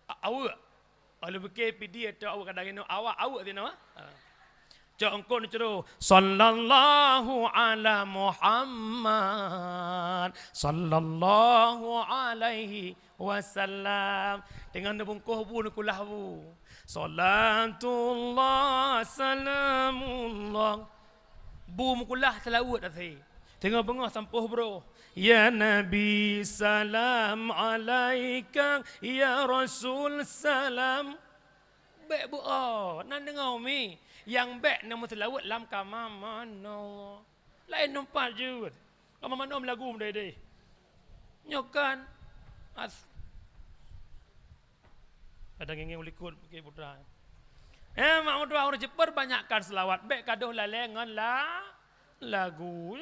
Awak. Kalau berkait PD atau awak kadang-kadang awak tu nama? Cak engkau ni ceruh. Sallallahu ala Muhammad. Sallallahu alaihi wasallam. Dengan bungkuh bu nukulah bu. Salatullah salamullah. Bu mukulah selawat athi. Tengah bengah sampuh bro. Ya Nabi salam alaika, ya Rasul salam. Baik bu nan dengar mi. Yang baik nama selawat lam kama mana. Lain nampak je. Kama mana lagu mendai. Nyokan. Kadang ingin ulikut pakai putra. Mak muda orang Jepar banyakkan selawat. Baik kaduh lalengan lagu.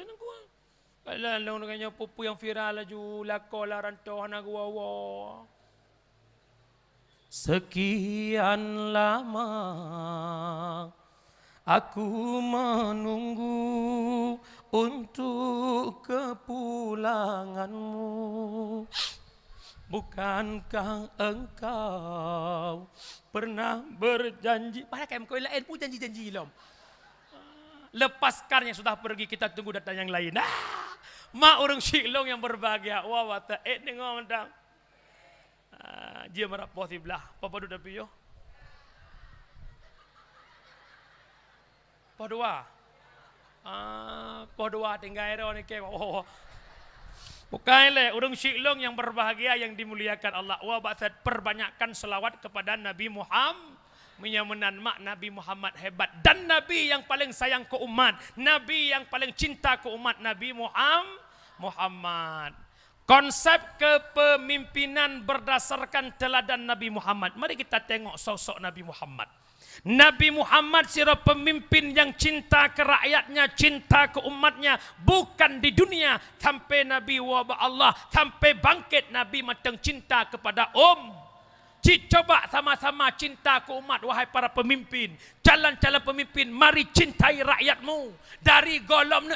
Kalau dengan pupu yang viral laju lakola rantau anak wawa. Sekian lama aku menunggu untuk kepulanganmu. Bukankah engkau pernah berjanji? Padahal kayak engkau lain pun janji-janji lom. Lepaskan yang sudah pergi, kita tunggu datang yang lain. Mak orang Syiklong yang berbahagia. Wah wata dengar mandang. Dia marah positif lah. Papa duduk tapi yo. Podua. Podua tinggal era ni ke. Bukanlah orang Syiklong yang berbahagia yang dimuliakan Allah. Wah baksat perbanyakkan selawat kepada Nabi Muhammad. Menyamanan mak Nabi Muhammad hebat dan Nabi yang paling sayang ke umat, Nabi yang paling cinta ke umat, Nabi Muhammad. Konsep kepemimpinan berdasarkan teladan Nabi Muhammad. Mari kita tengok sosok Nabi Muhammad. Nabi Muhammad sira pemimpin yang cinta ke rakyatnya, cinta ke umatnya, bukan di dunia sampai Nabi wabah Allah, sampai bangkit Nabi macam cinta kepada Coba sama-sama cinta ke umat, wahai para pemimpin. Calon-calon pemimpin, mari cintai rakyatmu. Dari golom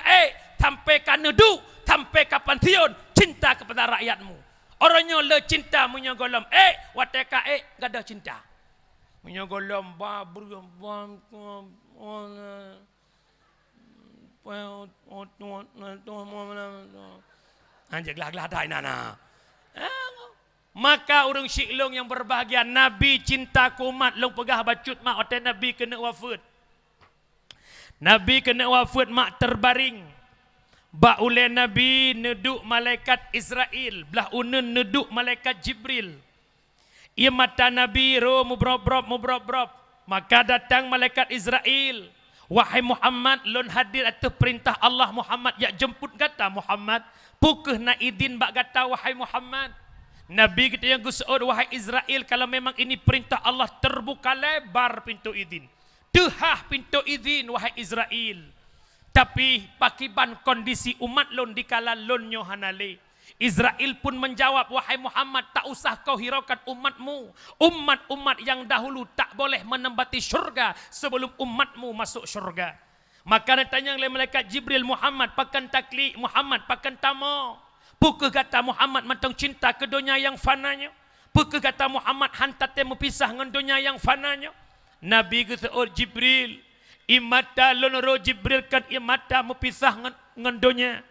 sampai ke nedu, sampai ke pantiun, cinta kepada rakyatmu. Orangnya le cinta punya golom. Wateka gak ada cinta. Punya golom babur anjir gelah-gelah nana. Maka orang Syiklong yang berbahagia, Nabi cinta ke umat, long pegah bacut mak otak Nabi kena wafat. Nabi kena wafat, mak terbaring. Ba ule Nabi neduk malaikat Israel, belah unen neduk malaikat Jibril. Ia mata Nabi ro mubrob. Maka datang malaikat Israel. Wahai Muhammad, lon hadir atas perintah Allah Muhammad, ya jemput kata Muhammad. Pukeh na idin bak kata wahai Muhammad. Nabi kita yang gusaud wahai Israel, kalau memang ini perintah Allah, terbuka lebar pintu idin. Tehah pintu idin wahai Israel. Tapi pakiban kondisi umat lon dikala lon nyohanale. Israel pun menjawab, wahai Muhammad, tak usah kau hiraukan umatmu. Umat-umat yang dahulu tak boleh menempati syurga sebelum umatmu masuk syurga. Maka ditanya oleh malaikat Jibril, Muhammad pakan taklik, Muhammad pakan tamo. Pukul kata Muhammad mentang cinta ke dunia yang fananya. Pukul kata Muhammad hantar temu pisah dengan dunia yang fananya. Nabi kata, oh Jibril, imata lon ro Jibril kan imata mepisah dengan dunia.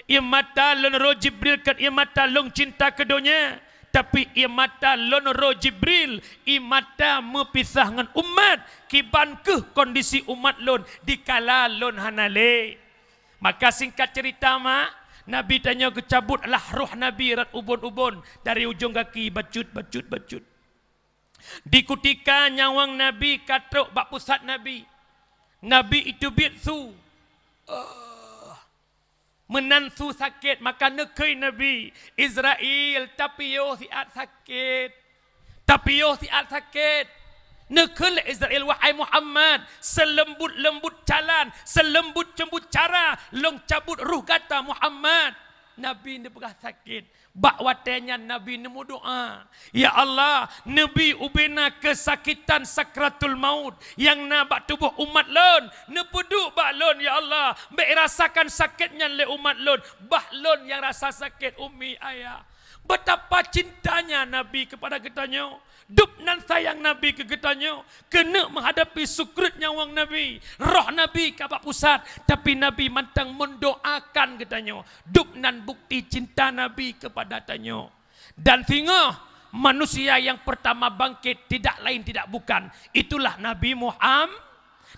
Ia mata lon ro Jibril kan ia mata long cinta keduanya, tapi ia mata lon ro Jibril ia mata mepisah dengan umat kiban ke kondisi umat lon dikala lon hanale. Maka singkat cerita mak, Nabi tanya kecabut lah roh Nabi rat ubun-ubun dari ujung kaki bacut. Dikutika nyawang Nabi katruk bak pusat Nabi. Nabi itu bitsu. Menantu sakit, maka nekei Nabi Israel, tapi yo siat sakit. Nekei Israel wahai Muhammad, selembut-lembut jalan, selembut cembut cara, long cabut ruh kata Muhammad. Nabi ni pegah sakit. Bak watenya Nabi nemu doa, ya Allah, Nabi ubena kesakitan sakratul maut yang nabak tubuh umat lon, nepeduk bak lon ya Allah, bak rasakan sakitnya le umat lon, bah lon yang rasa sakit umi ayah. Betapa cintanya Nabi kepada kitanya. Dup nan sayang Nabi ke kitanya. Kena menghadapi sukrit nyawang Nabi. Roh Nabi kabak pusat. Tapi Nabi mantang mendoakan kitanya. Dup nan bukti cinta Nabi kepada tanya. Dan tengok manusia yang pertama bangkit tidak lain tidak bukan. Itulah Nabi Muhammad.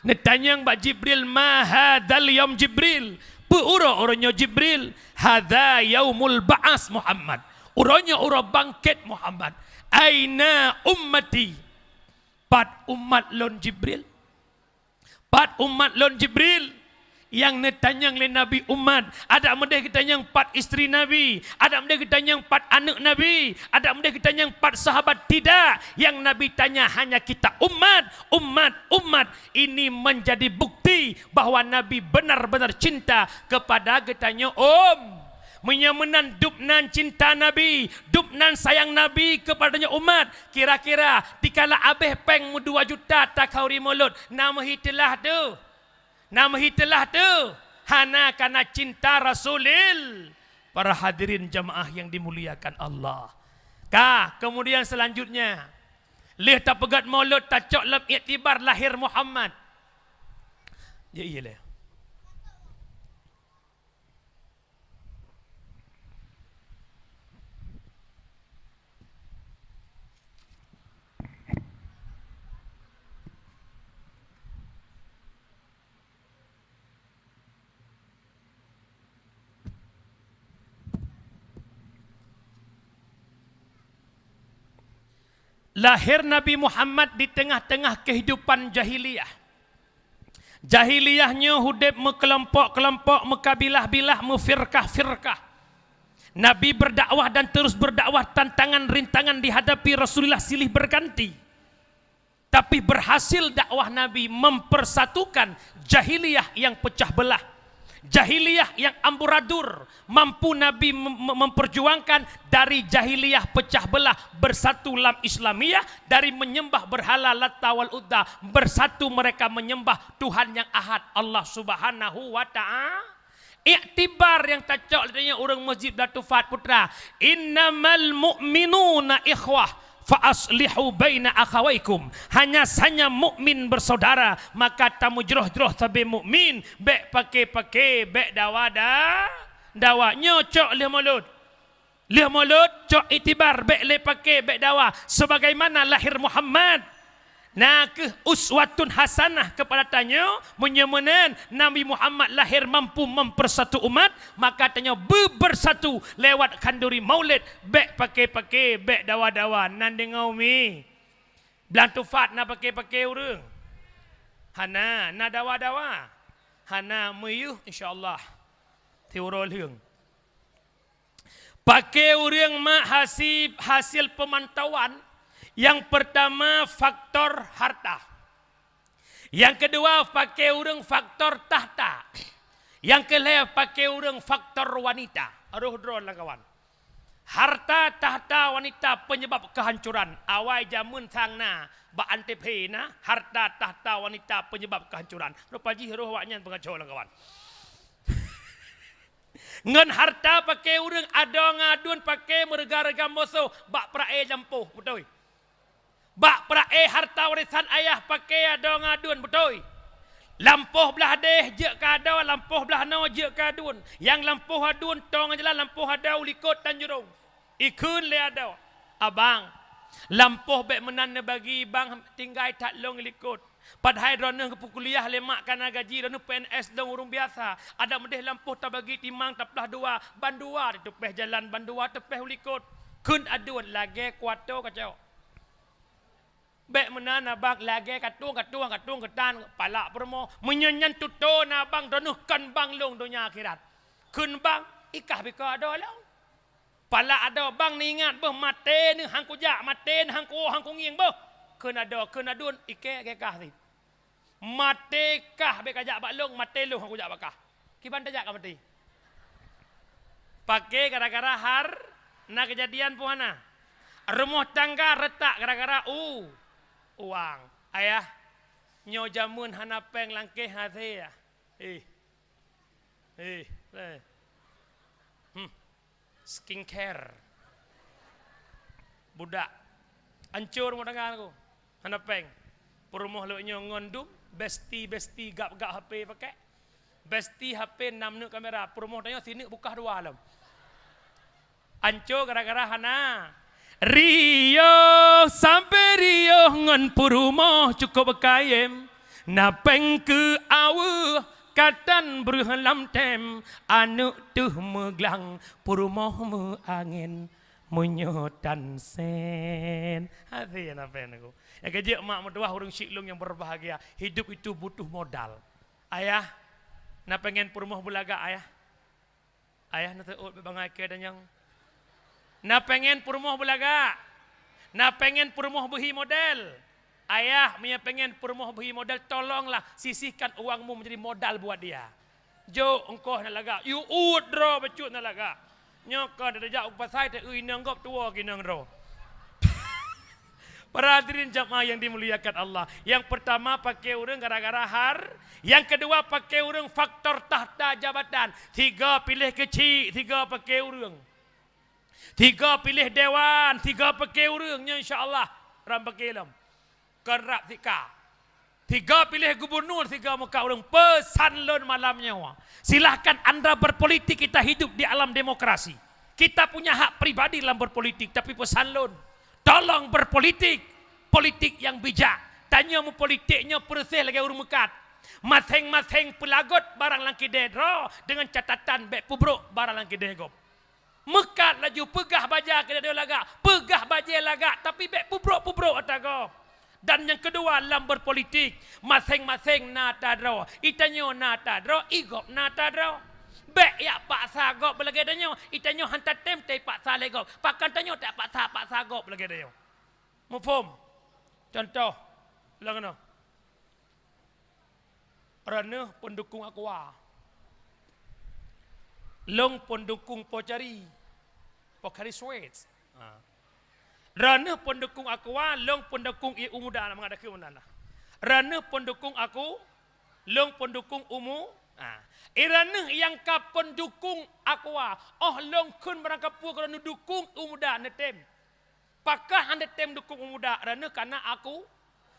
Netanya Mbak Jibril, ma hadzal yaum Jibril. Uranya Jibril, hadza yaumul ba'as Muhammad. Uranya bangkit Muhammad. Aina ummati. Pat umat lon Jibril. Pat umat lon Jibril. Yang netanyang le Nabi umat. Ada mendeh kita yang 4 isteri Nabi. Ada mendeh kita yang 4 anak Nabi. Ada mendeh kita yang 4 sahabat. Tidak. Yang Nabi tanya hanya kita umat. Ini menjadi bukti bahwa Nabi benar-benar cinta kepada kitanya menyamenan dupnan cinta Nabi, dupnan sayang Nabi kepadanya umat. Kira-kira dikala abeh peng 2 juta takauri mulut, nama hitelah tu hana karena cinta Rasulil. Para hadirin jamaah yang dimuliakan Allah. Kemudian selanjutnya, leh tak pegat mulut tak cok lep iktibar lahir Muhammad. Ya iyalah. Lahir Nabi Muhammad di tengah-tengah kehidupan jahiliyah. Jahiliyahnya hudib mekelompok-kelompok, mekabilah-bilah, mefirkah-firkah. Nabi berdakwah dan terus berdakwah, tantangan rintangan dihadapi Rasulullah silih berganti. Tapi berhasil dakwah Nabi mempersatukan jahiliyah yang pecah belah. Jahiliyah yang amburadul, mampu Nabi memperjuangkan dari jahiliyah pecah belah bersatu lam Islamiyah, dari menyembah berhala Lata wal Uzza bersatu mereka menyembah Tuhan yang Ahad, Allah Subhanahu wa taala. Iktibar yang tacok adanya orang masjid Datu Fat Putra, innamal mu'minuna ikhwah fa aslihu baina akhawaikum. Hanya mukmin bersaudara, maka tamu jeroh-jeroh sabe mukmin bek pakai bek dawa nyocok leh mulut cok itibar bek le pakai bek dawa. Sebagaimana lahir Muhammad Nah ke uswatun hasanah kepada tanya menyemenen Nabi Muhammad lahir mampu mempersatu umat, maka tanya bersatu lewat kanduri maulid, bek pakai bek dawa-dawa nan dengau mi belang tufat na pakai urang hana na dawa-dawa hana meyuh insyaallah teuro leung pakai urang mak hasil pemantauan. Yang pertama faktor harta. Yang kedua pakai urang faktor tahta. Yang kelima pakai urang faktor wanita. Aduh drone lah kawan. Harta, tahta, wanita penyebab kehancuran. Awai jamun sangna ba antepena harta, tahta, wanita penyebab kehancuran. Rupaji roh waknya pengacau lah kawan. Ngan harta pakai urang ada ngadun pakai merega-rega musuh bak prae jampuh betul. Bak prae harta warisan ayah pakai ada ngadun betul. Lampuh belah deh je kada lampuh belah no je kadun. Yang lampuh adun tong jalan lampuh ada ulikot tanjurung. Ikun le ada. Abang lampuh bek menan bagi bang tinggai tak long likot. Padahal rono ke kuliah lemak kana gaji rono PNS dong urung biasa. Ada medeh lampuh tak bagi timang tak belah dua bandua tepeh jalan bandua tepeh ulikot. Kun adun lagi kuato kacau. Bek menan abang lagi katung ketan palak permo menyenyan tuto na bang donuhkan bang long dunia akhirat. Kun bang ikah bika ada long. Palak ada bang ni ingat beh mate ni hang kujak mate ni hang ngieng beh. Kun adun ike kekah ni. Mate kah bek kajak bak long mate long hang kujak bakah. Kiban tajak ka mati. Pakai gara-gara har na kejadian puana. Rumah tangga retak gara-gara uang. Ayah nyo jamun hana peng langkeh hati ya. Skincare. Budak. Hancur rumah tangga aku. Hana peng. Perumah lu nyo ngondum, besti gap-gap HP pakai. Besti HP 6 nuk kamera. Perumah tanya sini buka 2 alam. Hancur gara-gara hana. Rio sampai Rio ngan purumah cukup kayem napeng ke awe katan berhelam tem anu tuh meglang purumah me angin menyotan sen hati napen aku ya kejek mak mertua urang siklung yang berbahagia hidup itu butuh modal ayah na pengen purumah bulaga ayah na teut bangai ke dan yang na pengen purmoh belaga. Na pengen purmoh behi model. Ayah punya pengen purmoh behi model. Tolonglah sisihkan uangmu menjadi modal buat dia. Jo engkau nak laga. You udro becut nak laga. Nyokor derajat upasai tak inanggap tua kinang ro. Para hadirin jamaah yang dimuliakan Allah. Yang pertama pakai urang gara-gara har. Yang kedua pakai urang faktor tahta jabatan. 3 pilih kecil, 3 pakai urang. 3 pilih dewan, 3 pakai urangnya insya-Allah ram pakai lam. Kerap 3 pilih gubernur, 3 muka urang pesan lon malamnya. Silahkan anda berpolitik, kita hidup di alam demokrasi. Kita punya hak pribadi dalam berpolitik, tapi pesan lon tolong berpolitik, politik yang bijak. Tanya mu politiknya persih lagi urang mekat. Masing-masing pelagot barang langki dedro dengan catatan bek pubruk barang langki degop. Mekat laju pegah baja ke dia laga, pegah baja laga tapi bek pubruk atago. Dan yang kedua dalam berpolitik, masing-masing nata draw. Itanyo nata draw, igop nata draw. Bek ya paksa gop belagi danyo, itanyo hantar tem te paksa legop. Pakan tanyo tak paksa gop belagi danyo. Mufhum? Contoh, langano. Rana pendukung Aqua. Long pendukung Pocari Sweets. Rana pendukung Aqua, long pendukung Iu Muda nak mengadakan mana? Rana pendukung aku, long pendukung Umu. Irana yang ka pendukung Aqua, long kun berangkapu kerana dukung Iu Muda netem. Pakah anda tem dukung Iu Muda rana karena aku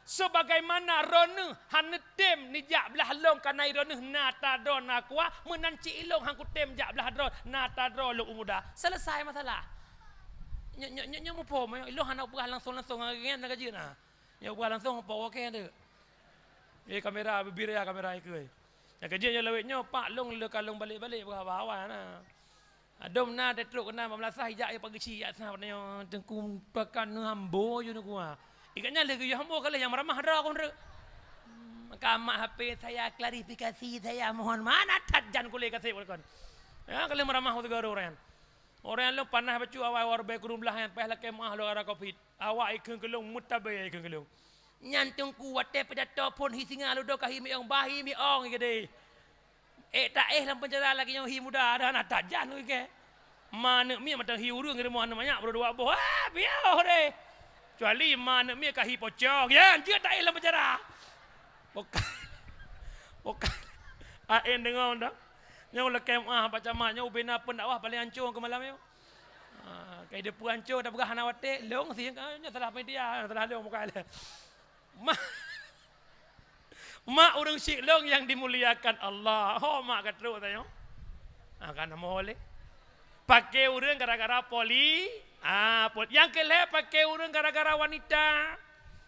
sebagaimana rona hana tem ni jak belah long kana irona nata dron aqua menanci ilong hangku tem jak belah dron nata dron lu muda selesai masalah nya mu pom ilong hana berah langsung ngien nak gaji na Ya buat langsung apa okey ada. Kamera berbira kamera ke. Yang kerjanya lewetnya pak long le kalong balik-balik bawah nah. Adom na detruk kena 15 hijak ya pagi ci asah patnya tengku pakan hambo je nak gua. Ikatnya lagi hambo kali yang ramah ada kon re. Maka mak HP saya klarifikasi saya mohon mana tajan kule kasih kon. Ya kalau meramah tu orang. Orang lu panah bacu awal war be kurum lah yang pahla kemah lu ara covid. Awak ikeng kelung mutabai ikeng kelung. Nyantung kuat pada topon hisinga lu do kahi mi ong bahi mi ong gede. Tak dalam penjara lagi yang hi muda ada nak tajan lu ke. Mana mi mata hi urang ngere mo namanya berdua boh. Biar deh. Kecuali mana mi kahi pocong. Ya, dia tak dalam penjara. Bukan. Ain dengar dah. Yang lekem baca maknya ubena pendakwah paling hancur ke malam yo. Kai dia pu hancur dah berah nawate long si nya salah media salah long muka dia. Mak urang syik long yang dimuliakan Allah. Mak katru tayo. Kan nama oleh. Pakai urang gara-gara poli. Yang kelih pakai urang gara-gara wanita.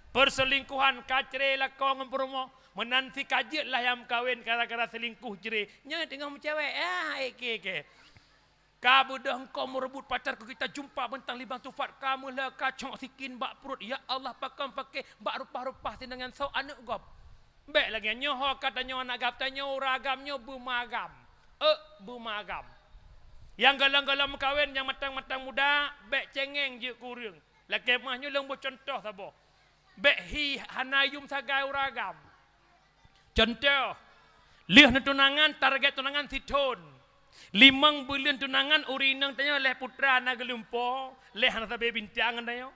Perselingkuhan kacre lakong promo. Menanti kajiat lah yang kawin gara-gara selingkuh jere. Nya tengah cewek. Eke. Kamu dah engkau merebut pacar kita jumpa bentang libang tufat. Kamu lah kacong sikin bak perut. Ya Allah pakai bak rupah-rupah dengan sau anak gop. Baik lagi nyoho katanya anak gap tanya ragamnya bumagam. Bumagam. Yang galang-galang kawin yang matang-matang muda baik cengeng je kurang. Lagi mahnya lembut contoh sabo. Baik hi hanayum sagai ragam. Contoh, lihat tunangan target tunangan siton. 5 bulan tunangan urinang tanya leh putra nagelumpo, leh anak tabe bintangan tanya.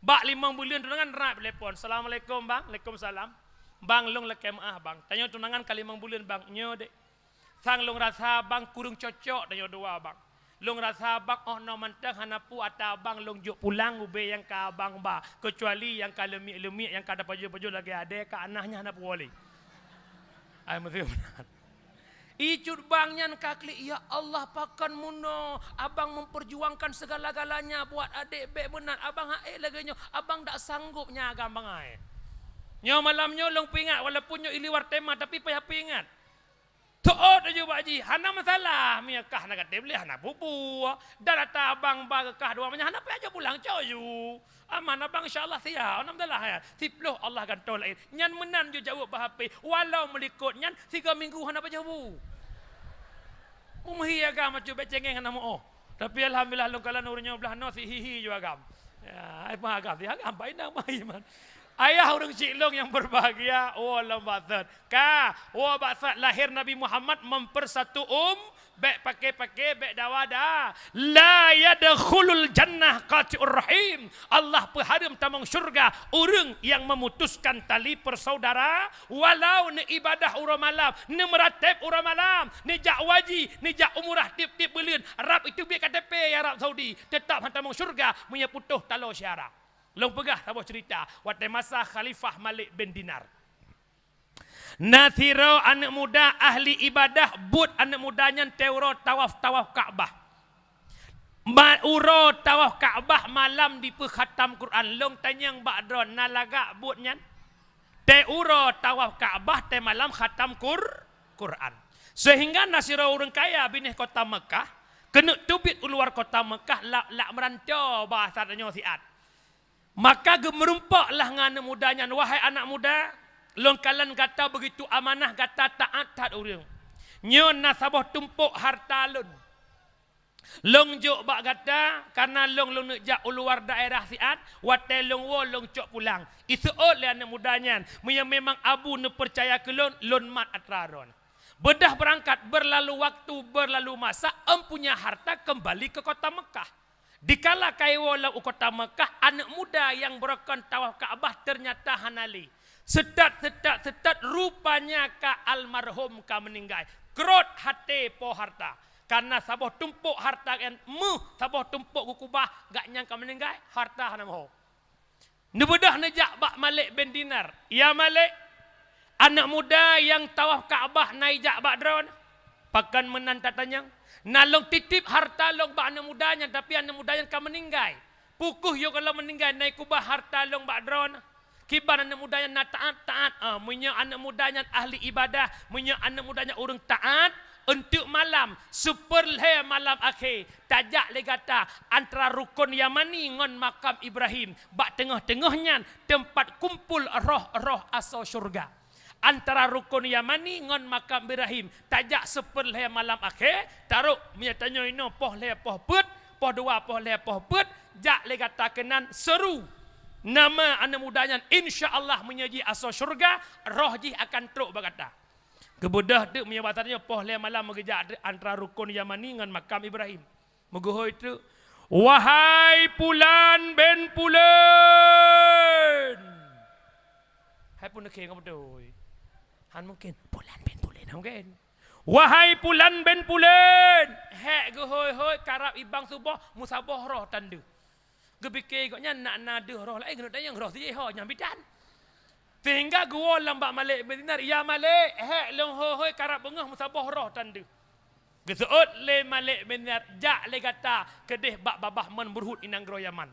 Bak 5 bulan tunangan rap telepon. Assalamualaikum bang, Waalaikumsalam. Bang long lekem bang. Tanya tunangan kali 5 bulan bang nyo dek. Sang long rasa bang kurung cocok tanya dua bang. Long rasa bang no mantang hanapu atau bang long juk pulang ube yang ka bang ba. Kecuali yang ka lemik yang kada baju-baju lagi ada ka anaknya hanapu boleh. Ay mesti benar. Icut bangnya kakli ya Allah pakan muno. Abang memperjuangkan segala-galanya buat adik bek benar. Abang lagi nyo. Abang tak sanggupnya gampang ay. Nyo malam nyo long pingat walaupun nyo iliwar tema tapi payah pingat. To'ot aja baji. Hana masalah. Miakah nak kata boleh hana bubu. Dah data abang bagakah dua macam hana aja pulang coyu. Aman abang insyaAllah siap. Alhamdulillah ya. Tiploh Allah akan tolak. Nyan menan je jawab bahapi. Walau melikut nyan 3 minggu hana apa jawab. Umuhi agam macam becengeng hana mo. Tapi alhamdulillah long kala nurnya belah no si hihi juga agam. Ya, apa agam si agam baik nak mai man. Ayah orang Ciklong yang berbahagia. Allah batat. Batat lahir Nabi Muhammad mempersatu Bek pakai bek dawada. La yadkhulul jannah qati'ur rahim. Allah pengharum tamang syurga. Orang yang memutuskan tali persaudara. Walau ni ibadah urang malam. Ni meratib urang malam. Ni jak waji. Ni jak umrah tip-tip belian. Arab itu biar KTP Arab Saudi. Tetap tamang syurga. Punya putuh talo syarah. Long pegah tabuh cerita waktu masa Khalifah Malik bin Dinar. Nathiro anak muda ahli ibadah but anak mudanya teuro tawaf Ka'bah. Mauro tawaf Ka'bah malam di khatam Quran. Long tanyang ba'dron nalaga butnya. Teuro tawaf Ka'bah te malam khatam Quran. Sehingga nasiro orang kaya binih kota Mekah kena tubit luar kota Mekah lak merantau bahasa tanya siat. Maka gemerumpaklah anak mudanya. Wahai anak muda, long kalian kata begitu amanah kata taat orang. Nyon nasabah tumpuk harta lon. Long jok bak kata karena long nak jak luar daerah siat, wate long cok pulang. Itu oleh anak mudanya. Memang abu ne percaya ke lon mat atraron. Bedah berangkat berlalu waktu berlalu masa empunya harta kembali ke kota Mekah. Dikala kaiwala kota Mekah, anak muda yang berokon tawaf Ka'bah ternyata hanali. Setat rupanya ka almarhum ka meninggal. Kerot hati po harta. Karena sabah tumpuk harta yang sabah tumpuk kukubah gak nyangka meninggal harta hana mahu. Nebedah nejak bak Malik bin Dinar. Ya Malik, anak muda yang tawaf Ka'bah naijak bak drone. Pakan menanta tanyang. Nalong titip harta long ba anak mudanya tapi anak mudanya kan meninggal. Pukuh yo kalau meninggal naik kubah harta long ba drone. Kibar anak mudanya nak taat, punya anak mudanya ahli ibadah, punya anak mudanya orang taat, untuk malam, superleh malam akhir, tajak le kata antara rukun Yamani ngon makam Ibrahim, bak tengah-tengahnya tempat kumpul roh-roh asal syurga. Antara rukun Yamani ngon makam Ibrahim, tajak superleh malam akhir, taruh menyatanya ini poh le poh put, poh dua poh le poh put, jak le kata kenan seru. Nama anak mudanya insya-Allah menyaji asal syurga, roh ji akan teruk berkata. Kebudah tu menyabatannya poh le malam mengejak antara rukun Yamani dengan makam Ibrahim. Megohoi tu, wahai Pulan ben Pulan. Hai pun nak kamu tu. Han mungkin Pulan ben Pulan mungkin. Wahai Pulan ben Pulan. Hek gohoi hoi karab ibang subuh musabah roh tanda. Gebikir koknya nak nada roh lain kena tanya roh dia ho nyam bidan. Sehingga gua lambak Malik benar ya Malik hek long ho hoi karab bengah musabah roh tanda. Geseut le Malik benar jak le kata kedeh bak babah men berhut inang gro Yaman.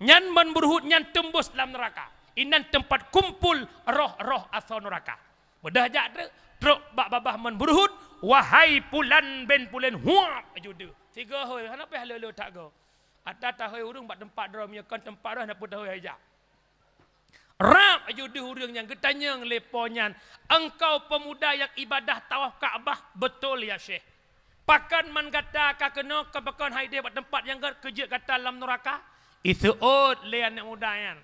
Nyan men berhut nyan tembus dalam neraka. Inan tempat kumpul roh-roh asal neraka. Bedah jak truk bak babah men berhut wahai Pulan ben Pulan huap ajude. Tiga hoi kenapa halelo tak go. Ada tahu urang bak tempat dra menyekan tempat dah nak tahu hajak. Rap ajude urang yang getanyang leponyan. Engkau pemuda yang ibadah tawaf Kaabah betul ya Syekh. Pakan man kata ka kena ka pakan haide bak tempat yang kerja kata dalam neraka. Itu le anak muda yan.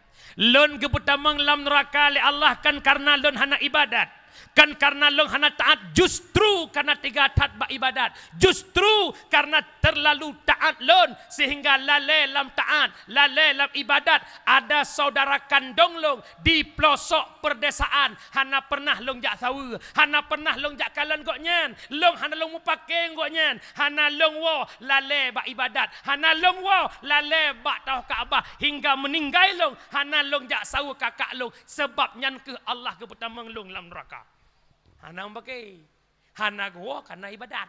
Lon ke pertamang dalam neraka le Allah kan karena lon hana ibadat. Kan karena long hana taat justru karena tiga taat bak ibadat. Justru karena terlalu taat lon sehingga lalai lam taat, lalai lam ibadat. Ada saudara kandung long di pelosok perdesaan hana pernah long jak sawa, hana pernah long jak kalan goknyan, long hana long mupake goknyan, hana long wo lalai bak ibadat, hana long wo lalai bak tauh Kaabah hingga meninggal long hana long jak sawa kakak long sebab nyan ke Allah ke pertama long lam neraka. Hana pakai, hana gua karena ibadat.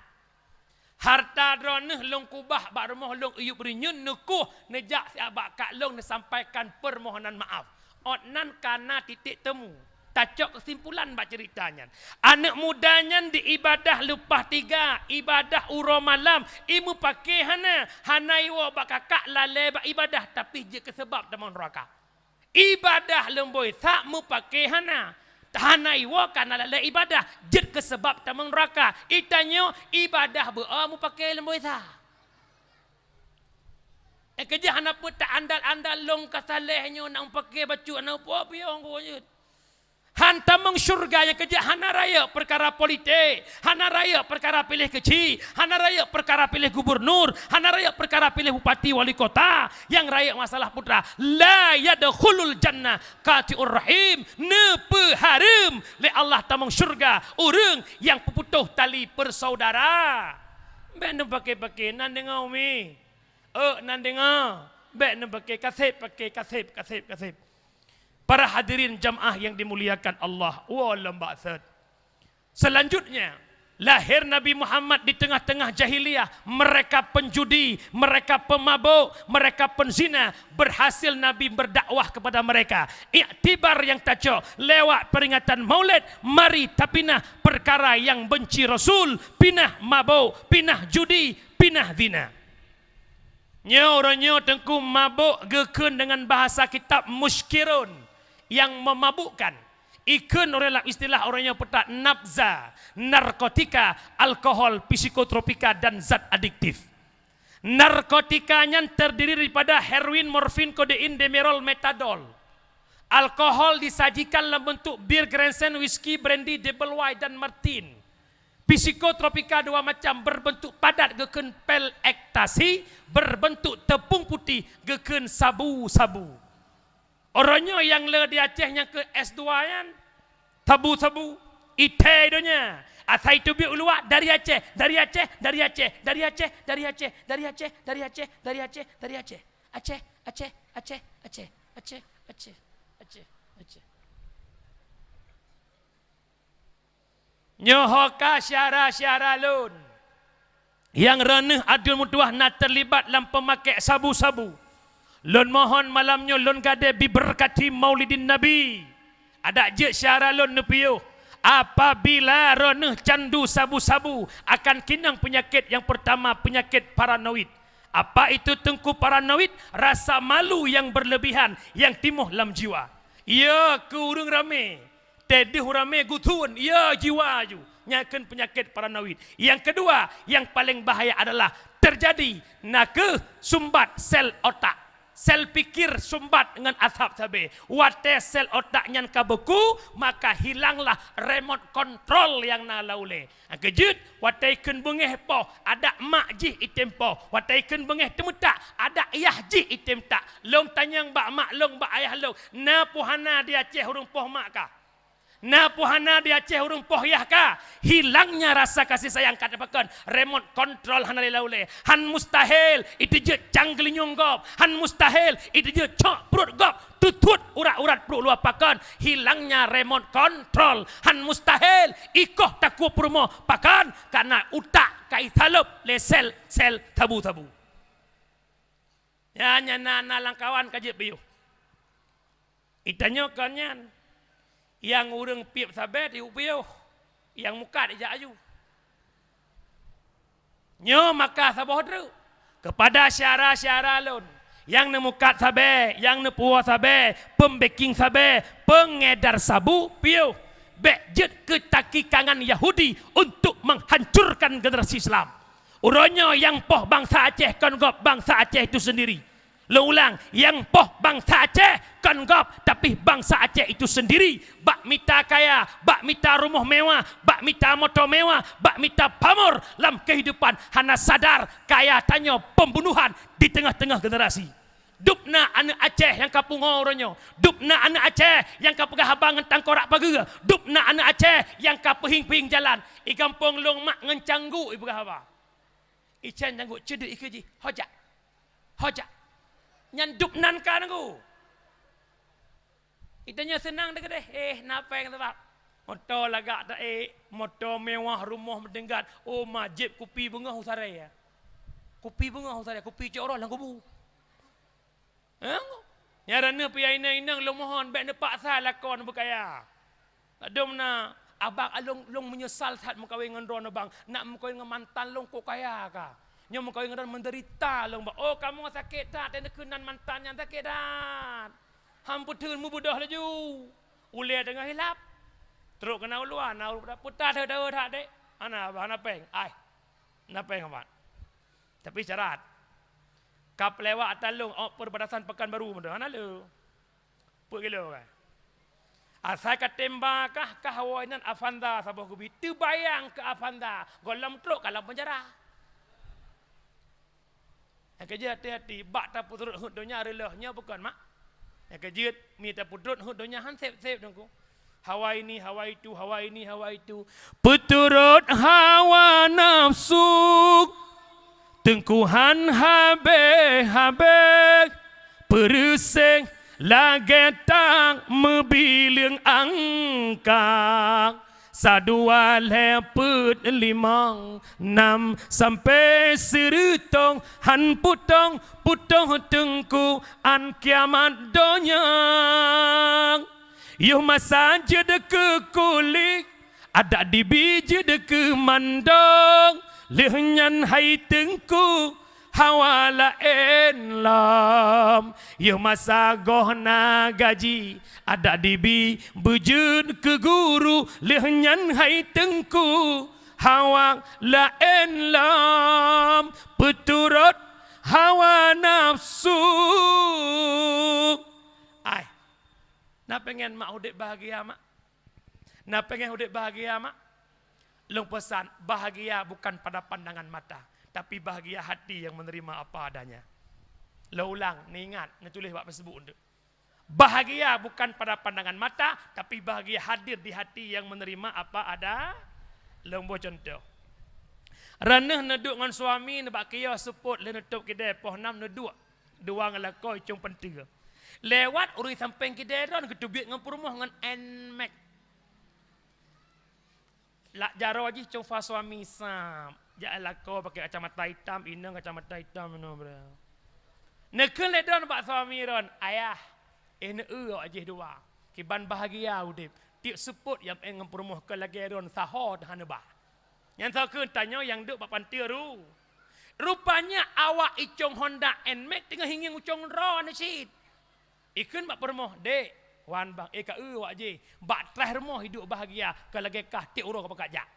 Harta droneh long kubah bak rumah long uyup rinyun nukuh nejak siabak kak long disampaikan permohonan maaf. Otnan karena titik temu. Tacok kesimpulan bak ceritanya. Anak mudanya di ibadah lepas tiga, ibadah uro malam, imu pakai hana iwa bak kakak lalai bak ibadah tapi je kesebab dalam neraka. Ibadah lemboi tak mu pakai hana iwa karena lalai ibadah jid kesebab tamang neraka. Itanyo ibadah mu pakai lemboi sa. Kerja hana pun tak andal-andal long kasalehnya nak pakai baju anak apa piang ko jid. Han tamang syurga yang kerja hana raya perkara politik, hana raya perkara pilih kecil, hana raya perkara pilih gubernur, hana raya perkara pilih bupati wali kota, yang raya masalah putra. La yadkhulul jannah qati'ur rahim, nepe haram le Allah tamang syurga orang yang peputuh tali persaudara. Ben pakai nan dengar umi. Nan dengar. Ben pakai kasib. Para hadirin jamaah yang dimuliakan Allah. Wallah ba'athad. Selanjutnya, lahir Nabi Muhammad di tengah-tengah jahiliyah. Mereka penjudi, mereka pemabuk, mereka penzina. Berhasil Nabi berdakwah kepada mereka. Iktibar yang tajuk lewat peringatan maulid. Mari tapinah perkara yang benci Rasul. Pinah mabuk, pinah judi, pinah zina. Nyoranya tengku mabuk gekun dengan bahasa kitab muskirun. Yang memabukkan. Ikun orang istilah orangnya petak nafza, narkotika, alkohol, psikotropika dan zat adiktif. Narkotikanya terdiri daripada heroin, morfin, kodein, demerol, metadol. Alkohol disajikan dalam bentuk bir, Grensen, whisky, brandy, double white dan martin. Psikotropika dua macam, berbentuk padat gekun pel ektasi, berbentuk tepung putih gekun sabu-sabu. Orangnya yang le di Aceh yang ke S2 kan sabu-sabu ite donya asai tu bi ulua dari Aceh nyohoka syara lun yang reneh adil mutuah nak terlibat dalam pemakai sabu-sabu. Lon mohon malamnya lon gade biberkati maulidin Nabi. Ada je syara lon nepiyo. Apabila roneh candu sabu-sabu akan kinang penyakit yang pertama, penyakit paranoid. Apa itu tengku paranoid? Rasa malu yang berlebihan yang timuh dalam jiwa. Ya ke urang rame. Tedih rame gutun. Ya jiwa ju. Nyakan penyakit paranoid. Yang kedua, yang paling bahaya adalah terjadi ke sumbat sel otak. Sel pikir sumbat dengan asap tabe. Wate sel otak yang kabeku, maka hilanglah remote control yang nalaule. Kejut, wate ikun bengeh po, ada mak jih item po. Wate ikun bengeh temutak, ada ayah jih item tak. Long tanyang bak mak long bak ayah long. Na puhana dia Aceh hurung poh mak kah? Na puhana di Aceh urung poh yah ka. Hilangnya rasa kasih sayang katakan remote control hanali laule. Han mustahil itu je canggli nyonggop. Han mustahil itu je cok perut gop. Tutut urat-urat perut luapakan. Hilangnya remote control. Han mustahil ikoh taku perumo pakan karena utak kai thalup le sel tabu-tabu. Ya nyana langkawan kajib biu. Itanya kanyan. Yang urang piep sabet di upiuh, yang muka di jaju. Nyo maka saboh dru kepada syara-syara lon yang nemukat sabe, yang nepuah sabe, pembaking sabe, pengedar sabu piuh, bejet ketakikangan Yahudi untuk menghancurkan generasi Islam. Uronyo yang poh bangsa Aceh konggop bangsa Aceh itu sendiri. Lo ulang, yang poh bangsa Aceh kan gop, tapi bangsa Aceh itu sendiri bak mita kaya, bak mita rumah mewah, bak mita motor mewah, bak mita pamor dalam kehidupan. Hana sadar kaya tanya pembunuhan di tengah-tengah generasi. Dupna anak Aceh yang kapung oronyo, dupna anak Aceh yang kapegah habang ngentang korak pagi, dupna anak Aceh yang kapehing-pehing jalan. I kampung long mak ngencanggu ibu haba. Ican canggu cedek ikeji, hojak. Nyandup nan kan aku. Itanya senang dek deh. Napa yang sebab? Motor lagak tak motor mewah rumah mendengar. Oh majib kopi bunga husare ya. Kopi bunga husare, kopi corol lang kubu. Nyarana piai inang lo mohon baik nepak sah lakon berkaya. Adom na abang along long menyesal saat mengkawin dengan ron abang. Nak mengkawin dengan mantan long kok kaya kah? Nyo mau kau ingin menderita long. Oh kamu sakit tak? Dan kenan mantannya sakit tak? Hampir mu bodoh laju. Uliah dengan hilap. Teruk kena uluan. Putar tak dek. Ana peng. Na peng amat. Tapi syarat. Kap lewat talung. Perbatasan Pekanbaru mudah. Ana lu. Puk kilo kan. Asal ketembak kah hawainan Avanda sabah gubi. Tu bayang ke Avanda. Golam teruk kalau penjara. Yang kejut hati-hati, bak tak putrut hudonya relahnya bukan mak. Yang kejut, minta putrut hudonya han sep-sep dengku. Hawa ini, hawa itu, hawa ini, hawa itu. Puturut hawa nafsu, tengkuhan habe, peruseng lagetang mebiling angkang. Sadua leput limang enam sampai serutong han putong tengku an kiamat donyang. Yuh masa jeda ke kulik ada di biji deke mandong lehnyan hai tengku hawala enlam. Yuh masa gohna gaji ada dibi bujun ke guru lehnyan hai tengku hawang laen lam peturut hawa nafsu. Nak pengen mak udip bahagia mak? Nak pengen udip bahagia mak? Long pesan bahagia bukan pada pandangan mata, tapi bahagia hati yang menerima apa adanya. Lo ulang, ni ingat, ni tulis buat Facebook untuk. Bahagia bukan pada pandangan mata, tapi bahagia hadir di hati yang menerima apa ada. Lombo contoh. Ranah neduk dengan suami, nebak kaya support, le nutup kedai, poh 6 neduk. Dua ngelakoi, cung penting. Lewat, urui samping kedai, dan ketubik dengan perumah dengan NMAX. Lak jaro aja, cung fa suami sam. Jangan lakoi pakai kacamata hitam, inang kacamata hitam. Nekel ledon bak suami ron, ayah, awak je dua. Kiban bahagia udip. Tiap sebut yang engam perumuh ke lagi ron sahod hanebah. Yang takkan tanya yang duk bak pantir ru. Rupanya awak icong Honda NMAX tengah hingin ucong ro nasid. Ikun bak perumuh, dek, wan bang, ka awak je. Bak trah rumah hidup bahagia ke lagi kah tiap urang ke pakajak.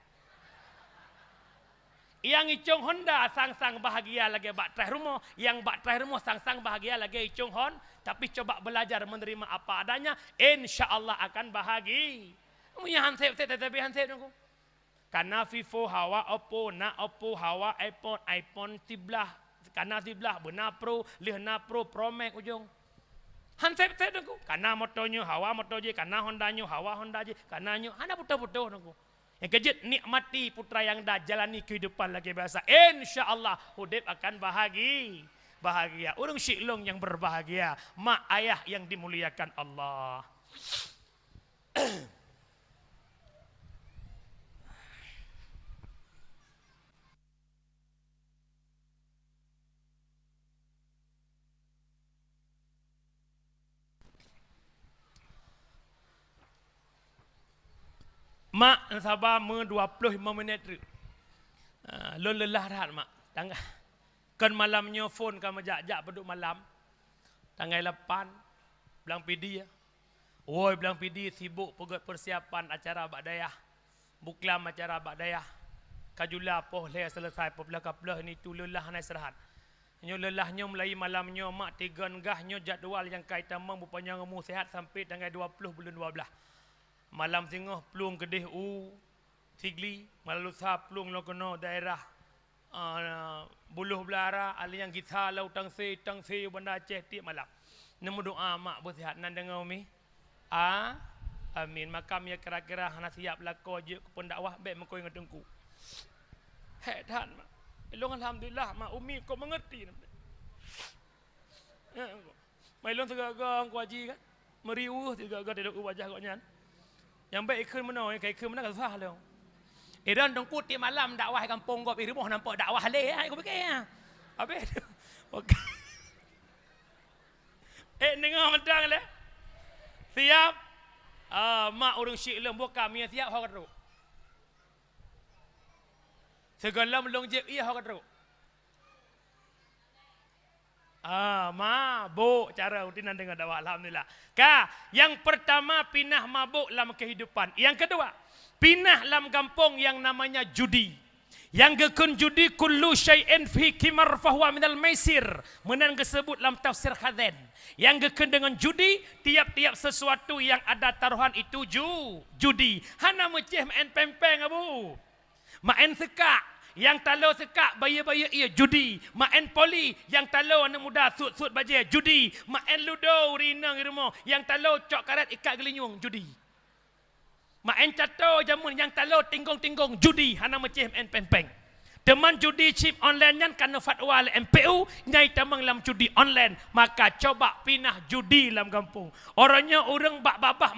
Yang icong Honda sang-sang bahagia lagi bak trah rumah, yang bak trah rumah sang-sang bahagia lagi icong Hon, tapi coba belajar menerima apa adanya, insya-Allah akan bahagia. Punya hansip tapi hansip nunggu. Karena Vivo hawa Oppo, na Oppo hawa iPhone tiblah, karena tiblah benar Pro, lihna Pro Max ujung. Hansip nunggu. Karena motonya hawa moto je, karena Hondanya hawa Honda je, karena nyo ana putar-putar nunggu. Yang kejut nikmati putra yang dah jalani kehidupan lagi biasa. Insya-Allah hidup akan bahagia. Urang syiklong yang berbahagia, mak ayah yang dimuliakan Allah. Mak sabar 25 minit. Lo lelah dah mak. Tanggal kan malamnya phone kan majak-jak peduk malam. Tanggal 8 belang PD ya. Woi belang PD sibuk persiapan acara bakdayah. Buklam acara bakdayah. Kajula poh le selesai pebelah ni tu lelah nak istirahat. Nyo lelahnya mulai malamnya mak tiga ngahnya jadual yang kaitan rupanya ngemu sehat sampai tanggal 20 bulan 12. Malam tengah pelung kedih Sigli, malam lusa pelung lo kena daerah Buluh Belara, ali yang kita lau tang se benda Aceh tiap malam. Nemu doa mak bersihat nan dengar umi. Amin. Makam ya kira-kira hana siap lako je kupon dakwah baik mengko ingat tengku. Hedan mak. Elong alhamdulillah mak umi kau mengerti. Mailong segala kau haji kan. Meriuh segala tidak wajah kau nyan. Yang baik ikut mana, yang ikut mana kesah leong. Dan tengku tiap malam dakwah kampung kau pergi rumah nampak dakwah leh, kau fikir ya. Habis. Okey. Dengar mentang leh. Siap. Mak orang syik lem buka mia siap hok teruk. Segala melong jeb iya hok teruk. Mabuk cara rutinan dengan dakwah alhamdulillah. Yang pertama pinah mabuk dalam kehidupan. Yang kedua, pinah dalam kampung yang namanya judi. Yang gekun judi kullu syai'in fi kimar fahuwa minal maisir. Menan disebut dalam tafsir Khazin. Yang gekun dengan judi, tiap-tiap sesuatu yang ada taruhan itu judi. Hana meceh main pempeng abu. Main sekak. Yang talau sekak baya-baya ia judi. Main poli yang talau anak muda sut-sut baja judi. Main ludo rinang rumah yang talau cok karet ikat gelinyung judi. Main cato jamun yang talau tinggong-tinggong judi. Hana meceh main pempeng. Teman judi chip online yang kena fatwa oleh MPU nyai tamang dalam judi online, maka coba pinah judi dalam kampung. Orangnya orang bak-babah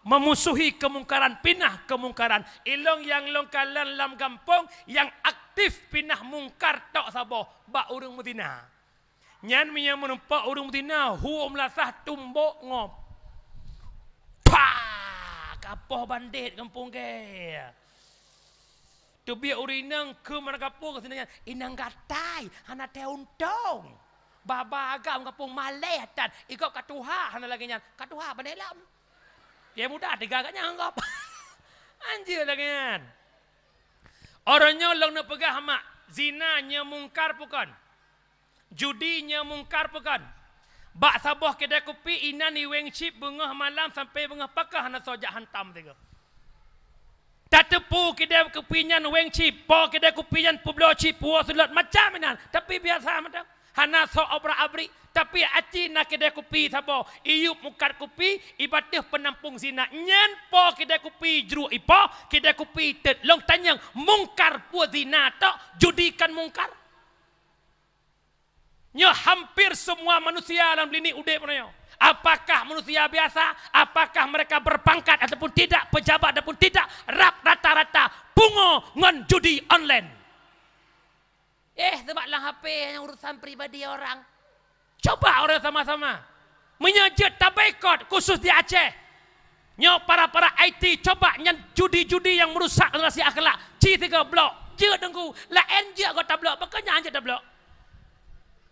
memusuhi kemungkaran, pinah kemungkaran. Ilong yang longkalan dalam kampung yang aktif pinah mungkar tok saboh bak orang Medina. Nyan punya menumpak orang Medina huum lasah tumbuk ngop. Pah, kapoh bandit kampung ke. Tu biar urinang ke mana kapung ke sini inang gatai hana teuntung baba agam kapung maleh dan ikut katuha hana lagi nyan katuha banelam dia muda tiga agaknya anggap anjir lagi nyan orangnya long nak pegah mak zinanya mungkar bukan judinya mungkar bukan bak sabah kedai kopi inan ni weng chip bengah malam sampai bengah pakah hana sojak hantam tiga. Tak tepu kedai kopinya weng chip, po kedai kopinya publo chip, puas sulat macam mana. Tapi biasa macam hana so obra abri. Tapi aci nak kedai kopi sabo, iup mukar kopi, ibadah penampung zina. Nyan po kedai kopi jeru ipo, kedai kopi tet long tanyang mungkar puas zina tok judikan mungkar. Nyo hampir semua manusia dalam lini ude punya. Apakah manusia biasa, apakah mereka berpangkat ataupun tidak, pejabat ataupun tidak, rata-rata pungo ngan judi online. Sebablah HP yang urusan pribadi orang. Coba orang sama-sama menyejut tabekot khusus di Aceh. Nyo para IT coba nyan judi-judi yang merusak relasi akhlak. C3 blok. Je dengku la enje kota blok makanya anje blok.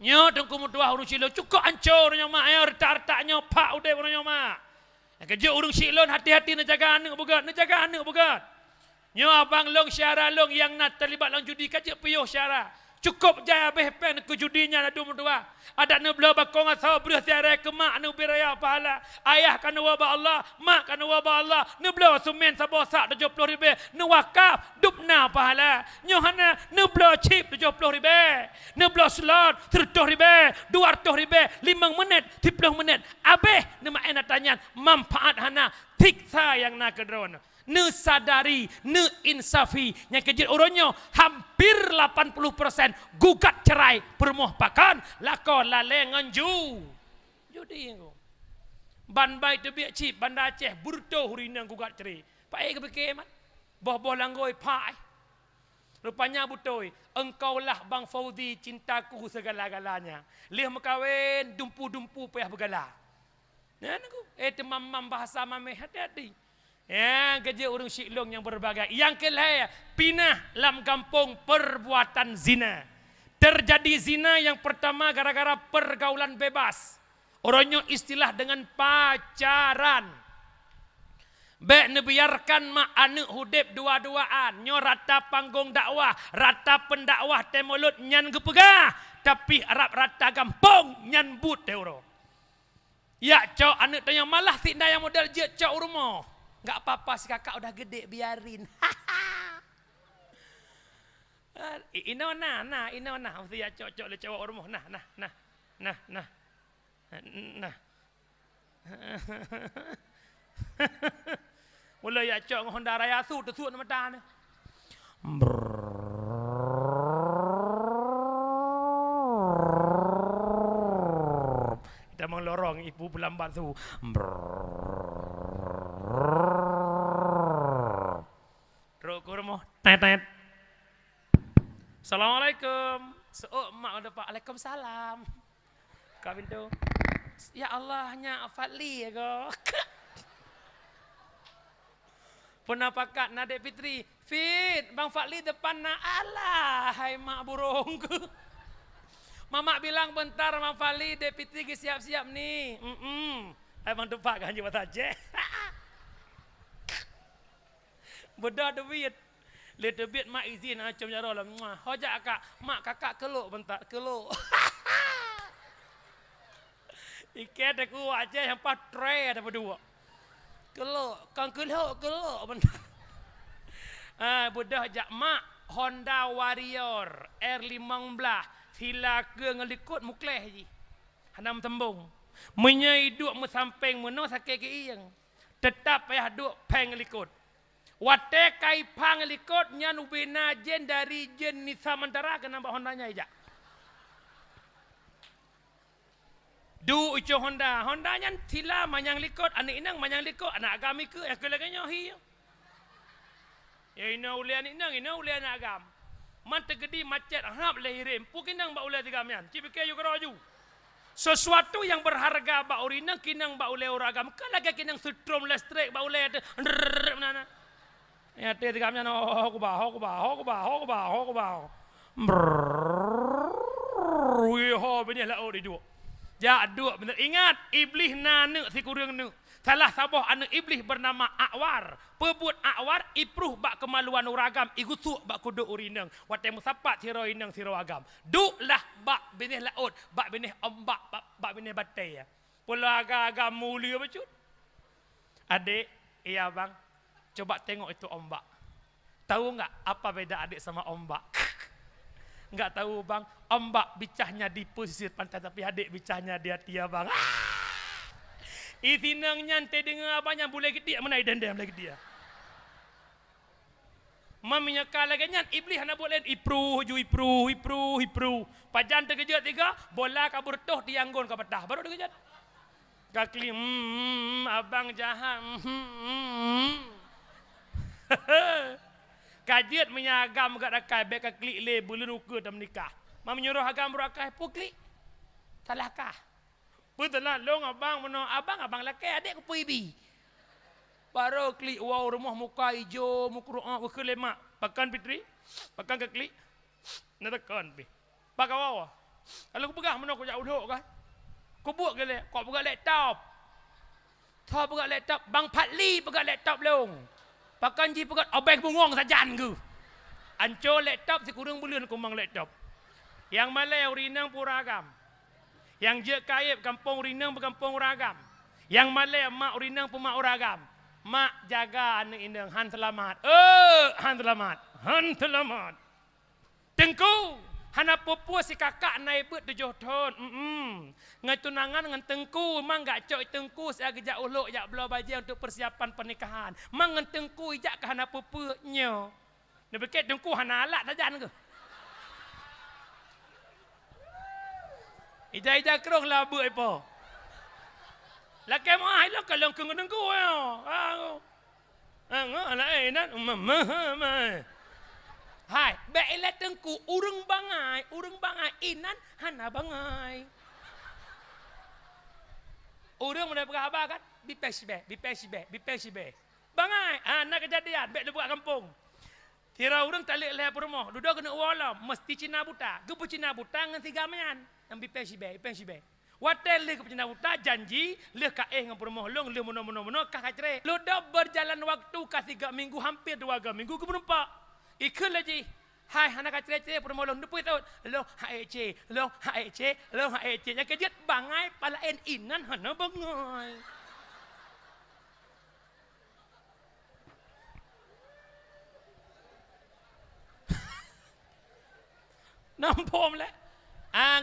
Nyo dengku mudua urung silon cukup hancur nyo mak ya retak-retaknya pak udah nyo mak. Kerja urung silon hati-hati nak jaga anak begat. Nyo abang long syara long yang nak terlibat long judi kerja piyuh syara. Cukup jaya behpen ke judinya nak dua. Ada nu bela bakong atau berah tiara ke mak nu beraya pahala. Ayah kan wabah Allah, mak kan wabah Allah. Nu bela sumen sabosak 70,000, nu wakaf dupna pahala. Nyo hana nu bela chip 70,000. Nu bela slot 30,000, 200,000, 5 menit, 30 menit. Abeh nu mak nak tanya manfaat hana tiksa yang nak kedron. Ne sadari, ne insafi yang kejut orangnya hampir 80% gugat cerai permuhpakan lakon lale nganju judi ko ban bai tebiak cip bandar Aceh burdo hurina gugat cerai pai ke fikir mat boh langgoi pai rupanya butoi engkaulah Bang Fauzi cintaku segala-galanya lih mekawin dumpu-dumpu payah bergala nah aku temam bahasa mameh hati-hati. Ya, kerja urang Syiklong yang berbagai. Yang kelima, pinah lam kampung perbuatan zina. Terjadi zina yang pertama gara-gara pergaulan bebas. Orangnya istilah dengan pacaran. Baik nebiarkan mak anak hudip dua-duaan. Nyo rata panggung dakwah, rata pendakwah temulut nyan gepegah. Tapi Arab rata kampung nyan but teuro. Ya, cok anak tanya malah tindak yang model je cok rumah. Enggak apa-apa si kakak udah gede biarin. Ina mesti ya cocok le cowok rumah. Nah. Mula ya cok Honda Raya tu nama mata ni. Kita menglorong ibu pelambat tu. Rumah tet. Assalamualaikum. Mak ada Pak. Waalaikumsalam. Kak pintu. Ya Allahnya Fadli ya kau. Penampakan Nadek Fitri. Fit, Bang Fadli depan na Allah. Hai mak burung. Mama bilang bentar Bang Fadli, Dek Fitri siap-siap nih. Abang depan kan jiwa Aceh. Beda duit. Lihat duit mak izin macam cara lah. Hojak akak, mak kakak keluk bentar, keluk. Ikat aku aja yang patre ada berdua. Keluk, kang keluk bentar. Beda hojak mak Honda Warrior R15 sila ke ngelikut mukleh ji. Hanam tembung. Menyai duk mesamping meno sakit ke iyang. Tetap payah duk peng ngelikut. Wate kai pang likot nyan ubena jen dari jen Nisa Mantara ke nambah Hondanya ijak. Du uco Honda nyan sila manyang likot anak inang manyang likot anak agami ke ya kelaganya hi. Ya ina ulian agam. Man tegedi macet hap lehirim pukinang ba ulian tigamian. Cipike yu keroju. Sesuatu yang berharga ba urinang kinang ba ule uragam kalaga kinang setrum listrik ba ule mana. Ya teh tigamnya ho kubah. Wih ho benih lah di dua. Ja dua bener ingat iblis nane si kurang nu. Salah sabah anak iblis bernama Akwar. Pebut Akwar ipruh bak kemaluan uragam igusuk bak kudu urinang. Wate musapat siro inang siro agam. Duk lah bak benih laut, bak benih ombak, bak benih batai ya. Pola agam mulia becut. Adik, iya bang. Coba tengok itu ombak. Tahu enggak apa beda adik sama ombak? Enggak tahu bang. Ombak bicahnya di pesisir pantai tapi adik bicahnya di hati bang. Itinang nyantai dengan abangnya boleh gede mana idendam lagi dia. Maminya kalah ganyan iblis hana boleh ipru. Pajan terkejut tiga bola kabur toh dianggon ke betah baru terkejut. Kakli abang jahat. Kajiat menyagam kat rakai bek klik le bulu ruka dan menikah. Mam menyuruh agam rakai pukli. Talakah. Betul lah, long abang mana abang laki adik ku pibi. Baru klik wow rumah muka hijau, muka ruang berkelemak. Pakan Fitri, pakan ke klik. Nak tekan pi. Pakai wow. Kalau aku pegang mana aku jauh duduk kan. Kau buat ke lek, kau pegang laptop. Kau pegang laptop, Bang Patli pegang laptop long. Pakan ji pegang obeng bungong sajan ke. Ancur laptop si kurang bulan aku mang laptop. Yang Malay urinang puragam. Yang je kaib kampung urinang berkampung uragam. Yang Malay mak urinang pemak uragam. Mak jaga anak indang han selamat. Han selamat. Han selamat. Tengku hana pupu si kakak naik bet 7 tahun. Ngai tunangan dengan tengku mang gak cok tengku saya gejak uluk jak belah baju untuk persiapan pernikahan. Mang dengan tengku ijak ke hana pupu nyo. Dia berkait tengku hana alat saja ke. Ija kerong lah buat apa? Laki mah hai lah kalau kau ngedengku ya. Lah nan hai, beelat tengku urang bangai inan hana bangai. Urang mana berapa kan? Bipesibe. Bangai, nak kejadian, bek buat kampung. Kira urang tak leh rumah, duduk kena walam, mesti Cina buta. Gepu Cina buta dengan 3 menyan. Bipesibe. Watel leh ke Cina buta janji leh ka dengan rumah long leh mono ka kacre. Lu dah berjalan waktu ka 3 minggu hampir 2 minggu ke berempat. Ikut lagi. Hai anak kacre rumah long depu tahu. Lo haece. Yang kejut bangai palaen inan hana bangai. Nampom le.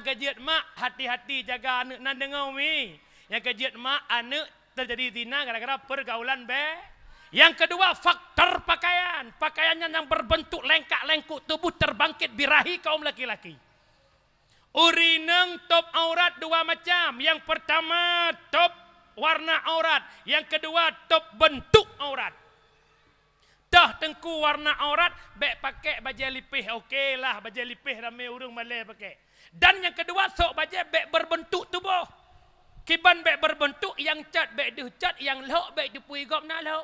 Kejut mak hati-hati jaga anak nan dengar mi. Yang kejut mak anak terjadi zina gara-gara pergaulan be. Yang kedua faktor pakaian. Pakaiannya yang berbentuk lengkak-lengkuk tubuh terbangkit birahi kaum laki-laki. Urineng top aurat 2 macam. Yang pertama top warna aurat. Yang kedua top bentuk aurat. Dah tengku warna aurat, bek pakai baju lipih. Okey lah, baju lipih ramai orang Malay pakai. Dan yang kedua, sok baju bek berbentuk tubuh. Kiban bek berbentuk, yang cat bek cat, yang lok bek dipui gop nak lok.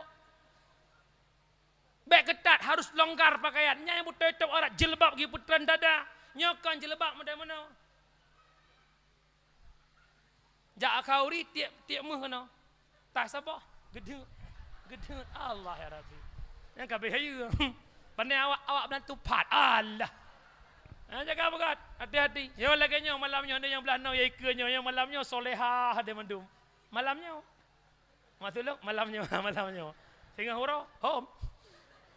Bek ketat, harus longgar pakaiannya yang betul-betul aurat. Jilbab pergi putaran dada. Nyokan jilbab mana-mana. Jak akauri tiap meh kena. Tak siapa? Gedeng Allah ya Rabbi. Yang kabeh hayu. Pandai awak belantu pat. Allah. Jaga begat. Hati-hati. Yo laganya malamnya ada yang belanau ya ikenya yang malamnya solehah ada mendum. Malamnya. Masuk malamnya. Tengah hurau home.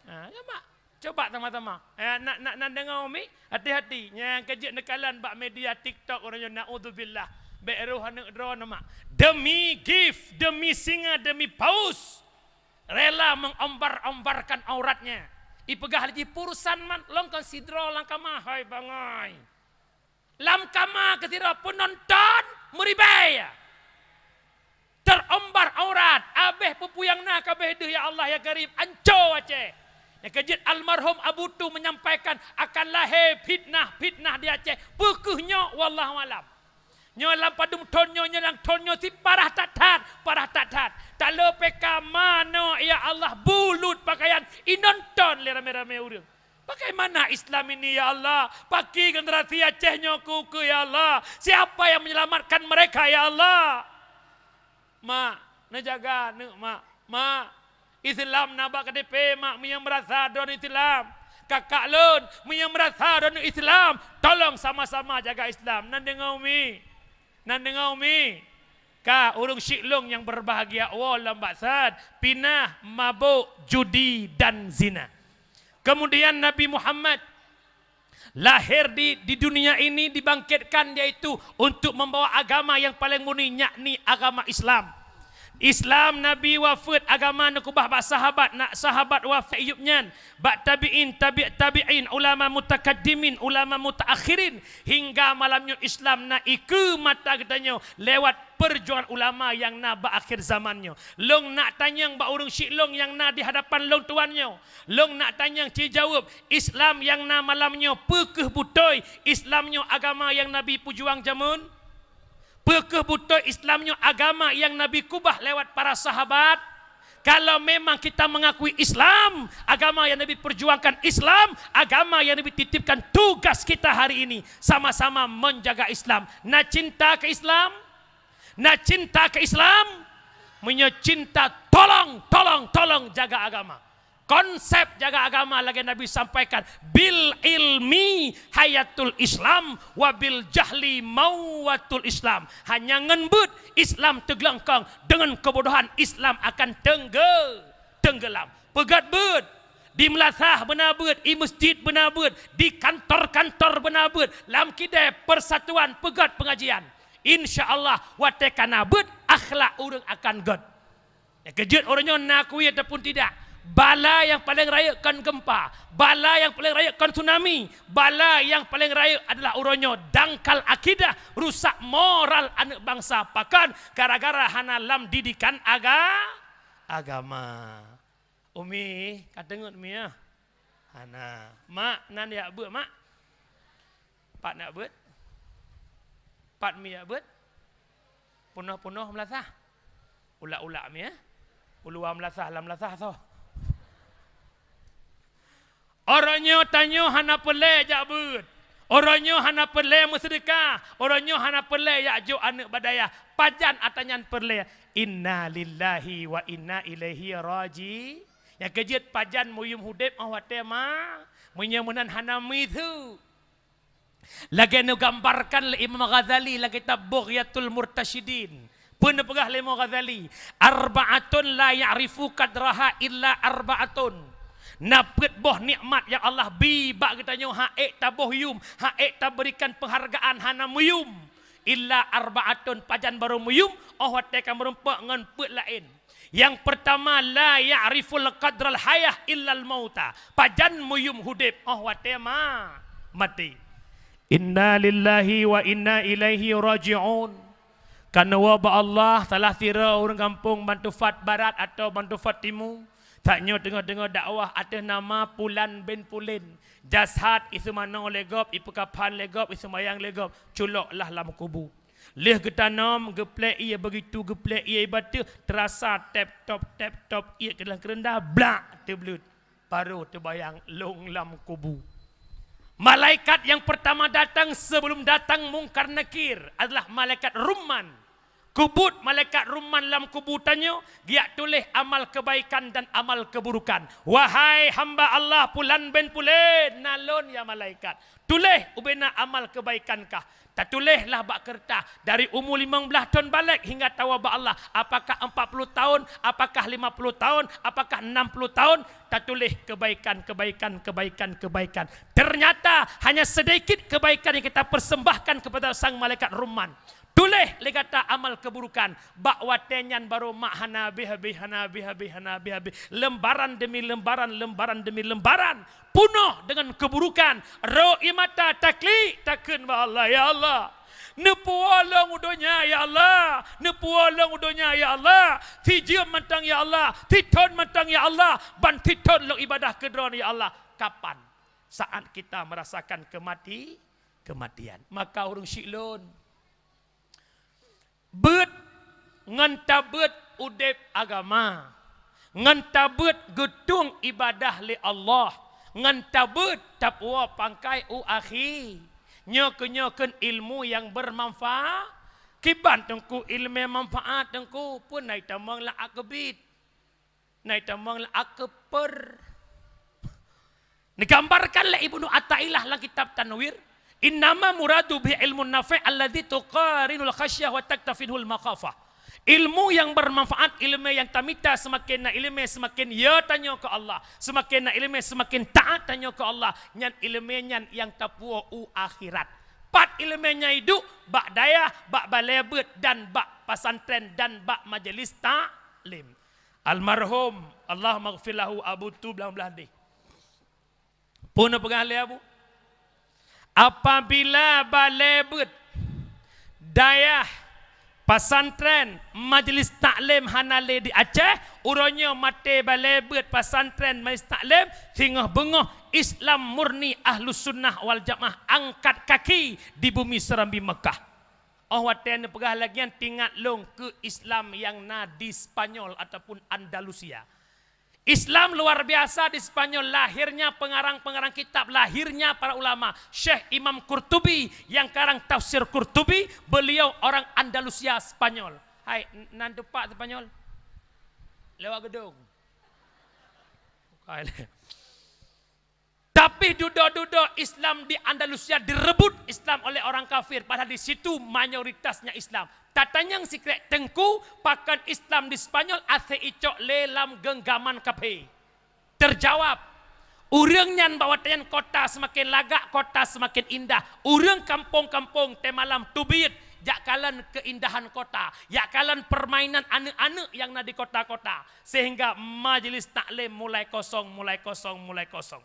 Ya mak. Coba tama-tama. Nak dengar umi, hati-hati. Yang kejut nekalan bak media TikTok orangnya naudzubillah. Be'ruh anak drone mak. Demi gift, demi singa, demi paus. Rela mengombar-ombarkan auratnya. Ipegah lagi purusan man long konsidro langkama hai bangai. Lamkama ketira penonton meribaya. Terombar aurat, abeh pupuyang nak kabeh deh ya Allah ya Karim anco Aceh. Yang kejut almarhum Abu Tu menyampaikan akan lahir fitnah di Aceh. Pukuhnya wallahu alam. Nyolam padum tonyo nyolang tonyo si parah tatat. Tak lepeka mana ya Allah bulut pakaian inonton le rame-rame urang. Bagaimana Islam ini ya Allah? Pakai generasi Aceh nyoku ya Allah. Siapa yang menyelamatkan mereka ya Allah? Mak, najaga mak. Islam nabak KDP mak yang merasa don Islam. Kakak lun yang merasa don Islam. Tolong sama-sama jaga Islam. Nan dengar umi. Ka urung syiklung yang berbahagia walam baksad pinah mabuk judi dan zina. Kemudian Nabi Muhammad lahir di dunia ini dibangkitkan yaitu untuk membawa agama yang paling murni yakni agama Islam. Islam Nabi wafat agama nak ubah bak sahabat wafat hidupnya bak tabi'in ulama mutakaddimin ulama mutaakhirin hingga malamnya Islam nak iku mata katanya lewat perjuangan ulama yang nak bak akhir zamannya. Long nak tanya bak urang syiklong yang nak di hadapan long tuannya. Long nak tanya ci jawab Islam yang nak malamnya pekeh butoi Islamnya agama yang Nabi pujuang jamun Pekebutuh Islamnya agama yang Nabi kubah lewat para sahabat. Kalau memang kita mengakui Islam, agama yang Nabi perjuangkan Islam, agama yang Nabi titipkan, tugas kita hari ini sama-sama menjaga Islam. Nak cinta ke Islam? Nak cinta ke Islam? Mencinta, tolong jaga agama. Konsep jaga agama lagi Nabi sampaikan, bil ilmi hayatul Islam wa bil jahli mawatul Islam. Hanya ngenbut Islam tegelengkang, dengan kebodohan Islam akan tenggelam. Pegat bet di Melasah benar bet, di masjid benar bet, di kantor-kantor benar bet, lam kidai persatuan pegat pengajian. InsyaAllah watekana bet akhlak orang akan god. Kejut orangnya nakui ataupun tidak. Bala yang paling raya kan gempa, bala yang paling raya kan tsunami, bala yang paling raya adalah uronyo dangkal akidah, rusak moral anak bangsa. Pakan gara-gara hana lam didikan agama. Umi, katengut mi ya. Hana, mak nan ya buat mak. Pak nak buat. Pak mi ya buat. Punoh-punoh melasah. Ulak-ulak mi ya. Uluam melasah, lam melasah so. Orangnya tanya hana pelai jak bet. Orangnya hana pelai bersedekah. Orangnya hana pelai jak jo anak badaya. Pajan atanyan pelai. Inna lillahi wa inna ilaihi raji. Yang kejut pajan muyum hudib awak tema. Menyemunan hana mithu. Lagi nu gambarkan le Imam Ghazali lagi kitab Bughyatul Murtasyidin. Pun pegah le Imam Ghazali. Arba'atun la ya'rifu qadraha illa arba'atun. Napet boh nikmat yang Allah bibak kita nyo haek taboh yum, haek ta berikan penghargaan hana muyum. Illa arba'atun pajan baru muyum, oh watekan merumpak ngan pet lain. Yang pertama la ya'riful qadral hayah illal mauta. Pajan muyum hudib, oh watema mati. Inna lillahi wa inna ilaihi raji'un. Karena wabah Allah salah tira orang kampung bantu fat barat atau bantu fat timur. Taknya dengar-dengar dakwah atas nama Pulan bin Pulin. Jasad isu manong legop, ipekapan legop, isu mayang legop. Culoklah lam kubu. Leh getanam, geplek ia begitu, geplek ia batu. Terasa tap-top, ia ke dalam kerendah, blak, terbelut. Baru terbayang long lam kubu. Malaikat yang pertama datang sebelum datang Mungkar Nakir adalah malaikat Rumman. Kubut malaikat Rumman lam kubutannya, dia tulis amal kebaikan dan amal keburukan. Wahai hamba Allah Pulan bin Pulin, nalon ya malaikat. Tulis ubena amal kebaikankah? Tak tulislah bak kertas dari umur 15 tahun balik hingga tawabah Allah. Apakah 40 tahun, apakah 50 tahun, apakah 60 tahun? Tak tulis kebaikan. Ternyata hanya sedikit kebaikan yang kita persembahkan kepada sang malaikat Rumman. Tulis legata amal keburukan. Bak watenyan baru mak hanabi. Lembaran demi lembaran. Punuh dengan keburukan. Ro'i mata takli takun ba Allah ya Allah. Nepuolong udonya ya Allah. Nepuolong udonya ya Allah. Tijim matang ya Allah. Titon matang ya Allah. Ban titon lo ibadah kedron ya Allah. Kapan? Saat kita merasakan kematian. Maka urung syiklun. Bet ngantabet udep agama, ngantabet gedung ibadah li Allah, ngantabet tapwa pangkai u akhi, nyoken ilmu yang bermanfaat, kiban tengku ilmu manfaat tengku pun naik tamang la akebit, naik tamang la akeper. Digambarkan la Ibnu Athaillah la kitab Tanwir. Innama muradu bi ilmu nafi' alladhi tuqarinul khasyah wa taktafidhul makhafah. Ilmu yang bermanfaat, ilmu yang tamita, semakin na ilmu semakin ya tanya ke Allah, semakin na ilmu semakin taat tanya ke Allah. Nyan ilmu nyan yang tapua akhirat. Pat ilmunya hidup bak dayah, bak balebet dan bak pasantren dan bak majelis taklim. Almarhum Allah maghfir lahu Abu Tu belah di. Pun pegang le Abu. Apabila balebut dayah pasantren majlis taklim hanale di Aceh, urangnya mate balebut pasantren majlis taklim tingah bengah Islam murni Ahlus Sunnah wal Jamaah angkat kaki di bumi Serambi Mekah. watan pegah lagian tingat long ke Islam yang na di Spanyol ataupun Andalusia. Islam luar biasa di Spanyol, lahirnya pengarang-pengarang kitab, lahirnya para ulama. Syekh Imam Qurtubi yang karang tafsir Qurtubi, beliau orang Andalusia Spanyol. Hai, nanti Pak Spanyol. Lewat gedung. Tapi dudo-dudo Islam di Andalusia direbut Islam oleh orang kafir. Padahal di situ mayoritasnya Islam. Tatanyang sikret tengku pakan Islam di Spanyol ase icok lelam genggaman kape. Terjawab. Urang nyan bawa tayan kota semakin lagak, kota semakin indah. Urang kampung-kampung temalam tubit. Jak kalan keindahan kota, jak kalan permainan anak-anak yang ada di kota-kota. Sehingga majelis taklim mulai kosong, mulai kosong, mulai kosong.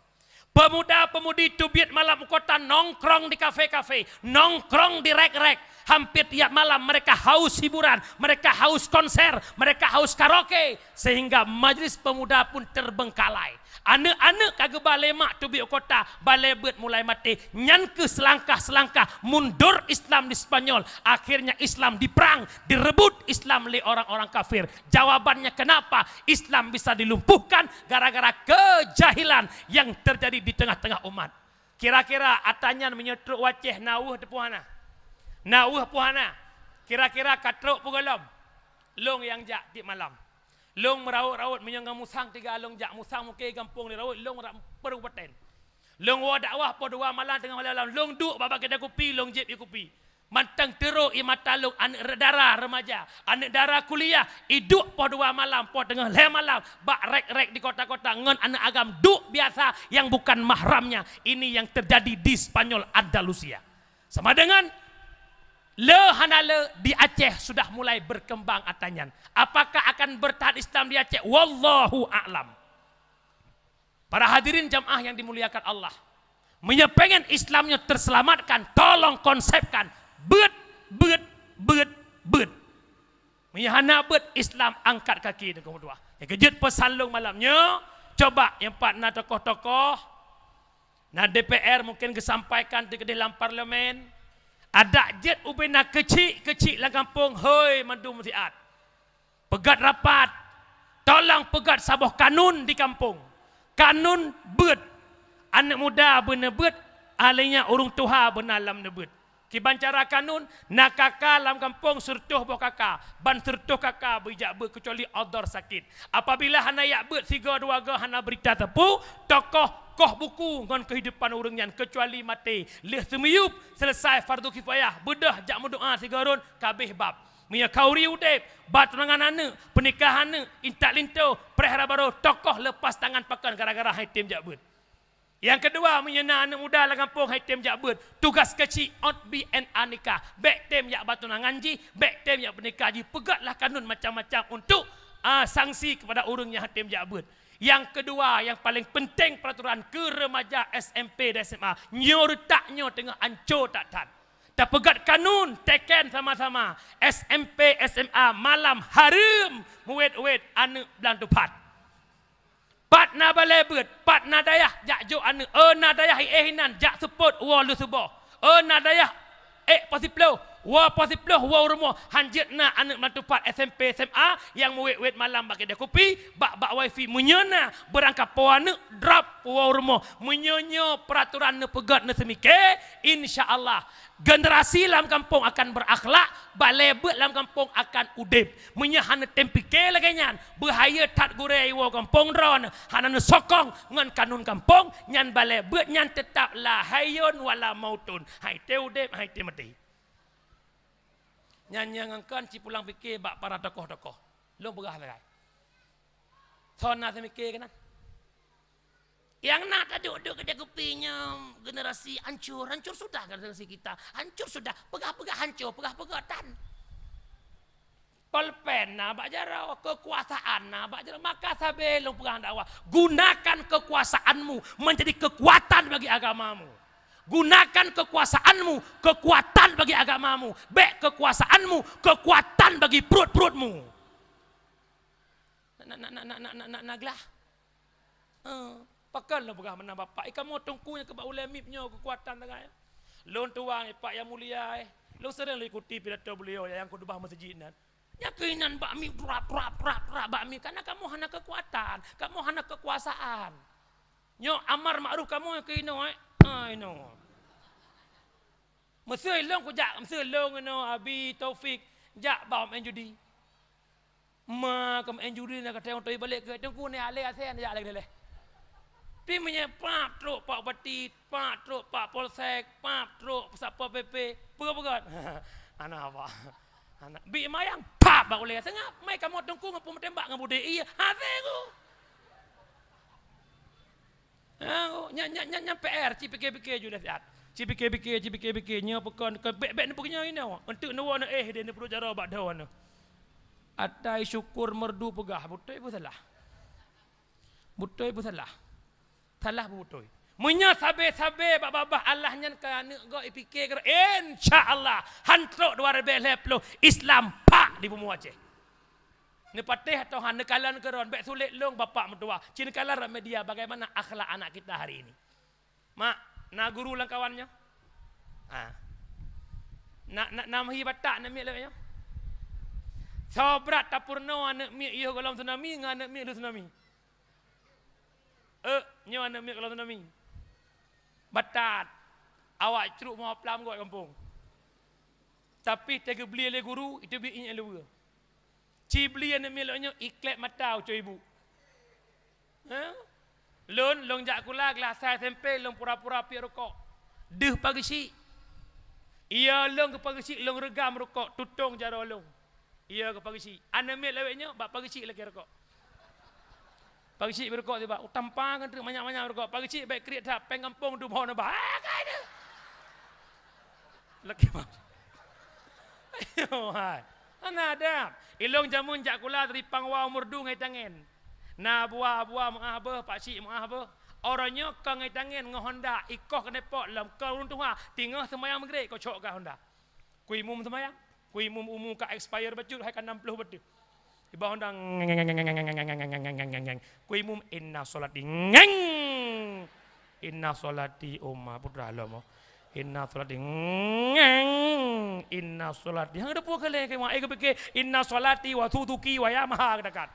Pemuda-pemudi tubit malam kota nongkrong di kafe-kafe, nongkrong di rek-rek. Hampir tiap malam mereka haus hiburan, mereka haus konser, mereka haus karaoke. Sehingga majelis pemuda pun terbengkalai. Anak-anak kagak balai mak tubik kota, balai bet mulai mati. Nyan ke selangkah-selangkah mundur Islam di Spanyol. Akhirnya Islam diperang, direbut Islam oleh orang-orang kafir. Jawabannya kenapa Islam bisa dilumpuhkan? Gara-gara kejahilan yang terjadi di tengah-tengah umat. Kira-kira atanyan menyetruk waceh nawuh tepuhana. Nawuh puhana. Kira-kira katruk pugolom. Long yang jak di malam. Long meraut-raut menyangga musang 3 long jak musang muke kampung di raut long perlu paten. Long wa dakwah po 2 malam tengah malam long duk baba kedai kopi long jeb kopi. Mantang teruk i mata long anak dara remaja, anak dara kuliah iduk po 2 malam po tengah malam bak rek-rek di kota-kota ngon anak agam duk biasa yang bukan mahramnya. Ini yang terjadi di Spanyol Andalusia. Sama dengan Lehanala di Aceh sudah mulai berkembang atanyan. Apakah akan bertahan Islam di Aceh? Wallahu a'lam. Para hadirin jamaah yang dimuliakan Allah. Menyepengen Islamnya terselamatkan, tolong konsepkan. Bet. Menyahana bet Islam angkat kaki dengan kedua. Yang kejut pesan long malamnya. Coba yang pak na tokoh-tokoh. Na DPR mungkin kesampaikan di dalam parlemen. Ada jet ubena kecil-kecil lah kampung. Hoi mandu musiat. Pegat rapat. Tolong pegat sabuh kanun di kampung. Kanun bet. Anak muda benar bet. Alainya urung tuha benar lam nebet. Kibancara kanun. Nak kakak lam kampung surtuh boh kakak. Ban surtuh kakak bijak bet kecuali odor sakit. Apabila hana yak bet 3-2 hana berita tepu. Tokoh koh buku ngon kehidupan urangnya kecuali mati leh semiyup selesai fardu kifayah bedah jak mendoa sigarun kabeh bab miya kauri udep bat tunangan anak pernikahan anak intak linto perhara baru tokoh lepas tangan pakan gara-gara haitim jak bet. Yang kedua menyena anak muda lah kampung haitim jak bet tugas kecil out be and anika back tem jak bat tunangan ji back tem jak pernikah ji pegatlah kanun macam-macam untuk sanksi kepada urangnya haitim jak bet. Yang kedua, yang paling penting peraturan ke remaja SMP dan SMA. Nyortaknya tengah ancur tak tan. Tak pegat kanun, teken sama-sama. SMP, SMA, malam harum. Muwet-wet, anak belang tupat. Pat na balebet, pat na dayah, jak jo anak. Na dayah hinan, jak seput, lu subuh. Na dayah, pasiplo. Wa pasiploh wa rumah hanjit na anak melatupat SMP SMA yang muwet-wet malam bagi dia kopi bak wifi menyena berangkat puana drop wa rumah menyonyo peraturan ne pegat ne semike insyaallah generasi dalam kampung akan berakhlak balebet dalam kampung akan udip menyahan tempike laganyan bahaya tat gurei wa kampung dron hanan sokong ngan kanun kampung nyan balebet nyan tetap la hayun wala mautun hai te udip hai te mati. Nyanyangankan ci pulang fikir bak para tokoh-tokoh. Lu berah lagi. Sona semikir kan. Yang nak tak duduk kedai kopinya generasi hancur sudah generasi kita. Hancur sudah, pegah-pegah hancur, pegah-pegatan. Polpen na bak jarau kekuasaan na bak jarau maka sabelong pegah dakwah. Gunakan kekuasaanmu menjadi kekuatan bagi agamamu. Gunakan kekuasaanmu, kekuatan bagi agamamu. Bek kekuasaanmu, kekuatan bagi perut-perutmu. Naglah. Pakan lo pegah menambah pak. Ikan mau tungkunya ke bau lemipnya kekuatan tengah. Lon tuang pak yang mulia. Lu sering ikuti pidato beliau yang khutbah masjid nan. Yakinan bakmi prap bakmi karena kamu hana kekuatan, kamu hana kekuasaan. Nyo amar ma'ruf kamu kino ino. Mesir long ku jak, mesir long ino Abi Taufik jak bawa main judi. Ma ke main judi nak kata orang balik ke tengku ni alih asen jak lagi leh. Pi menye pap truk pak bati, pap truk pak polsek, pap truk satpol PP, pegat. Anak apa? Anak bi mayang pap bak oleh sengap mai kamu tengku ngapu tembak ngabu DI. Ha tengku. Nya PR CPK juga lihat. CPK nya pekan bek ni punya ini untuk nawa na dia ni perlu cara bak dawan. Atai syukur merdu pegah butoi pun salah. Butoi pun salah. Salah butoi. Munya sabe babah Allah nyan kana go fikir insyaallah hantrok 2020 Islam pak di bumi Aceh. Ni patih atau han nekalan keron bek sulit long bapak mertua. Cina kalar media bagaimana akhlak anak kita hari ini. Mak, na guru lang kawannya. Namhi batak na mi lewanya. Sobrat tapurno anak mi iyo kolam tsunami nganak mi lu tsunami. Nyo anak mi kolam tsunami. Batat. Awak ceruk mau plam kat kampung. Tapi tega beli le guru itu bi inya lewa. Cibli anak mi lewanya iklep matau co ibu. Long jak kula kelas SMP long pura-pura pi rokok. Deh pagi si. Ia long ke pagi si long regam rokok tutung jaro long. Ia ke pagi si. Anak mi lewanya bak pagi si lagi rokok. Pagi si berkok tiba, tampang kan banyak-banyak berkok. Pagi si baik kriat tak peng kampung tu mohon apa? Kai dia. Lagi mah. Ayo hai. Ana ada. Ilong jamun jak kula teripang wa umur du ngai tangen. Na buah mengah pak si mengah Orangnya ka ngai tangen ngah Honda ikoh kena pot lam ka runtuha tinggal semayang maghrib kau cok ka Honda. Kui mum semayang. Kui mum umum ka expire baju hai kan 60 betul. Iba Honda kui mum inna solati ngeng inna solati umma putra lomo inna solati ngeng inna solati hang ada puak kale ke ma ke pikir inna solati wa tutuki wa ya maha dekat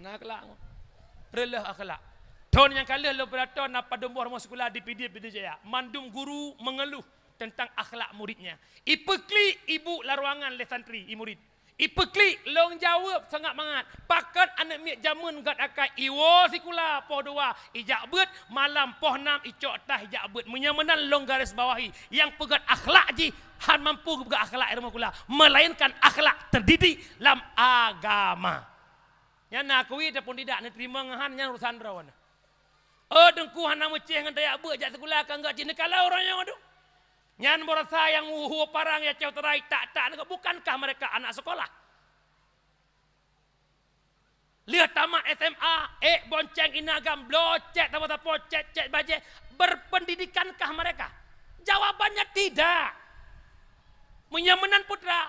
anak akhlak relah akhlak ton yang kalah lo beraton apa dombo rumah sekolah di PD Jaya mandum guru mengeluh tentang akhlak muridnya ipekli ibu laruangan le santri i murid ipekli long jawab sangat mangat pakat anak miak jamun gat akai iwo sikula poh dua ijak bet malam poh 6 icok tah ijak bet menyamenan long garis bawahi yang pegat akhlak ji han mampu pegat akhlak rumah kula melainkan akhlak terdidik dalam agama yang nakui ataupun tidak nerima ngahan yang urusan rawan dengku han meceh ngan dayak bet jak sekolah kan gak cina kalau orangnya aduh nyan borasa yang uhu parang ya cau terai tak bukankah mereka anak sekolah? Lihat tamat SMA, bonceng inagam, blocek, tapo cek baje, berpendidikankah mereka? Jawabannya tidak. Menyamenan putra,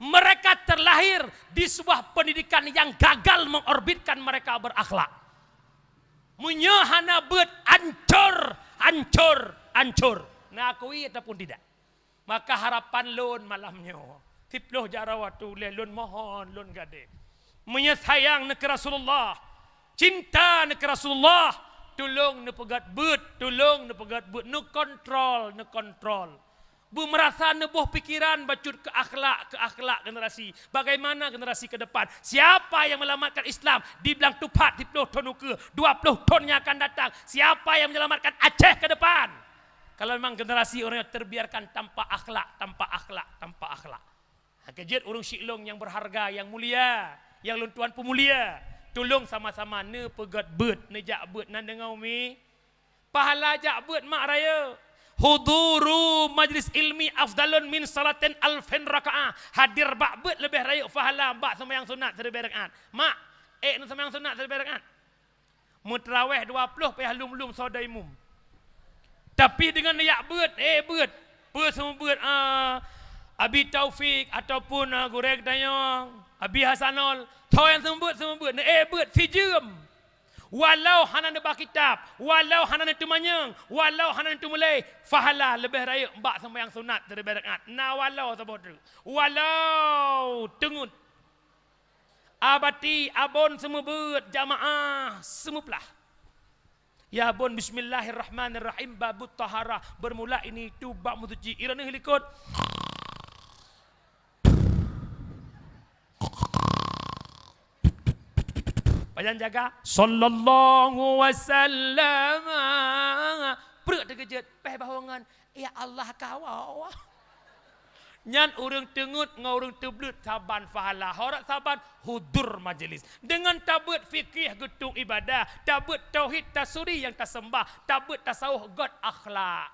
mereka terlahir di sebuah pendidikan yang gagal mengorbitkan mereka berakhlak. Menyahana bet hancur. Nakui ataupun tidak. Maka harapan lon malamnya. Tiploh jarawat tu lon mohon lon gade. Menyayang negara Rasulullah. Cinta negara Rasulullah. Tolong ne pegat bet, ne kontrol. Bu merasa nebuh pikiran bacut ke akhlak generasi. Bagaimana generasi ke depan? Siapa yang melamatkan Islam? Dibilang tupat 10 ton ke 20 tonnya akan datang. Siapa yang menyelamatkan Aceh ke depan? Kalau memang generasi orang yang terbiarkan tanpa akhlak. Kejadian orang syiklong yang berharga, yang mulia, yang luntuan pemulia. Tolong sama-sama ne pegat bet, ne jak bet nan dengau mi. Pahala jak bet mak raya. Huduru majlis ilmi afdalun min salatin alfin raka'ah. Hadir bak bet lebih raya pahala bak sembahyang sunat 1000 rakaat. Mak, nu sembahyang sunat 1000 rakaat. Mutraweh 20 payah lum-lum saudaimum. Tapi dengan yak bet, semua bet Abi Taufik ataupun Goreng Tanyong, Abi Hasanol, tahu yang semua bet, bet si jem. Walau hana nebah kitab, walau hana tu manyang, walau hana tu mulai, fahala lebih raya mbak sembahyang sunat dari rakaat. Na walau sebut. Walau tengut. Abati abon semua ber jamaah semua pelah. Ya abon bismillahirrahmanirrahim babut tahara bermula ini tu bab mutuji irana helikot. Pajan jaga sallallahu wasallam. Perut terkejut peh bahongan ya Allah kawau. Nyan urang tengut ngau urang teblut saban fahala horat saban hudur majlis dengan tabut fikih gedung ibadah tabut tauhid tasuri yang tasembah tabut tasawuf god akhlak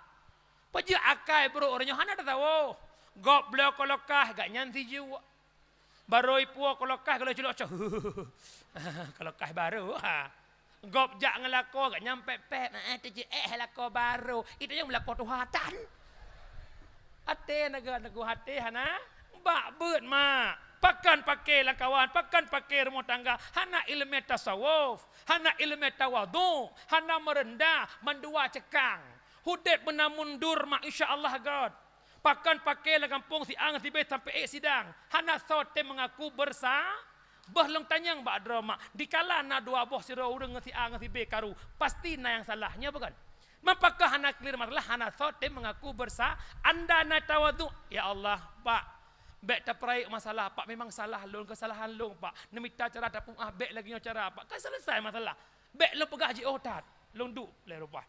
paja akai bro orangnya hana tahu god blok kolokah gak nyanti jiwa baroi puak kolokah kalau celok kolokah baru ha god jak ngelako gak nyampe pep lako baru itu yang melako tuhatan hati negara hati hana bak beut mak pakan pakai lah kawan pakan pakai rumah tangga hana ilmu tasawuf hana ilmu tawadhu hana merendah mendua cekang hudet benar mundur mak insyaallah god pakan pakai lah kampung si ang tibe sampai sidang hana sote mengaku bersah Bahlong tanyang bak drama dikala na dua boh sira urang ngati ang tibe karu pasti na yang salahnya bukan. Mapakah anak clear masalah anak sote mengaku bersah anda na tawadhu ya Allah pak bek terperai masalah pak memang salah long kesalahan long pak nemita cara tak pun bek lagi cara pak kan selesai masalah bek lo pegah ji otat long du le rupa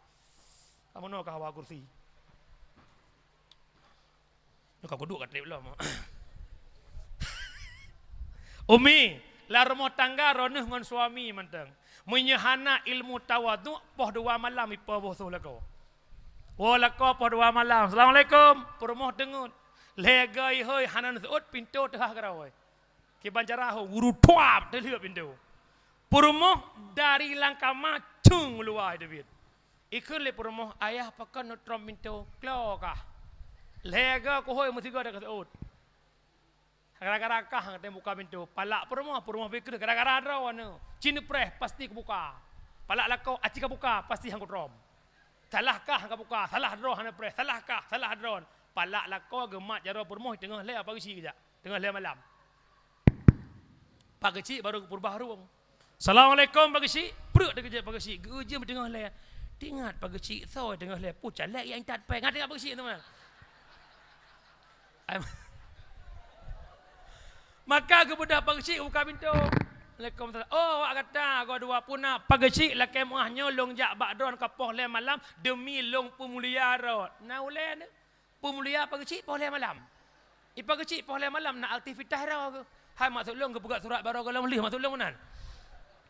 kamu no kawa kursi no kau duduk kat lo Umi la rumah tangga roneh ngan suami manteng menyehana ilmu tawadhu poh dua malam ipo bosuh lako. Walako poh dua malam. Assalamualaikum. Permoh dengut. Legai hoi hanan seut pintu tengah kerawai. Ki banjara ho guru tuap terlihat pintu. Permoh dari langkah macung luar David. Ikut le permoh ayah pakan nutrom pintu klokah. Lega ko hoi mesti gak ada seut. Gara-gara kah ngate buka pintu, palak perumah pikir gara-gara ada wana. Cina preh pasti kebuka. Palak lakau aci kebuka pasti hang kodrom. Salah kah hang kebuka, salah dro hang preh, salah kah, salah dron. Palak lakau gemak jaro perumah tengah le apa gisi kejap. Tengah le malam. Pak kecil baru purbah ruang. Assalamualaikum pak kecil. Perut dah kejap pak kecil. Gejem tengah le. Tingat pak kecil soi tengah le. Pucat lek yang tak pai. Ngat pak kecil teman. Maka kebudak pagsi buka pintu. Waalaikumsalam. Oh, awak kata gua dua puna pagsi la kemuah nyolong jak bakdron kapoh le malam demi long pemulia ro. Na ule ne. Pemulia pagsi poh le malam. I pagsi poh le malam nak aktivitas ro. Hai mak tolong ke buka surat baru kalau lih mak tolong nan.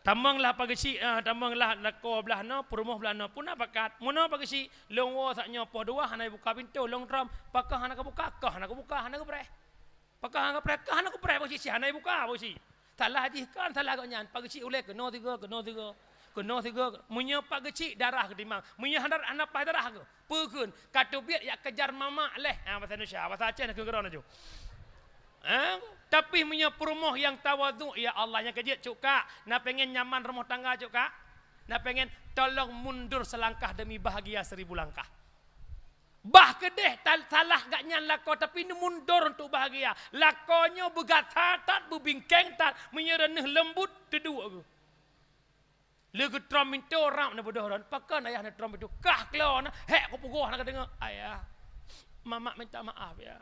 Tamanglah pagsi tamanglah lako belah no perumuh belah no puna bakat. Muno pagsi long wo saknya poh dua hanai buka pintu long tram pakah hanak buka kah hanak buka hanak breh. Pakah hang prek kan aku prek bagi si hanai buka bagi. Salah haji kan salah agak nyan pagi si ulek kena tiga munya pagi darah kedimang munya handar anak pai darah ke pekeun katu biat ya kejar mama leh bahasa Indonesia bahasa Aceh nak geron aja tapi munya perumuh yang tawadhu ya Allah yang kejit cuka nak pengen nyaman rumah tangga cuka nak pengen tolong mundur selangkah demi bahagia 1000 langkah. Bah kedeh salah gak nyan lako tapi ini mundur untuk bahagia. Lakonyo begatat bebingkeng tat menyereneh lembut tedu aku. Legu trom itu ram na bodoh ron pakan ayah na trom itu kah klon hek ko pugoh nak dengar ayah. Mama minta maaf ya.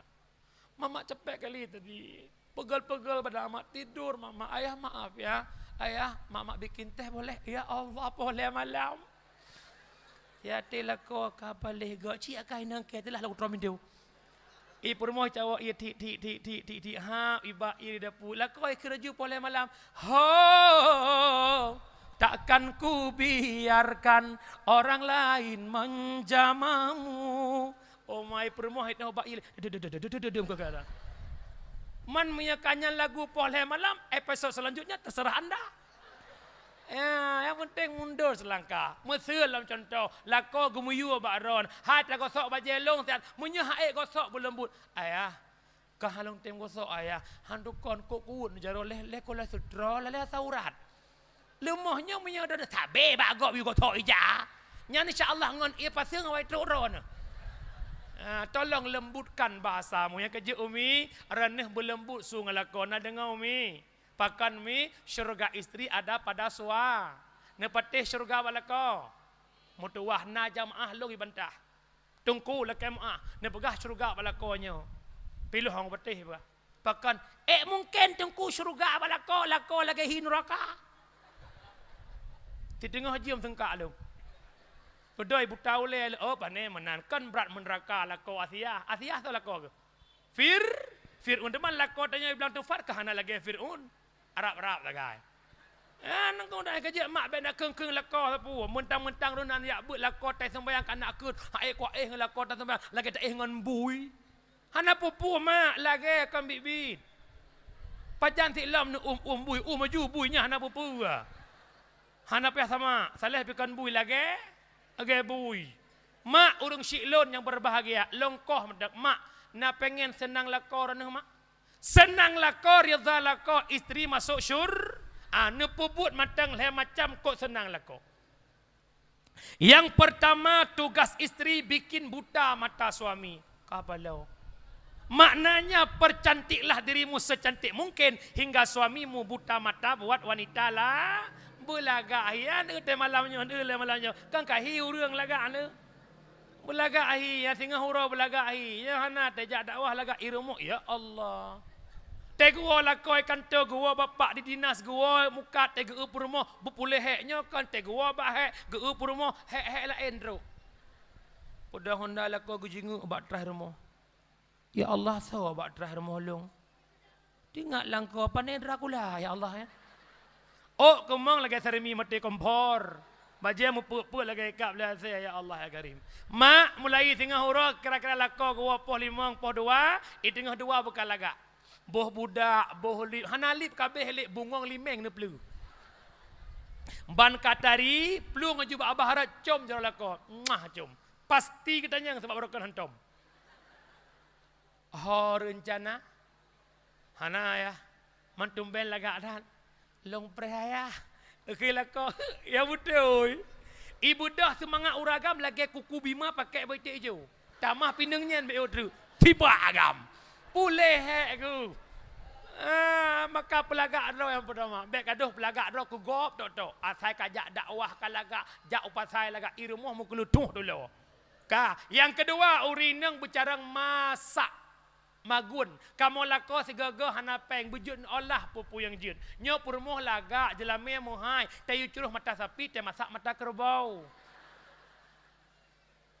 Mama cepet kali tadi. Pegel-pegel pada amat tidur mama. Ayah maaf ya. Ayah mama bikin teh boleh? Ya Allah boleh malam. Ya telah kau kapalih gak cia kai nang ke telah lagu tromin deu. I permoh cawa i ti ha iba i dapu la kau kerja pole malam. Ho takkan ku biarkan orang lain menjamamu. Oh my permoh itu ba i dedem kagak. Man menyakannya lagu pole malam episode selanjutnya terserah anda. Ya, yang penting mundur selangkah. Mesir dalam contoh, lako gemuyu bakron, hat la gosok bajelong tiat, munya hae gosok belembut. Ayah, kah halong tem gosok ayah, handukon kok kuut jaro leh ko la sudra la saurat. Lemahnya punya dah tabe bagok biu kotok ija. Nyan insya-Allah ngon ia pasang awai turun. Tolong lembutkan bahasamu yang kerja Umi, ranah berlembut sungai lakona dengan Umi. Pakan mi syurga istri ada pada sua. Nepatih syurga balako. Mutuwah na jamaah lu ibantah. Tungku lakem nepegah syurga balakonya. Pilu hang patih ba. Pakan mungkin tungku syurga lako lagi hi neraka. Di tengah jiam tengkak lu. Pedoi buta ule pane menankan berat meneraka lako Asia tu lako ke. Fir'un teman lako tanya bilang tufat ke hana lagi Fir'un. Arab lagi. Nang kau dah kerja mak ben nak keng lako sapu. Mentang-mentang runan ya but lako tai sembayang kanak keut. Hae kuat lako tai sembayang lagi tak ngan bui. Hana pupu mak lagi kan bibit. Pajan tilam nu bui maju buinya hana pupu. Hana payah sama. Saleh pikan bui lagi. Lagi bui. Mak urang syiklon yang berbahagia. Longkoh mendak mak na pengen senang lako ranah mak. Senang lako, rida lako, isteri masuk nepubut matang le macam kok senang lako. Yang pertama tugas isteri bikin buta mata suami. Kabalau. Maknanya percantiklah dirimu secantik mungkin hingga suamimu buta mata buat wanita lah. Belaga ahian malamnya kan kahiu reung laga ane. Belaga ahi ya singa hurau belaga ahi ya hana tajak dakwah laga irumu ya Allah. Tegua lakoi kan tegua bapak di dinas gua muka tegua purmo bupule heknya kan tegua bahek gua purmo hek la endro. Udah honda lakoi gujingu bak terakhir mo. Ya Allah sawa bak terakhir mo long. Tinggal langkau panen Dracula ya Allah ya. Oh kemang lagi seremi mati kompor. Baja mu puk lagi kap lah saya ya Allah ya Karim. Mak mulai tengah huruf kira-kira lakoi gua poh limang poh dua, i tengah dua bukan laga. Boh budak, boh lip, hanalip kabeh lip bungong limeng ne pelu. Ban katari, pelu ngejubah abah harat com jaro lako. Com. Pasti kita nyang sebab rokan hantom. Rencana. Hana ya. Mantumben lagak dan. Long praya. Okey lako. Ya betul. Ibu dah semangat uragam lagi kuku bima pakai batik hijau. Tamah pinengnya be odru. Tiba agam. Pulih aku. Maka pelagak roh yang pertama. Baik aduh pelagak roh ku gop tok. Asai kajak dakwah kalagak jak upasai lagak irumuh mu kelutuh dulu. Yang kedua urinang bercarang masak magun. Kamu lako segaga hana peng bujun olah pupu yang jin. Nyo purmuh lagak jelame muhai. Tayu curuh mata sapi te masak mata kerbau.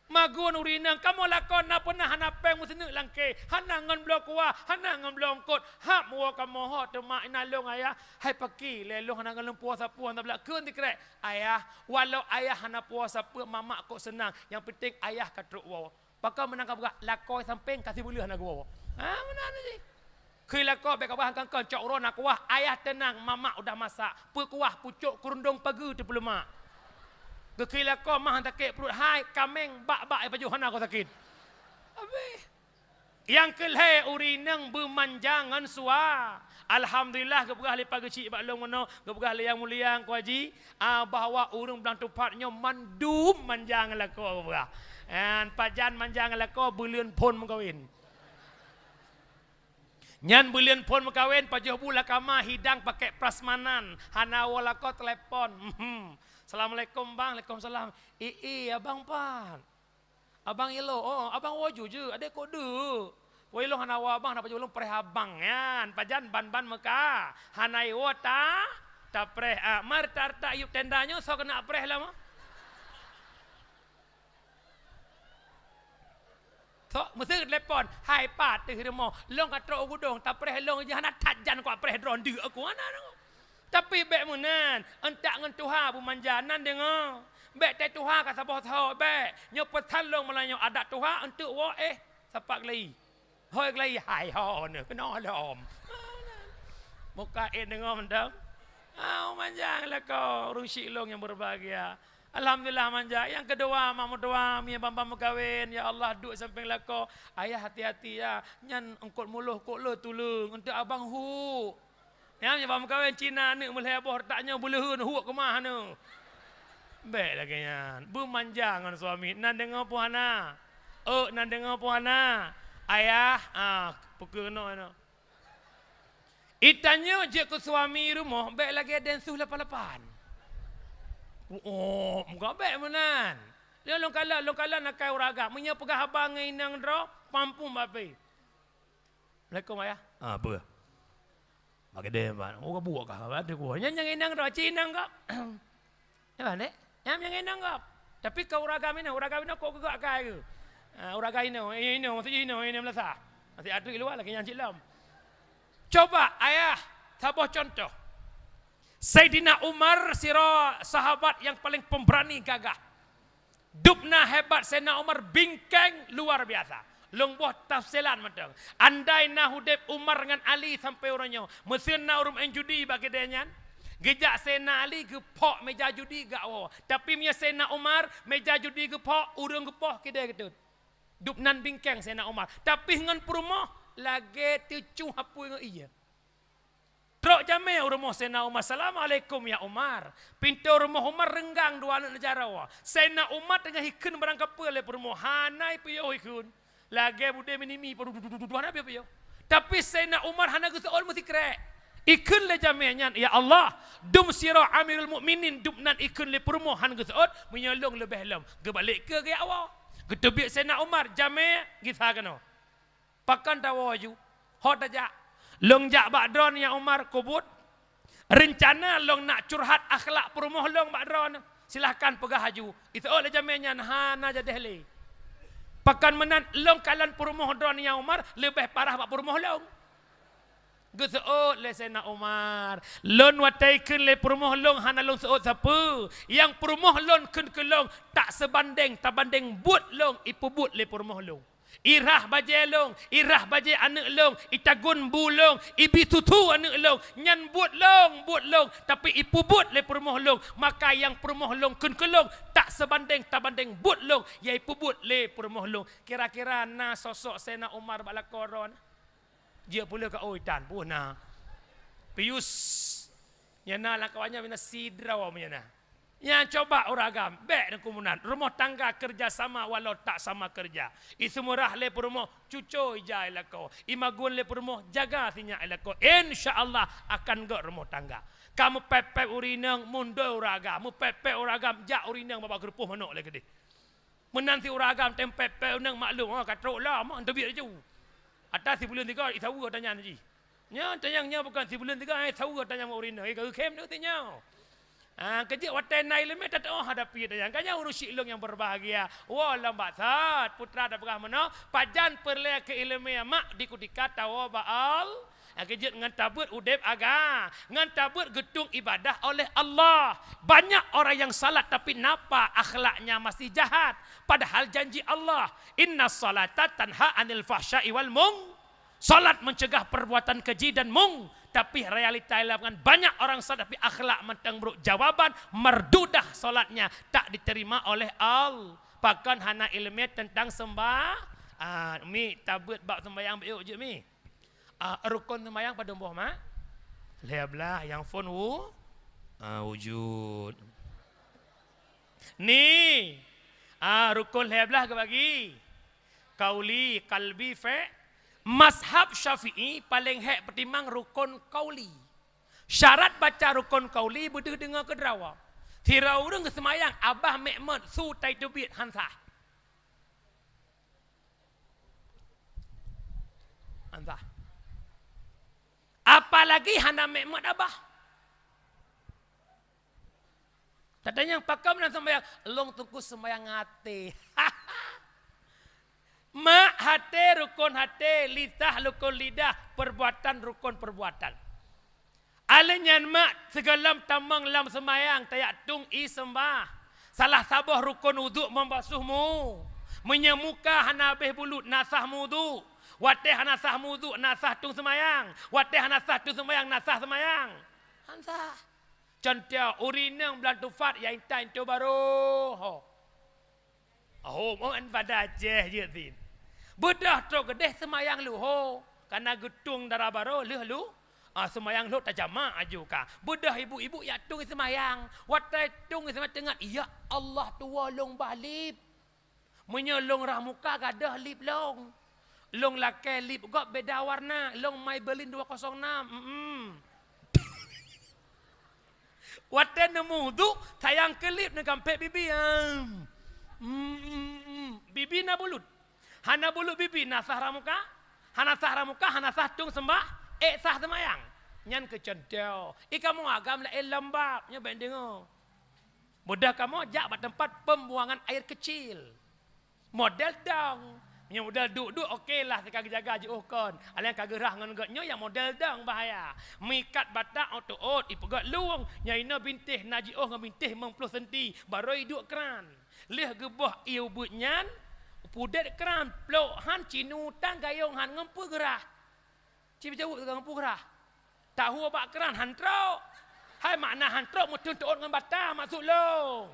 Magun urinang kamu lakon na pernah hana peng musene langke hana ngan blok kuah hana ngan blok kot hap muwa kamu ho te mak inalong ayah hai paki lelong hana ngan puasa puan tabla keun dikrek ayah walau ayah hana puasa pu mamak kok senang yang penting ayah katruk waw pakau menangkap gak lakoi samping kasih bulu hana gua mana ni kui lakoi bek abah kangkang cok ro nak kuah ayah tenang mamak udah masak pu kuah pucuk kurundong pagi tu pelema Gekila kau mah takik perut hai kameng bak-bak baju hana kau sakit. Habis. Yang kelai urinang bermanjangan sua. Alhamdulillah keberah li pagi cik baklong ngono, keberah li yang mulia ku haji, bahawa urang belang tupatnya mandum manjang la kau keberah. Pajan manjang la kau bulian pun mengkawin. Nyan bulian pun mengkawin pajuh bula kama hidang pakai prasmanan. Hana wala kau telepon. Assalamualaikum bang, Waalaikumsalam. Abang pan. Abang ilo, abang waju je, ada kode. Woi lo hana wa abang, dapat ulung pereh abang yan. Pajan ban-ban Mekah. Hanai wata, ta preh. Mar tarta yuk tendanya, so kena preh lama. So, mesti telepon. Hai pat, teh mo. Long katro gudong, ta preh long je hana tajan ko preh dron du aku ana. Tapi bek munan, entak ngan Tuhan bumanjanan dengar. Bek teh Tuhan ka sabah tahu bek. Nyo pesan long melanyo adat Tuhan untuk wo sapak lei. Hoi lei hai ho ne kena lom. Muka dengar mendam. Manjang lah kau rusi long yang berbahagia. Alhamdulillah manja. Yang kedua mamu doa mi bambam kawin ya Allah duk samping lako. Ayah hati-hati ya. Nyan engkot muluh kok lo tulung untuk abang hu. Yang nyebab kawan Cina ni mulai aboh taknya boleh huak kemah nu. Baik lagi nya. Bermanjang dengan suami. Nan dengar puana. Nan dengar puana. Ayah, pukul no. Itanya je ke suami rumah, baik lagi ada suh lapan-lapan. Oh, muka baik menan. Dia long kala nak kai uraga, munya pegah abang inang dro, pampung bape. Assalamualaikum ayah. Apa? Makan dia ban. Oh, buat kah? Ada gua. Yang inang dro, cinang kah? Ya nek? Yang inang kah? Tapi kau uraga mina kau gegak kai ke? Uraga ini melasa. Masih ada di luar lagi yang cilam. Coba ayah, sebuah contoh. Sayyidina Umar sira sahabat yang paling pemberani gagah. Dupna hebat Sayyidina Umar bingkeng luar biasa. Longboh tafsilan matang. Andai na hudep Umar dengan Ali sampai orangnya. Mesin na urum judi bagi dia nyan. Gejak Sayyidina Ali gepok meja judi gak wow. Tapi punya Sayyidina Umar meja judi gepok urang gepok kita gitu. Dupnan bingkeng Sayyidina Umar. Tapi dengan perumah lagi tucu hapu dengan iya. Trok jamai rumah Sayyidina Umar. Assalamualaikum ya Umar. Pintu rumah Umar renggang dua anak negara wa. Sayyidina Umar tengah hikun barang kapal le rumah. Hanai piyo hikun. Lagi bude minimi dua anak piyo. Tapi Sayyidina Umar hana gusaul mesti krek. Ikun le jamainya ya Allah. Dum sira Amirul Mukminin dupnan ikun le rumah hana gusaul menyolong lebih lam. Gebalik ke awak. Getubik Sayyidina Umar jamai gisagano. Pakan tawaju, hot aja. Long jak bakdron yang Umar kubut. Rencana long nak curhat akhlak perumah long bakdron. Silahkan pegah haju. Itu oleh jamenya hana jadi le. Pakan menan long kalan perumah dron yang Umar lebih parah bak perumah long. Geseot le Sayyidina Umar. Lon wataikan le perumah long hana long seot siapa. Yang perumah long kun kelong tak sebanding tak banding but long ipu but le perumah long. Irah baje long, irah baje anak long, itagun bulong, ibi tutu anak long, nyan but long, tapi ipu but le perumah long, maka yang perumah long kun kelong tak sebanding tak banding but long, ya ipu but le perumah long. Kira-kira na sosok Sayyidina Umar bala koron. Dia pula ke oitan pun na. Pius. Yana lah kawannya mina sidra wa mina. Yang coba uragam, baik dan kumunan. Rumah tangga kerjasama walau tak sama kerja. Isu murah le perumah, cucu ija elako. Imagun le perumah, jaga sinya elako. InsyaAllah akan gak rumah tangga. Kamu pepep urinang, mundur uragam. Mu pepep uragam, jak urinang bapak gerupuh manok lagi deh. Menanti uragam, tempepep urinang maklum. Katrok lah, mak entah biar je. Atas si bulan 3, tahu tanya nanti. Nya tanyangnya bukan si bulan 3, tahu tanya mau urinang. Kau kem tu tanya. Kejap watai naik lemah tak tahu hadapi dia. Kanya urusi long yang berbahagia. Wah lambat sat putra dah berah mana? Pajan perle ke ilmu mak dikudika tawa baal. Kejap ngan tabut udep aga. Ngan tabut gedung ibadah oleh Allah. Banyak orang yang salat tapi napa akhlaknya masih jahat. Padahal janji Allah. Inna salata tanha anil fahsya'i wal mung. Salat mencegah perbuatan keji dan mung. Tapi realita dengan banyak orang salat tapi akhlak mentang buruk. Jawaban merdudah solatnya tak diterima oleh Allah. Bahkan hana ilmiah tentang sembah. Mi tabut bab sembahyang biuk je mi. Rukun sembahyang pada umbuh mak. Lihablah yang phone wujud. Ni. Rukun lihablah ke bagi. Kauli, kalbi, Mazhab Syafi'i paling hek pertimbang rukun kauli. Syarat baca rukun kauli berdeh dengar kedrawa. Tirau urang semayang abah mekmud su tai tubit hansah. Hansah. Apalagi hana mekmud abah. Tadanya pakam dan semayang long tungku semayang hati. Mak hati rukun hati, lidah rukun lidah, perbuatan rukun perbuatan. Alenyan mak segalam tamang lam semayang tayak tung i sembah. Salah sabah rukun wuduk membasuhmu. Menyemuka hana habis bulut nasah wudu. Watih hana sah wudu nasah tung semayang. Watih hana sah tung semayang nasah semayang. Hansah. Contoh urinang belan tufat yang intan itu baru. Mohon pada je tin. Bedah tu gedeh semayang lu ho. Karena getung darah baru lu. Semayang lu tak jama' ajuka. Bedah ibu-ibu ya tung semayang. Watai tung semayang tengah. Ya Allah tua long balip. Menyolong rahmuka gadah lip long. Long lakai lip gok beda warna. Long Maybelline 206. Watai nemu tu tayang kelip nak kampek bibi. Bibi na bulut. Hana bulut bibi nasah rahmuka. Hana sah rahmuka, hana sah tung sembah. Sah semayang. Nyan kecendel. Kamu agam lah lembab. Nya baik dengar. Mudah kamu ajak pada tempat pembuangan air kecil. Model dong. Yang model duduk okey lah. Saya jaga je kon. Ada yang kagerah dengan gotnya yang model dong bahaya. Mikat batak otot. Ipegat luang. Yang ina bintih naji dengan bintih 90 senti. Baru hidup keran. Leh gebah iu butnyan. Pudet keran. Peluk han cinutan gayung han ngempu gerah. Cipi jauh dengan purah. Tahu abak keran hantrok. Hai makna hantrok mutun tuut dengan batang masuk long.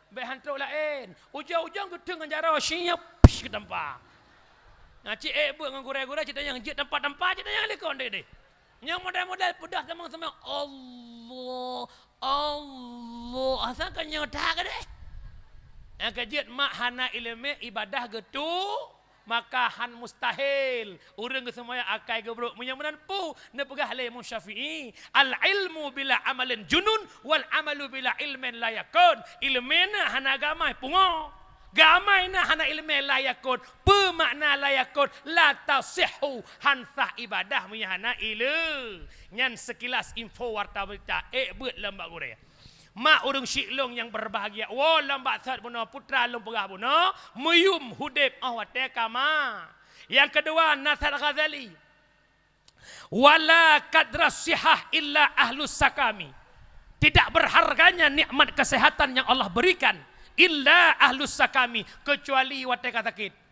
Baik hantrok lain. Ujung-ujung gedung dengan jara siap ke tempat. Nah cik buat dengan gurai-gurai cerita yang jit tempat-tempat cerita yang lekon dek. Yang model-model pedah semang-semang. Allah. Asalkan nyodah ke dek. Yang kejit mak hana ilmu ibadah gitu. Maka han mustahil urang semua akai gebruk menyamunan pu ne pegah le Imam Syafi'i al ilmu bila amalin junun wal amalu bila ilmin la yakun ilmena hana gamai pungo gamaina hana ilmi la yakun pe makna la yakun la tasihhu han sah ibadah punya hana ilu nyan sekilas info warta berita beut lembak gure. Mak urung syiklong yang berbahagia. Wah lambat saat bunuh putra lom pegah bunuh. Muyum hudib awate kama. Yang kedua Nasr Ghazali. Wala kadra sihah illa ahlus sakami. Tidak berharganya nikmat kesehatan yang Allah berikan. Illa ahlus sakami. Kecuali wate sakit.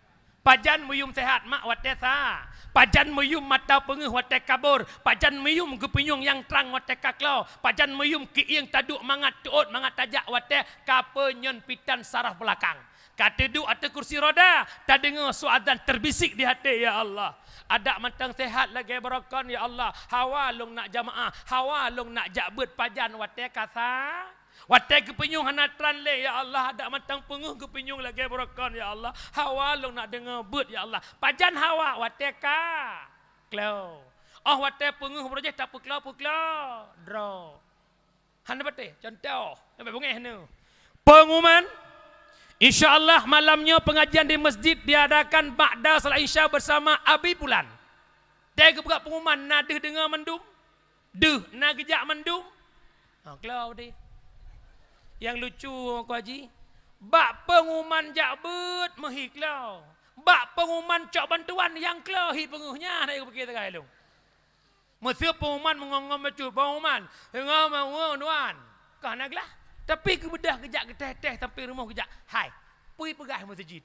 Pajan muyum sehat mak wate sah. Pajan meyum mata pengeh wate kabur. Pajan meyum kepenyung yang terang wate kaklau. Pajan meyum kiing taduk mangat tuut mangat tajak wate kapenyon pitan saraf belakang. Kata duk atas kursi roda. Tak dengar suadzan terbisik di hati ya Allah. Ada matang sehat lagi barakan ya Allah. Hawa long nak jamaah. Hawa long nak jakbet pajan wate kasa. Watai kepenyung hanatran le ya Allah ada matang penguh kepenyung lagi berakan ya Allah hawa long nak dengar bet ya Allah pajan hawa watai ka klau watai penguh projek tak puklau draw hana bate contoh sampai bungeh nu pengumuman insyaallah malamnya pengajian di masjid diadakan ba'da salat isya bersama Abi Pulan dia buka pengumuman nadeh dengar mendum deh na gejak mendum klau deh. Yang lucu aku haji, bak pengumuman jakbet mehiklau. Bak pengumuman cok bantuan yang klau hi penguhnya nak pergi tengah elong. Mesti pengumuman mengongom betul pengumuman. Ngomong tuan. Kau naklah. Tapi kebedah kejak keteh sampai rumah kejak. Hai, pergi pegah masjid.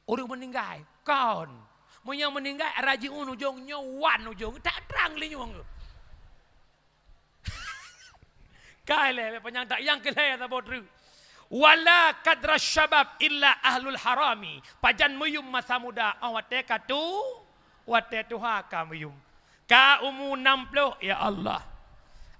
Orang meninggal, kaun. Punya meninggal rajiun ujungnya wan ujung. Tak terang li nyuang. Kale panjang tak yang kelai tak bodru. Wala kadra syabab illa ahlul harami. Pajan muyum masa muda awate katu wate tuha ka muyum. Ka umu 60 ya Allah.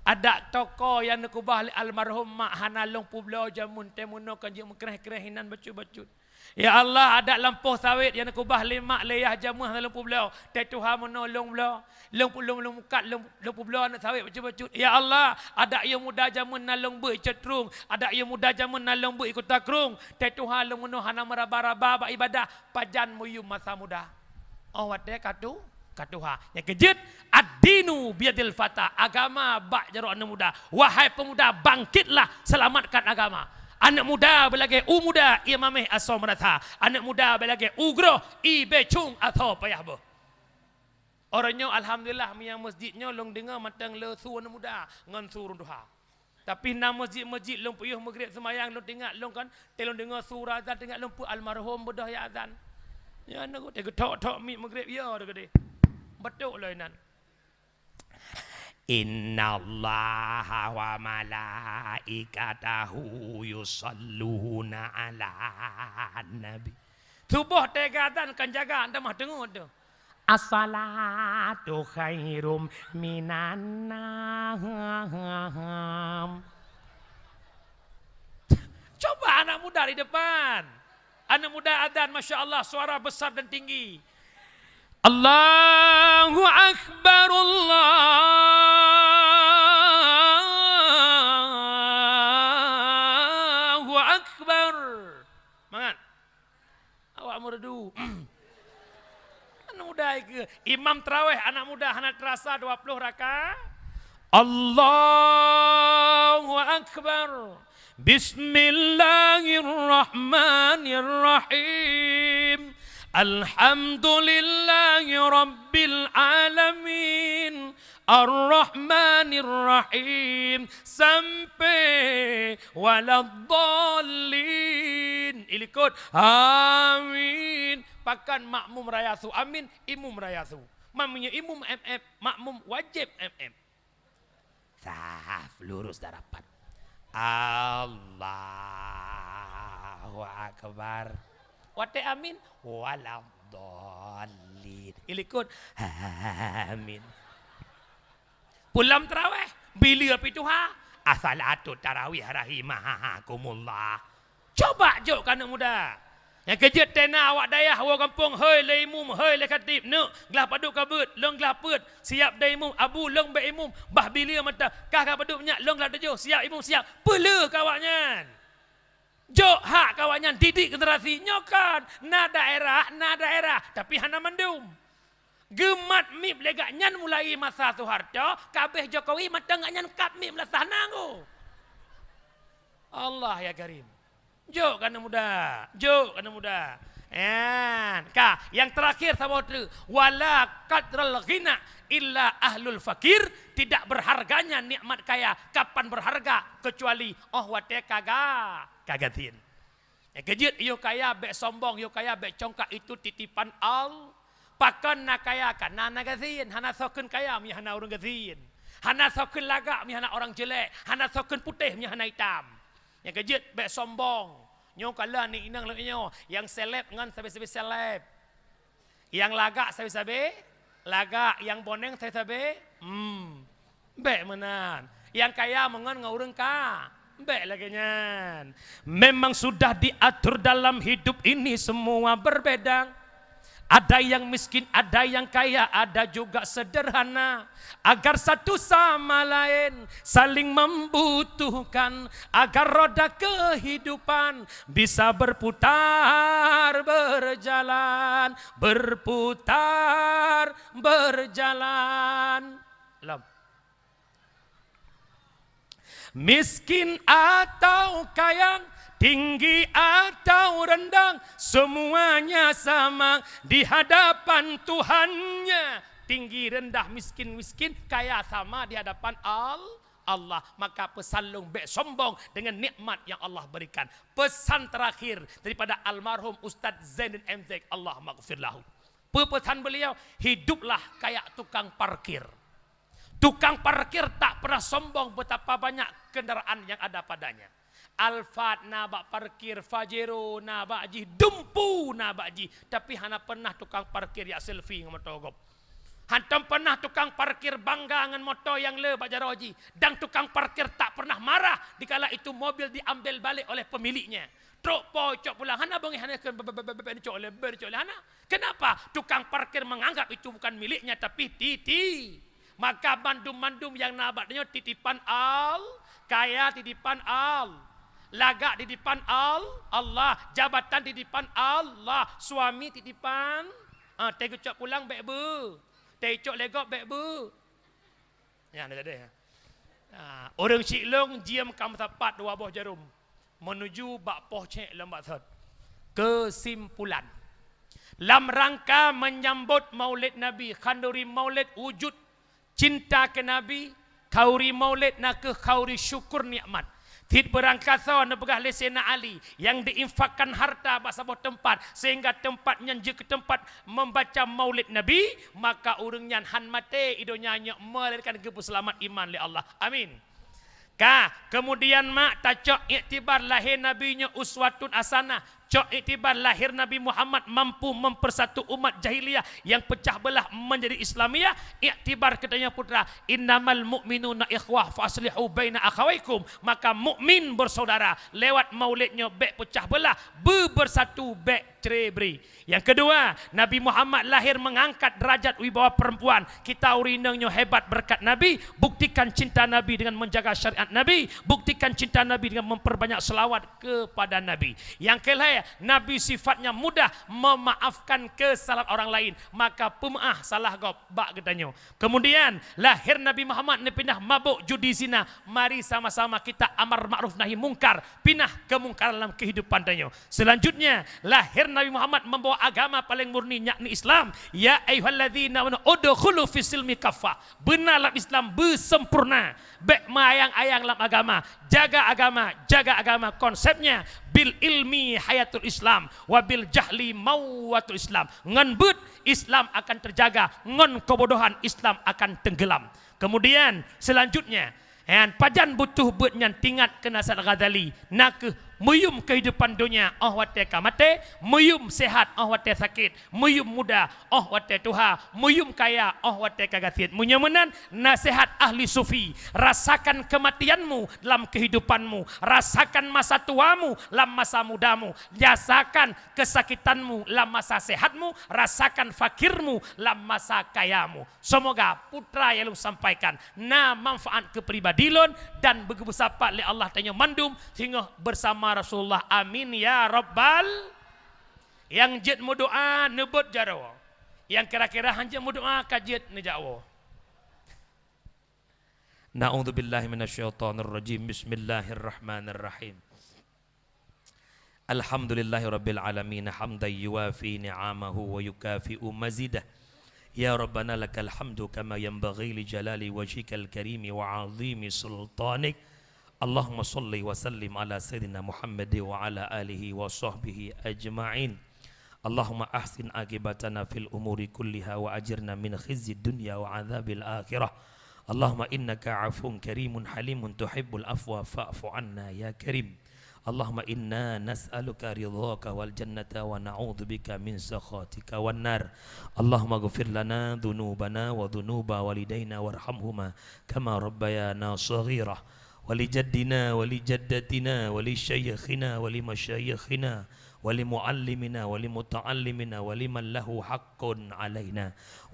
Ada toko yang nakubah almarhum mak hana long publo jamun temuno kanjing mekreh-krehinan bacut-bacut. Ya Allah ada lampuh sawit yang nakubah limak leyah jamuh dalam publo. Te tuha menolong blo. Long mukat long publo anak sawit bacut-bacut. Ya Allah ada yang muda jamun nalong be cetrung. Ada yang muda jamun nalong be ikut takrung. Te tuha long menuh hana meraba-raba ibadah pajan muyum masa muda. Wate katuha. Yang kejut ad-dinu biadil fata. Agama bak jaro anak muda. Wahai pemuda bangkitlah selamatkan agama. Anak muda belagi muda ia mameh asal merata. Anak muda belagi ugroh i becung atau payah boh. Orangnya alhamdulillah yang masjidnya long dengar matang le su anak muda ngan surun duha. Tapi nama masjid long puyuh maghrib semayang long tengok long kan telong dengar surah azan tengok long pu almarhum bedah ya azan. Ya nak tega tok mi maghrib ya dah gede. Betul lah inan. Innallaha wa malaikatahu yusalluna ala nabi. Subuh tegatan kan jaga anda mah dengar tu. As-salatu khairum minan naum. Coba anak muda di depan. Anak muda adzan, Masya Allah, suara besar dan tinggi. Allahu Akbar, Allahu Akbar. Mangat. Awak merdu. Anak muda ke. Imam terawih anak muda anak terasa 20 rakaat. Allahu Akbar. Bismillahirrahmanirrahim. Alhamdulillahi Rabbil Alamin. Ar-Rahmanir-Rahim sampai waladdallin. Ilikut amin. Pakan makmum rayasu amin, imum rayasu. Mamnya imum MM, makmum wajib MM. Saf lurus darapan. Allahu Akbar. Wate amin waladdallin. Ilikut amin. Pulang terawih, bila pituha, as-salatu tarawih rahimahakumullah. Coba jok anak muda. Yang kejut tena awak dayah awak kampung, hei le imum, hei le khatib, nuk gelah paduk kabut, long gelah put, siap dah imum, abu long be imum, bah bila mata, kah kah paduk minyak, long gelah tujuh, siap imum siap, pula kawaknya. Jok hak kawaknya, didik generasi, nyokan, na daerah, tapi hana mandum. Gemat mip legak nyan mulai masa Soeharto, kabeh Jokowi mata ngak nyan kap mip lah sana go. Allah ya Karim. Jok kana muda, jok kana muda. Yang terakhir sahabat, wala qadral ghina illa ahlul fakir, tidak berharganya nikmat kaya. Kapan berharga kecuali wate kagatin. Kejut yo kaya bek sombong, yo kaya bek congkak, itu titipan Allah. Pakan nak kaya kan nana gazin, hana sokun kaya mi hana orang gazin. Hana sokun lagak mi hana orang jelek, hana sokun putih mi hana hitam. Yang kejut bek sombong. Nyo kala ni inang nyo yang seleb ngan sabe-sabe seleb. Yang lagak sabe-sabe lagak, yang boneng sabe-sabe bek menan. Yang kaya mengan ngaureng ka. Bek lagi nyan. Memang sudah diatur dalam hidup ini semua berbeda. Ada yang miskin, ada yang kaya, ada juga sederhana. Agar satu sama lain saling membutuhkan. Agar roda kehidupan bisa berputar, berjalan. Berputar, berjalan. Miskin atau kaya, tinggi atau rendah, semuanya sama di hadapan Tuhannya. Tinggi, rendah, miskin, kaya sama di hadapan Allah. Maka pesan bek sombong dengan nikmat yang Allah berikan. Pesan terakhir daripada almarhum Ustadz Zainuddin MZ, Allah maghfir lahu. Pesan beliau, hiduplah kayak tukang parkir. Tukang parkir tak pernah sombong betapa banyak kendaraan yang ada padanya. Alphard na bak parkir, Fajero na bak ji, Dumpu na bak ji. Tapi hana pernah tukang parkir ya selfie dengan motor gop. Hantam pernah tukang parkir bangga dengan motor yang le bak jaroji. Dan tukang parkir tak pernah marah dikala itu mobil diambil balik oleh pemiliknya. Truk pocok pulang, hana bongi hana ke cok le hana. Kenapa? Tukang parkir menganggap itu bukan miliknya tapi titi. Maka mandum-mandum yang nabaknya titipan kaya titipan lagak titipan Allah, jabatan titipan Allah, suami titipan, tegocok pulang baik bu, tegocok legok baik bu. Ya, ada ya. Orang Ciklong jiam kam tapat dua buah jarum menuju bak poh cek lembat thot. Kesimpulan, dalam rangka menyambut Maulid Nabi, khanduri Maulid wujud cinta ke Nabi, kauri Maulid nak ke kauri syukur nikmat. Tit berangkasa na begah lesena Ali yang diinfakkan harta pada sebuah tempat sehingga tempatnya je ke tempat membaca Maulid Nabi, maka urangnya han mate idonya melahirkan ke selamat iman li Allah. Amin. Kemudian mak tacok iktibar lahir nabinya uswatun hasanah, Cok iktibar lahir Nabi Muhammad mampu mempersatu umat jahiliyah yang pecah belah menjadi Islamiyah. Iktibar katanya putra, innamal mu'minuna ikhwah faslihu baina akhawaikum. Maka mukmin bersaudara. Lewat maulidnya bek pecah belah, bersatu bek cerai beri. Yang kedua, Nabi Muhammad lahir mengangkat derajat wibawa perempuan. Kita urinangnya hebat berkat Nabi. Buktikan cinta Nabi dengan menjaga syariat Nabi. Buktikan cinta Nabi dengan memperbanyak selawat kepada Nabi. Yang kelima, Nabi sifatnya mudah memaafkan kesalahan orang lain. Maka pemaaf salah kau bak katanya. Kemudian lahir Nabi Muhammad ni pindah mabuk judi zina. Mari sama-sama kita amar ma'ruf nahi mungkar, pindah kemungkaran dalam kehidupan tanya. Selanjutnya lahir Nabi Muhammad membawa agama paling murni yakni Islam. Ya ayyuhalladzina amanu udkhulu fis silmi kaffah. Benarlah Islam bersempurna. Bek mayang-ayang dalam agama. Jaga agama konsepnya bil ilmi hayatul Islam wa bil jahli mawatul Islam. Ngan but Islam akan terjaga, ngan kebodohan Islam akan tenggelam. Kemudian selanjutnya pajan butuh betnyan tingat kenasat Ghazali nak muyum kehidupan dunia wate kamate, muyum sehat wate sakit, muyum muda wate tuha, muyum kaya wate kagasit. Munyamunan nasihat ahli sufi, rasakan kematianmu dalam kehidupanmu, rasakan masa tuamu dalam masa mudamu, rasakan kesakitanmu dalam masa sehatmu, rasakan fakirmu dalam masa kayamu. Semoga putra yang lu sampaikan na manfaat kepribadian dan begebesapa oleh Allah tanya mandum sehingga bersama Rasulullah. Amin ya Rabbal. Yang jet mu doa nebut jarawa. Yang kira-kira hanja mu doa kajet nejawa. Na'udzubillahi minasyaitonir rajim. Bismillahirrahmanirrahim. Alhamdulillahi rabbil alamin hamdan yuwafi ni'amahu wa yukafi'u mazidah. Ya Rabbana lakal hamdu kama yanbaghi li jalali wajhikal karimi wa 'azimi sultanik. Allahumma salli wa sallim ala sayyidina Muhammad wa ala alihi wa sahbihi ajma'in. Allahumma ahsin akibatana fil umuri kulliha wa ajirna min khizyid dunya wa adzabil akhirah. Allahumma innaka 'afuwun karimun halimun tuhibbul afwa fa'fu 'anna ya karim. Allahumma inna nas'aluka ridhaka wal jannata wa na'udzubika min sakhatika wan nar. Allahumma ighfir lana dhunubana wa dhunuba walidayna warhamhuma kama rabbayana shaghira. ولجدنا ولجدتنا ولشيخنا ولمشايخنا ولمعلمنا ولمتعلمنا ولمن له حق علينا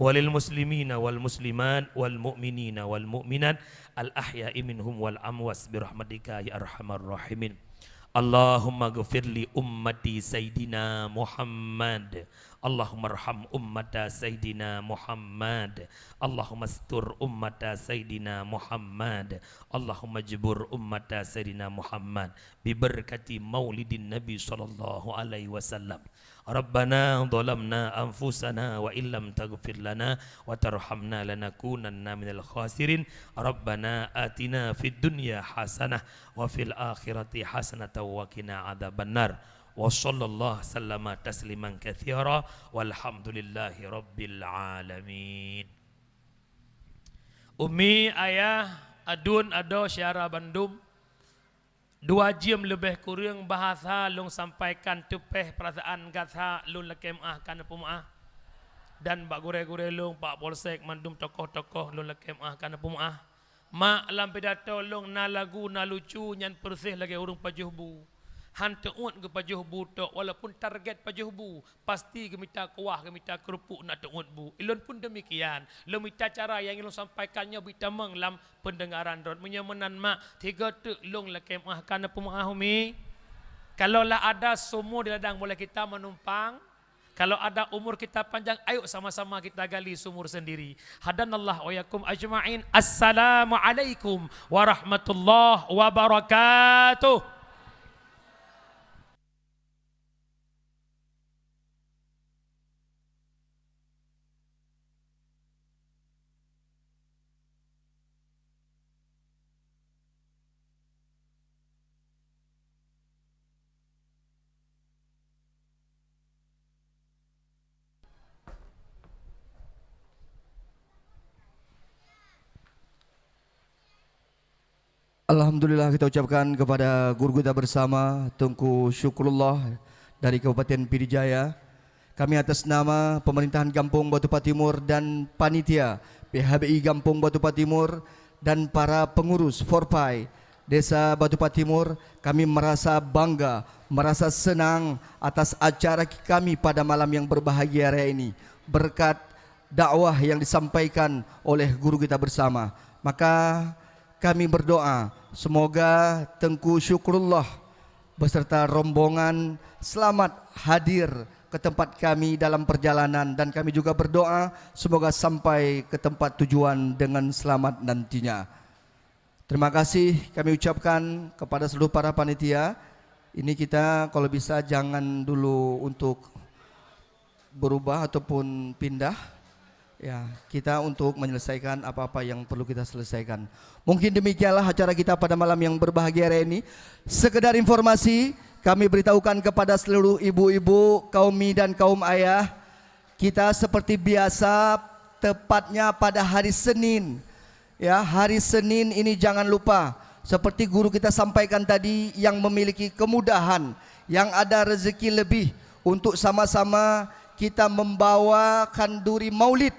وللمسلمين والمسلمات والمؤمنين والمؤمنات الأحياء منهم والأموات برحمتك يا أرحم الراحمين. Allahumma ghafir li ummati Sayyidina Muhammad. Allahumma arham ummata Sayyidina Muhammad. Allahumma astur ummata Sayyidina Muhammad. Allahumma jibur ummata Sayyidina Muhammad biberkati maulidin Nabi sallallahu alaihi wasallam. Rabbana dhalamna anfusana wa illam taghfir lana wa tarhamna lanakunanna minal khasirin. Rabbana atina fid dunya hasanah wa fil akhirati hasanatan wa qina adzabannar. Wa sallallahu sallama tasliman katsira walhamdulillahi rabbil alamin. Umi ayah adun ado syara Bandung 2 jam lebih kurang bahasa long sampaikan tepeh perasaan gatha long lekem kan pemaah dan bak gure-gure long Pak Polsek mandum tokoh-tokoh long lekem kan pemaah mak lam pidato long na lagu na lucu nyan persih lagi urung pajuh bu hantu uat ke pajuh bu tok walaupun target pajuh bu pasti gemita kuah gemita kerupuk nak tuat bu ilon pun demikian lemita cara yang ilon sampaikannya bitamang lam pendengaran rod menyamanan mak 3 tek long lekem kan pemaah umi kalau lah ada semua di ladang boleh kita menumpang. Kalau ada umur kita panjang, ayo sama-sama kita gali sumur sendiri. Hadanallah wa yakum ajma'in. Assalamualaikum warahmatullahi wabarakatuh. Alhamdulillah kita ucapkan kepada guru kita bersama Tengku Syukurullah dari Kabupaten Pidijaya. Kami atas nama Pemerintahan Kampung Batupat Timur dan Panitia PHBI Kampung Batupat Timur dan para pengurus Forpai Desa Batupat Timur, kami merasa bangga, merasa senang atas acara kami pada malam yang berbahagia hari ini berkat dakwah yang disampaikan oleh guru kita bersama. Maka kami berdoa semoga Tengku Syukrullah beserta rombongan selamat hadir ke tempat kami dalam perjalanan, dan kami juga berdoa semoga sampai ke tempat tujuan dengan selamat nantinya. Terima kasih kami ucapkan kepada seluruh para panitia. Ini kita kalau bisa jangan dulu untuk berubah ataupun pindah. Ya, kita untuk menyelesaikan apa-apa yang perlu kita selesaikan. Mungkin demikianlah acara kita pada malam yang berbahagia hari ini. Sekedar informasi, kami beritahukan kepada seluruh ibu-ibu, kaum mi dan kaum ayah, kita seperti biasa tepatnya pada hari Senin. Ya, hari Senin ini jangan lupa seperti guru kita sampaikan tadi, yang memiliki kemudahan, yang ada rezeki lebih untuk sama-sama kita membawa kanduri maulid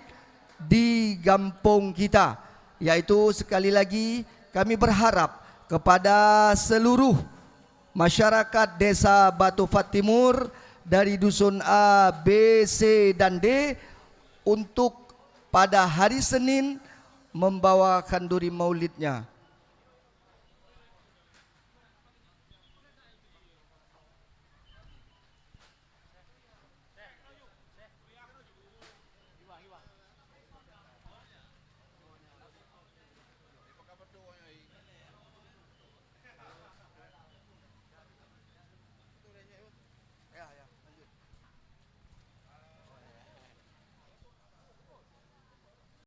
di kampung kita. Yaitu sekali lagi kami berharap kepada seluruh masyarakat Desa Batupat Timur dari dusun A, B, C dan D untuk pada hari Senin membawa kanduri maulidnya